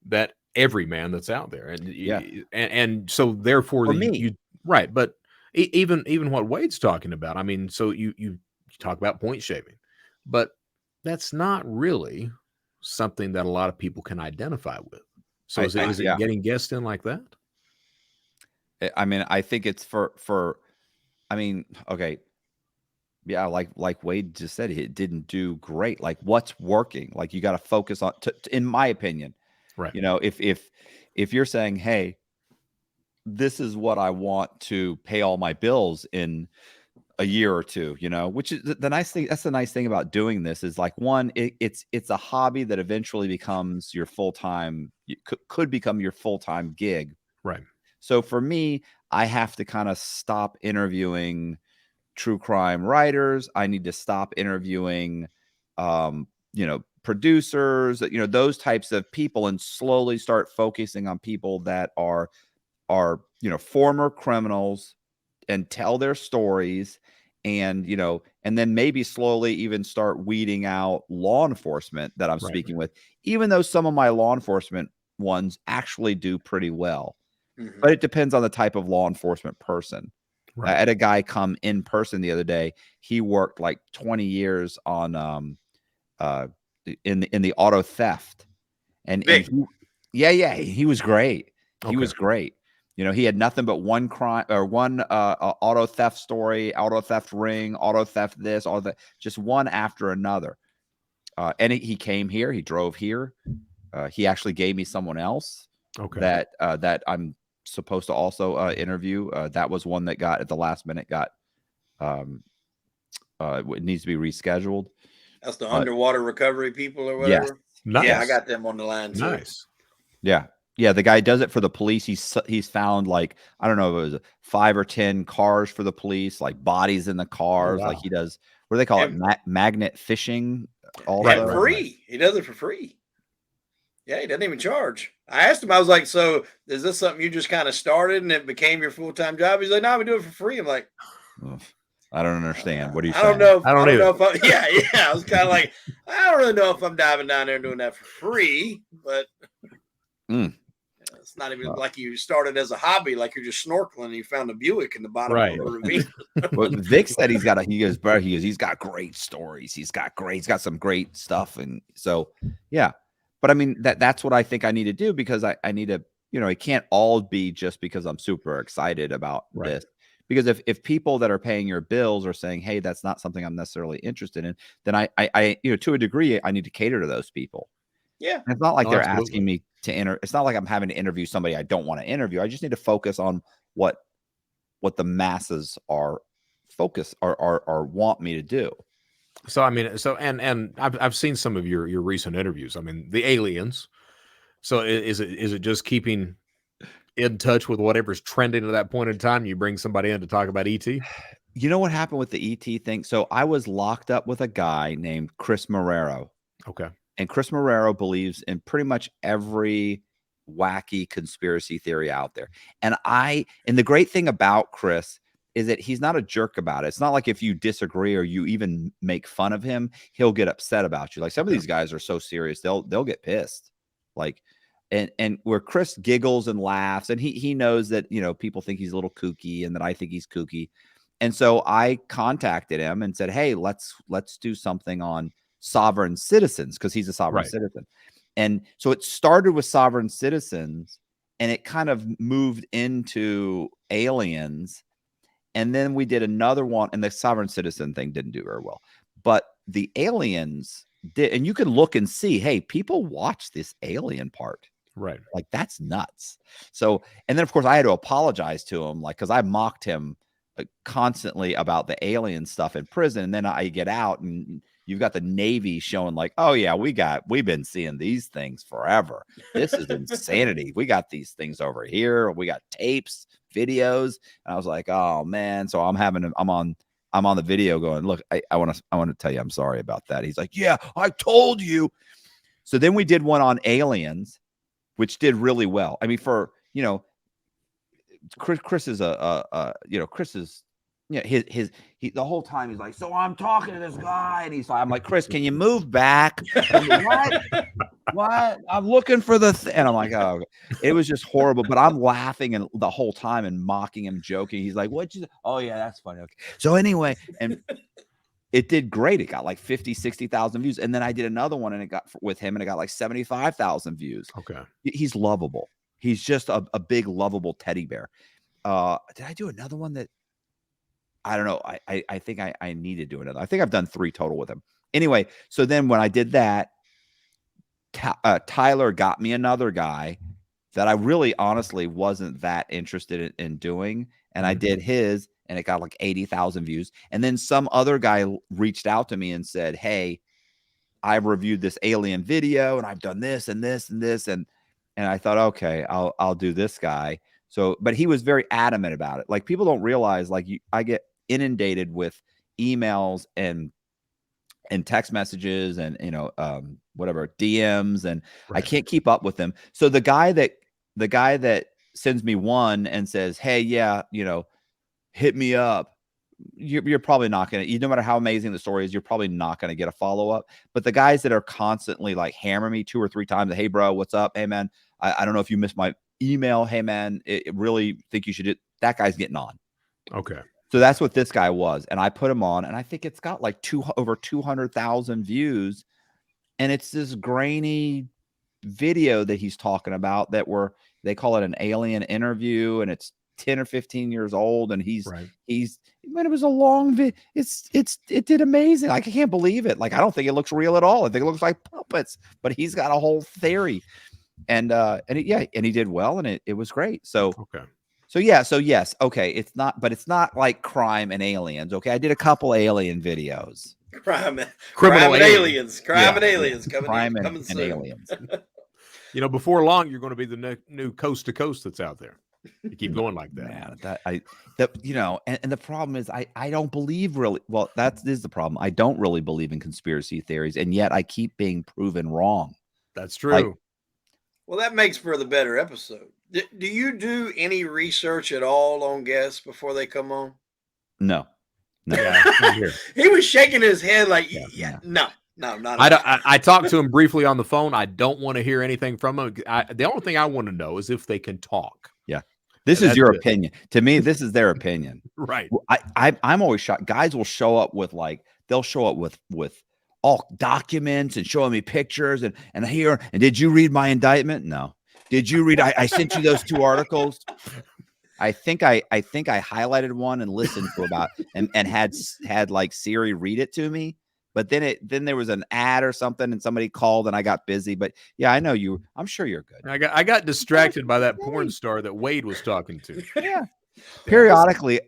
that every man that's out there, and Yeah. and so therefore For me. you right, but even what Wade's talking about. I mean, so you talk about point shaving, but that's not really something that a lot of people can identify with. So is it Yeah. getting guessed in like that? I mean, I think it's for I mean, okay. Yeah, like Wade just said, it didn't do great. Like, what's working? Like, you got to focus on, in my opinion, Right. you know, if you're saying, hey, this is what I want to pay all my bills in a year or two, you know, which is the nice thing. That's the nice thing about doing this is like, one, it's a hobby that eventually becomes your full-time, could become your full-time gig. Right. So for me, I have to kind of stop interviewing true crime writers. I need to stop interviewing, you know, producers, you know, those types of people, and slowly start focusing on people that are, you know, former criminals, and tell their stories. And, you know, and then maybe slowly even start weeding out law enforcement that I'm Right. speaking with, even though some of my law enforcement ones actually do pretty well. But it depends on the type of law enforcement person. Right. I had a guy come in person the other day. He worked like 20 years on in the auto theft, and he, he was great. He was great. You know, he had nothing but one crime or one auto theft story, auto theft ring, auto theft this, all that, just one after another. And he came here. He drove here. He actually gave me someone else that I'm supposed to also interview. That was one that got at the last minute it needs to be rescheduled. That's the underwater recovery people or whatever. Nice. Yeah, I got them on the line too. Nice. Yeah. The guy does it for the police. He's found, like, I don't know, it was 5 or 10 cars for the police, like bodies in the cars. Oh, wow. Like, he does, what do they call it? Magnet fishing. Also, and free. He does it for free. Yeah, he doesn't even charge. I asked him, I was like, so is this something you just kind of started and it became your full-time job? He's like, no, we do it for free. I'm like, I don't understand. What are you I saying? don't know. I don't know if I was kind of like, I don't really know if I'm diving down there and doing that for free, but it's not even like you started as a hobby, like you're just snorkeling and you found a Buick in the bottom of the ravine. Well, Vic said he's got he's got great stories. He's got some great stuff. And so, yeah. But I mean, that's what I think I need to do, because I need to, you know, it can't all be just because I'm super excited about this. Because if people that are paying your bills are saying, hey, that's not something I'm necessarily interested in, then I you know, to a degree, I need to cater to those people. Yeah. And it's not like they're asking me to it's not like I'm having to interview somebody I don't want to interview. I just need to focus on what the masses are want me to do. So I mean, and I've seen some of your recent interviews. I mean, the aliens. So is it just keeping in touch with whatever's trending at that point in time? You bring somebody in to talk about ET. You know what happened with the ET thing? So I was locked up with a guy named Chris Marrero. Okay. And Chris Marrero believes in pretty much every wacky conspiracy theory out there. And the great thing about Chris is that he's not a jerk about it. It's not like if you disagree or you even make fun of him, he'll get upset about you. Like, some of these guys are so serious, they'll get pissed. Like, and where Chris giggles and laughs, and he knows that, you know, people think he's a little kooky and that I think he's kooky. And so I contacted him and said, hey, let's do something on sovereign citizens, because he's a sovereign citizen. And so it started with sovereign citizens, and it kind of moved into aliens. And then we did another one, and the sovereign citizen thing didn't do very well. But the aliens did, and you can look and see, hey, people watch this alien part. Right. Like, that's nuts. So, and then of course I had to apologize to him, like, because I mocked him constantly about the alien stuff in prison. And then I get out, and you've got the Navy showing like, oh yeah, we've been seeing these things forever. This is insanity. We got these things over here. We got tapes, videos. And I was like, oh man. So I'm on the video going, look, I want to tell you, I'm sorry about that. He's like, yeah, I told you. So then we did one on aliens, which did really well. I mean, for, you know, Chris is Chris is the whole time he's like, so I'm talking to this guy, and I'm like, Chris, can you move back? What? I'm looking for and I'm like, oh, it was just horrible. But I'm laughing and the whole time and mocking him, joking. He's like, what? Oh yeah, that's funny. Okay. So anyway, and it did great. It got like 50, 60,000 views. And then I did another one and it got with him and it got like 75,000 views. Okay. He's lovable. He's just a big, lovable teddy bear. Did I do another one that I don't know? I think I need to do another. I think I've done 3 total with him. Anyway, so then when I did that, Tyler got me another guy that I really honestly wasn't that interested in doing. And I did his and it got like 80,000 views. And then some other guy reached out to me and said, hey, I've reviewed this alien video and I've done this and this and this. And I thought, okay, I'll do this guy. So, but he was very adamant about it. Like people don't realize, like I get inundated with emails and text messages and, whatever DMs, and I can't keep up with them. So the guy that sends me one and says, hey, yeah, hit me up. You're probably not going to, no matter how amazing the story is, you're probably not going to get a follow-up. But the guys that are constantly like hammering me 2 or 3 times, hey bro, what's up? Hey man, I don't know if you missed my email. Hey man, it really think you should do that. Guy's getting on. Okay. So that's what this guy was. And I put him on and I think it's got like over 200,000 views. And it's this grainy video that he's talking about they call it an alien interview, and it's 10 or 15 years old. And it was a long video. It did amazing. Like, I can't believe it. Like, I don't think it looks real at all. I think it looks like puppets, but he's got a whole theory. And he did well, and it was great. So, okay. So yes. Okay. It's not like crime and aliens. Okay. I did a couple alien videos. Crime and aliens coming soon. Aliens. Before long, you're going to be the new coast to coast that's out there. You keep going like that. Man, and the problem is I don't believe really. Well, that is the problem. I don't really believe in conspiracy theories, and yet I keep being proven wrong. That's true. Well, that makes for the better episode. Do you do any research at all on guests before they come on? No. Yeah, he was shaking his head like, no, not. I talked to him briefly on the phone. I don't want to hear anything from him. The only thing I want to know is if they can talk. Yeah. This is your opinion. To me, this is their opinion. Right. I'm always shocked. Guys will show up with they'll show up with all documents and showing me pictures and did you read my indictment? No. Did you read? I sent you those 2 articles. I think I highlighted one and listened to about and had like Siri read it to me. But then there was an ad or something and somebody called and I got busy. But yeah, I know you. I'm sure you're good. I got distracted by that porn star that Wade was talking to. Yeah. Periodically,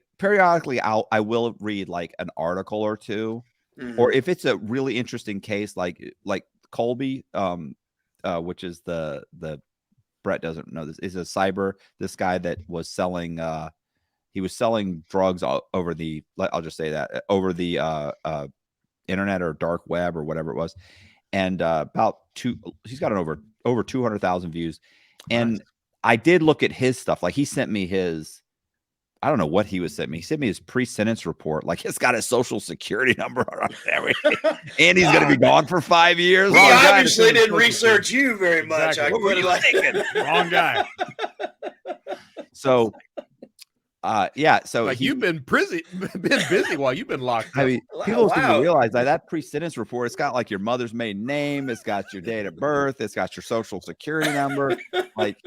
I will read like an article or 2, or if it's a really interesting case, like Colby, which is the Brett doesn't know this is this guy that was selling he was selling drugs over the I'll just say that over the internet or dark web or whatever it was, and he's got an over 200,000 views. And I did look at his stuff. Like, he sent me I don't know what he was sent me. He sent me his pre-sentence report. Like, it's got his social security number on everything. And he's going to be gone for 5 years. He obviously didn't research you very much. Exactly. What were you thinking? Wrong guy. So, So you've been busy while you've been locked up. I mean, people seem to realize that pre-sentence report, it's got like your mother's maiden name. It's got your date of birth. It's got your social security number. Like,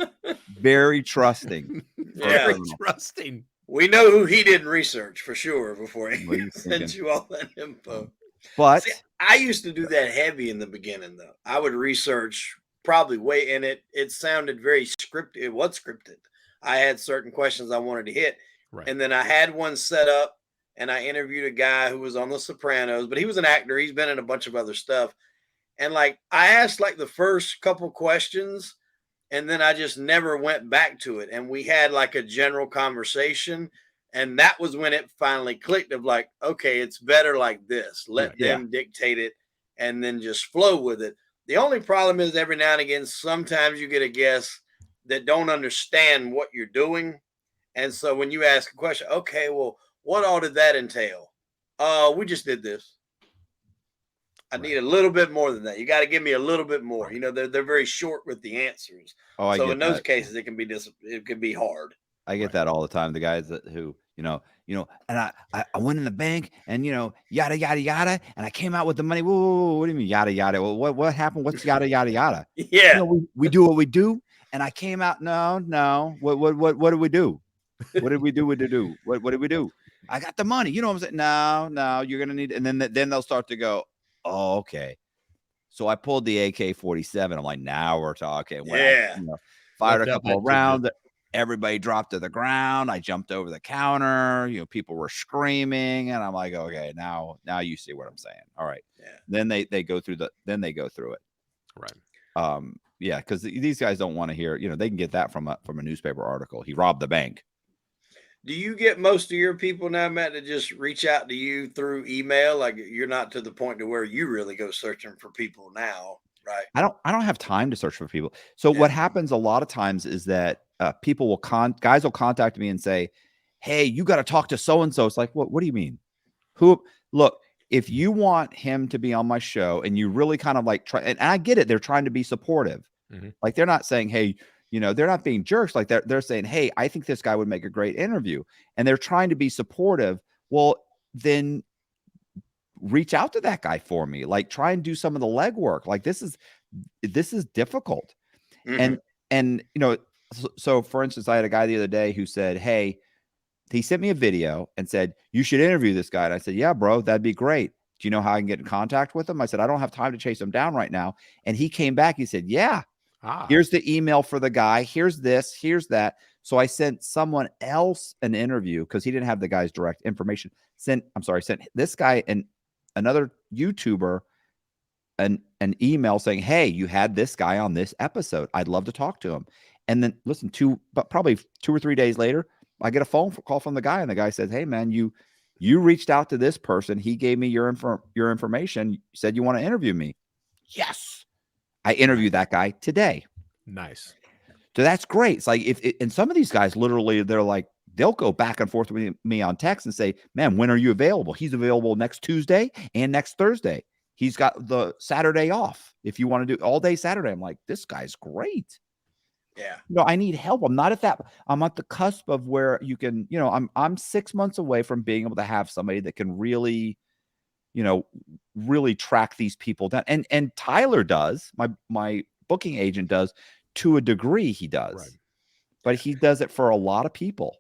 very trusting. Very trusting. We know who he didn't research for sure before he sent you all that info. But I used to do that heavy in the beginning, though. I would research probably way in it. It sounded very scripted. It was scripted. I had certain questions I wanted to hit. Right. And then I had one set up and I interviewed a guy who was on The Sopranos, but he was an actor. He's been in a bunch of other stuff. And like, I asked like the first couple questions, and then I just never went back to it. And we had like a general conversation. And that was when it finally clicked of like, okay, it's better like this. Let them dictate it and then just flow with it. The only problem is every now and again, sometimes you get a guest that don't understand what you're doing. And so when you ask a question, okay, well, what all did that entail? We just did this. I need a Right. little bit more than that. You got to give me a little bit more. You know, they're very short with the answers. Oh, I So in get those that. cases, it can be hard. I get Right. that all the time. The guys who, and I went in the bank and, yada, yada, yada. And I came out with the money. Whoa, whoa, whoa, what do you mean? Yada, yada. Well, what happened? What's yada, yada, yada? Yeah. We do what we do. And I came out. No. What did we do? What did we do? What did we do? I got the money. You know what I'm saying? No, you're going to need, and then they'll start to go, oh, okay. So I pulled the AK-47. I'm like, now we're talking. When I, Yeah. fired Let a that couple of let you rounds, everybody dropped to the ground. I jumped over the counter. People were screaming, and I'm like, okay, now you see what I'm saying. All right. Yeah. Then they go through it. Right. Yeah, because these guys don't want to hear. They can get that from a newspaper article. He robbed the bank. Do you get most of your people now, Matt, to just reach out to you through email? Like you're not to the point to where you really go searching for people now, right? I don't have time to search for people. So what happens a lot of times is that people guys will contact me and say, "Hey, you got to talk to so and so." It's like, what do you mean? Look, if you want him to be on my show and you really kind of like try, and I get it, they're trying to be supportive. Mhm. Like they're not saying, "Hey," they're not being jerks. Like they're saying, "Hey, I think this guy would make a great interview," and they're trying to be supportive. Well, then reach out to that guy for me. Like try and do some of the legwork. Like this is difficult. Mhm. And so for instance, I had a guy the other day who said, hey, he sent me a video and said, you should interview this guy. And I said, yeah, bro, that'd be great. Do you know how I can get in contact with him? I said, I don't have time to chase him down right now. And he came back. He said, yeah, here's the email for the guy. Here's this, here's that. So I sent someone else an interview because he didn't have the guy's direct information. Sent this guy and another YouTuber an email saying, hey, you had this guy on this episode. I'd love to talk to him. And then listen, but probably 2 or 3 days later, I get a phone call from the guy, and the guy says, hey man, you reached out to this person. He gave me your information. You said you want to interview me. Yes. I interviewed that guy today. Nice. So that's great. It's like and some of these guys literally, they'll go back and forth with me on text and say, man, when are you available? He's available next Tuesday and next Thursday. He's got the Saturday off. If you want to do all day Saturday, I'm like, this guy's great. Yeah. I need help. I'm not at that. I'm at the cusp of where you can, I'm 6 months away from being able to have somebody that can really, really track these people down. And Tyler does, my booking agent does to a degree, he does, Right. but he does it for a lot of people.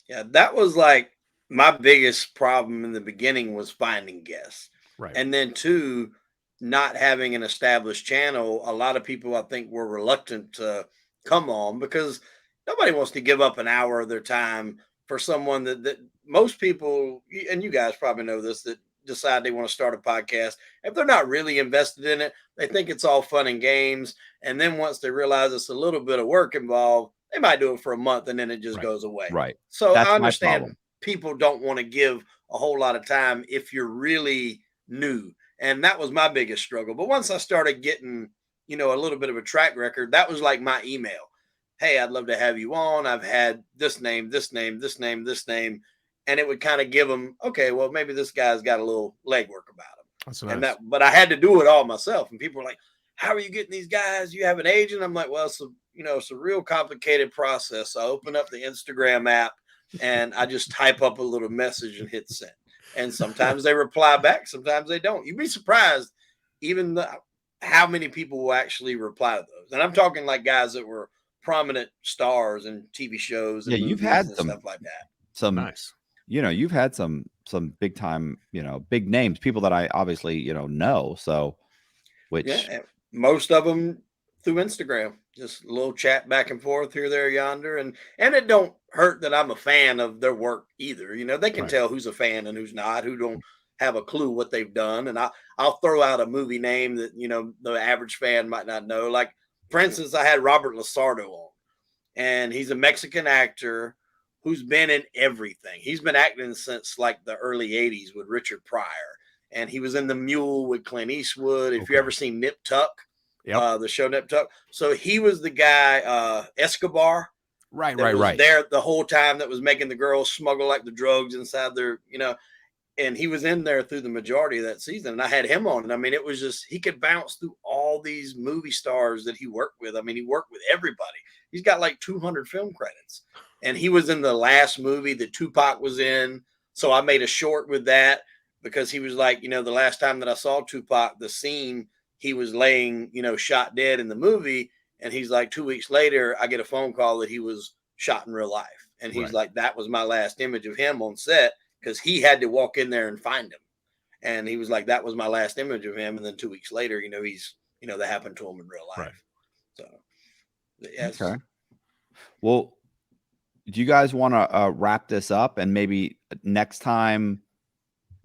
Yeah. That was like my biggest problem in the beginning was finding guests. Right. And then two, not having an established channel. A lot of people, I think, were reluctant to come on because nobody wants to give up an hour of their time for someone that most people, and you guys probably know this, that decide they want to start a podcast. If they're not really invested in it, they think it's all fun and games. And then once they realize it's a little bit of work involved, they might do it for a month and then it just goes away. Right. So That's I my understand problem. people don't want to give a whole lot of time if you're really new. And that was my biggest struggle. But once I started getting, a little bit of a track record, that was like my email. Hey, I'd love to have you on. I've had this name, this name, this name, this name. And it would kind of give them, okay, well, maybe this guy's got a little legwork about him. That's nice. And but I had to do it all myself. And people were like, how are you getting these guys? You have an agent? I'm like, well, it's a real complicated process. I open up the Instagram app and I just type up a little message and hit send. And sometimes they reply back, sometimes they don't. You'd be surprised even how many people will actually reply to those. And I'm talking like guys that were prominent stars in TV shows and you've movies had and some stuff like that. Some nice. You've had some big time, big names, people that I obviously, know. So, which most of them through Instagram, just a little chat back and forth here, there, yonder. And it don't hurt that I'm a fan of their work either. They can tell who's a fan and who's not, who don't have a clue what they've done. And I'll throw out a movie name that, the average fan might not know. Like, for instance, I had Robert Lasardo on, and he's a Mexican actor who's been in everything. He's been acting since like the early 80s with Richard Pryor. And he was in The Mule with Clint Eastwood. If you ever seen Nip Tuck, the show Nip Tuck. So he was the guy, Escobar. Right, that right, was right. there the whole time, that was making the girls smuggle like the drugs inside their, and he was in there through the majority of that season. And I had him on, and I mean, it was just, he could bounce through all these movie stars that he worked with. I mean, he worked with everybody. He's got like 200 film credits, and he was in the last movie that Tupac was in. So I made a short with that, because he was like, the last time that I saw Tupac, the scene, he was laying, shot dead in the movie. And he's like, 2 weeks later, I get a phone call that he was shot in real life. And he's like, that was my last image of him on set, because he had to walk in there and find him. And he was like, that was my last image of him. And then 2 weeks later, he's, that happened to him in real life. Right. So, yes. Okay. Well, do you guys want to wrap this up, and maybe next time,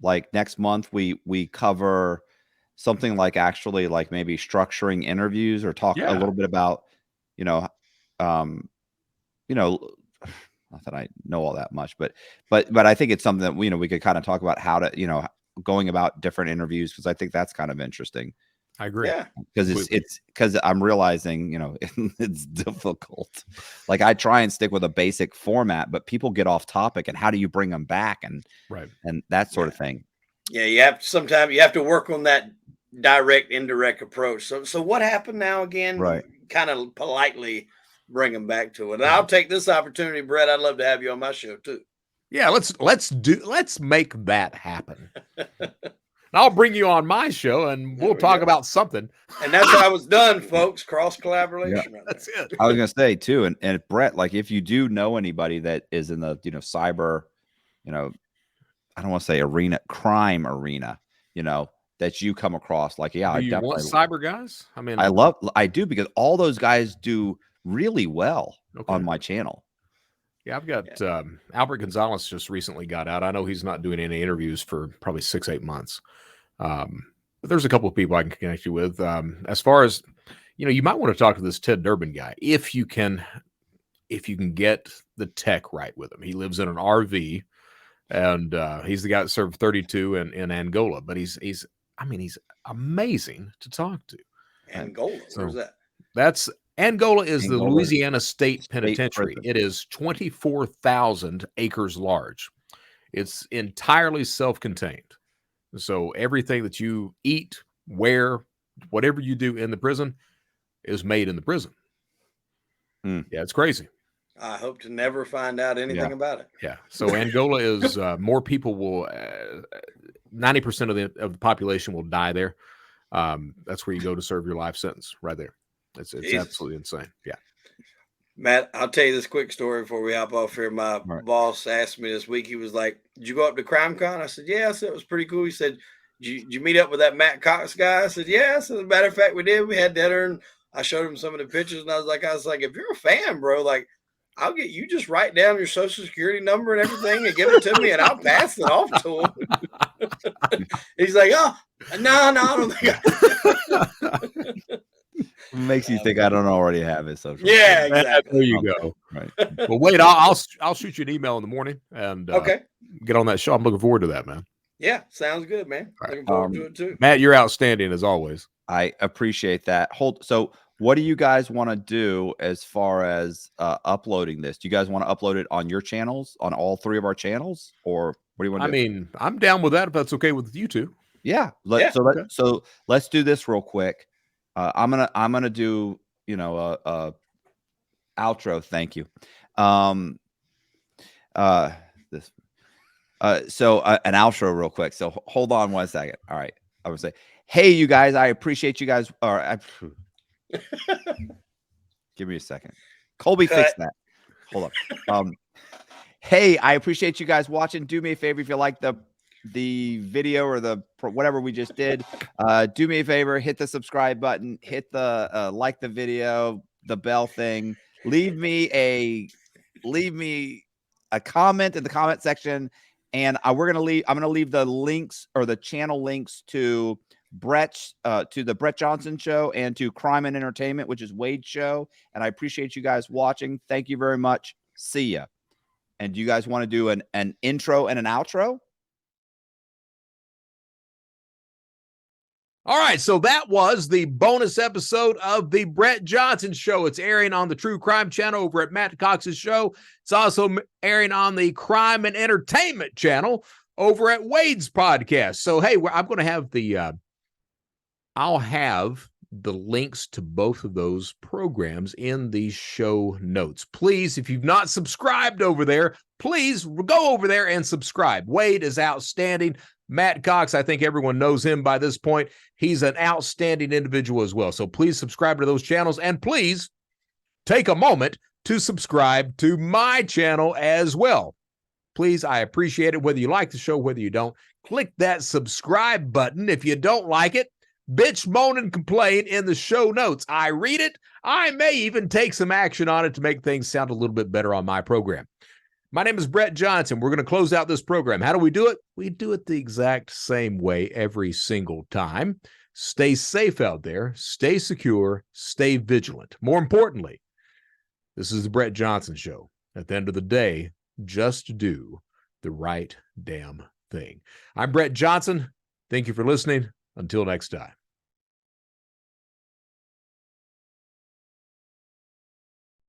like next month, we cover something like actually like maybe structuring interviews, or talk a little bit about, not that I know all that much, but I think it's something that we could kind of talk about how to, going about different interviews, because I think that's kind of interesting. I agree. Yeah. Because it's because I'm realizing, it's difficult. Like, I try and stick with a basic format, but people get off topic, and how do you bring them back, and that sort of thing. Yeah, sometimes you have to work on that direct, indirect approach. So what happened now again? Right. Kind of politely bring them back to it. And I'll take this opportunity, Brett. I'd love to have you on my show too. Yeah, let's make that happen. I'll bring you on my show, and we'll talk about something. And that's how it's done, folks. Cross collaboration. Yeah, that's it. I was gonna say too, and Brett, like, if you do know anybody that is in the cyber, I don't want to say crime arena, that you come across, like, Do you want cyber guys? I mean, I do, because all those guys do really well on my channel. Yeah, I've got Albert Gonzalez just recently got out. I know he's not doing any interviews for probably 6-8 months. But there's a couple of people I can connect you with. As far as, you might want to talk to this Ted Durbin guy if you can get the tech right with him. He lives in an RV, and he's the guy that served 32 in Angola. But he's amazing to talk to. Angola, where's that? That's Angola is the Louisiana State Penitentiary. It is 24,000 acres large. It's entirely self-contained. So everything that you eat, wear, whatever you do in the prison is made in the prison. Yeah, it's crazy. I hope to never find out anything about it. Yeah. So Angola is more people will 90% of the population will die there. That's where you go to serve your life sentence, right there. It's absolutely insane. Yeah. Matt, I'll tell you this quick story before we hop off here. My boss asked me this week, he was like, did you go up to CrimeCon? I said, yeah. I said, it was pretty cool. He said, did you meet up with that Matt Cox guy? I said, yeah. So as a matter of fact, we did. We had dinner, and I showed him some of the pictures, and I was like, if you're a fan, bro, like, I'll get you, just write down your social security number and everything and give it to me, and I'll pass it off to him. He's like, oh, no, I don't think Makes you think I don't already have it. So yeah, exactly. There you go. Right. Well, wait, I'll shoot you an email in the morning and get on that show. I'm looking forward to that, man. Yeah, sounds good, man. Looking forward to it too. Matt, you're outstanding as always. I appreciate that. So what do you guys want to do as far as uploading this? Do you guys want to upload it on your channels, on all 3 of our channels, or what do you want to do? I mean, I'm down with that if that's okay with you two. Yeah. So let's do this real quick. I'm gonna do a outro. Thank you. So an outro real quick. So hold on 1 second. All right. I would say, hey, you guys, I appreciate you guys. Give me a second. Colby, fix that. Hold up. Hey, I appreciate you guys watching. Do me a favor, if you like the video or whatever we just did, do me a favor, hit the subscribe button, hit the like the video, the bell thing, leave me a comment in the comment section, and I'm gonna leave the links, or the channel links, to the Brett Johnson Show and to Crime and Entertainment, which is Wade's show. And I appreciate you guys watching. Thank you very much. See ya. And do you guys want to do an intro and an outro? All right, so that was the bonus episode of the Brett Johnson Show. It's airing on the True Crime Channel over at Matt Cox's show. It's also airing on the Crime and Entertainment Channel over at Wade's podcast. So, hey, I'm going to have I'll have the links to both of those programs in the show notes. Please, if you've not subscribed over there, please go over there and subscribe. Wade is outstanding. Matt Cox, I think everyone knows him by this point. He's an outstanding individual as well. So please subscribe to those channels, and please take a moment to subscribe to my channel as well. Please, I appreciate it. Whether you like the show, whether you don't, click that subscribe button. If you don't like it, bitch, moan, and complain in the show notes. I read it. I may even take some action on it to make things sound a little bit better on my program. My name is Brett Johnson. We're going to close out this program. How do we do it? We do it the exact same way every single time. Stay safe out there. Stay secure. Stay vigilant. More importantly, this is the Brett Johnson Show. At the end of the day, just do the right damn thing. I'm Brett Johnson. Thank you for listening. Until next time.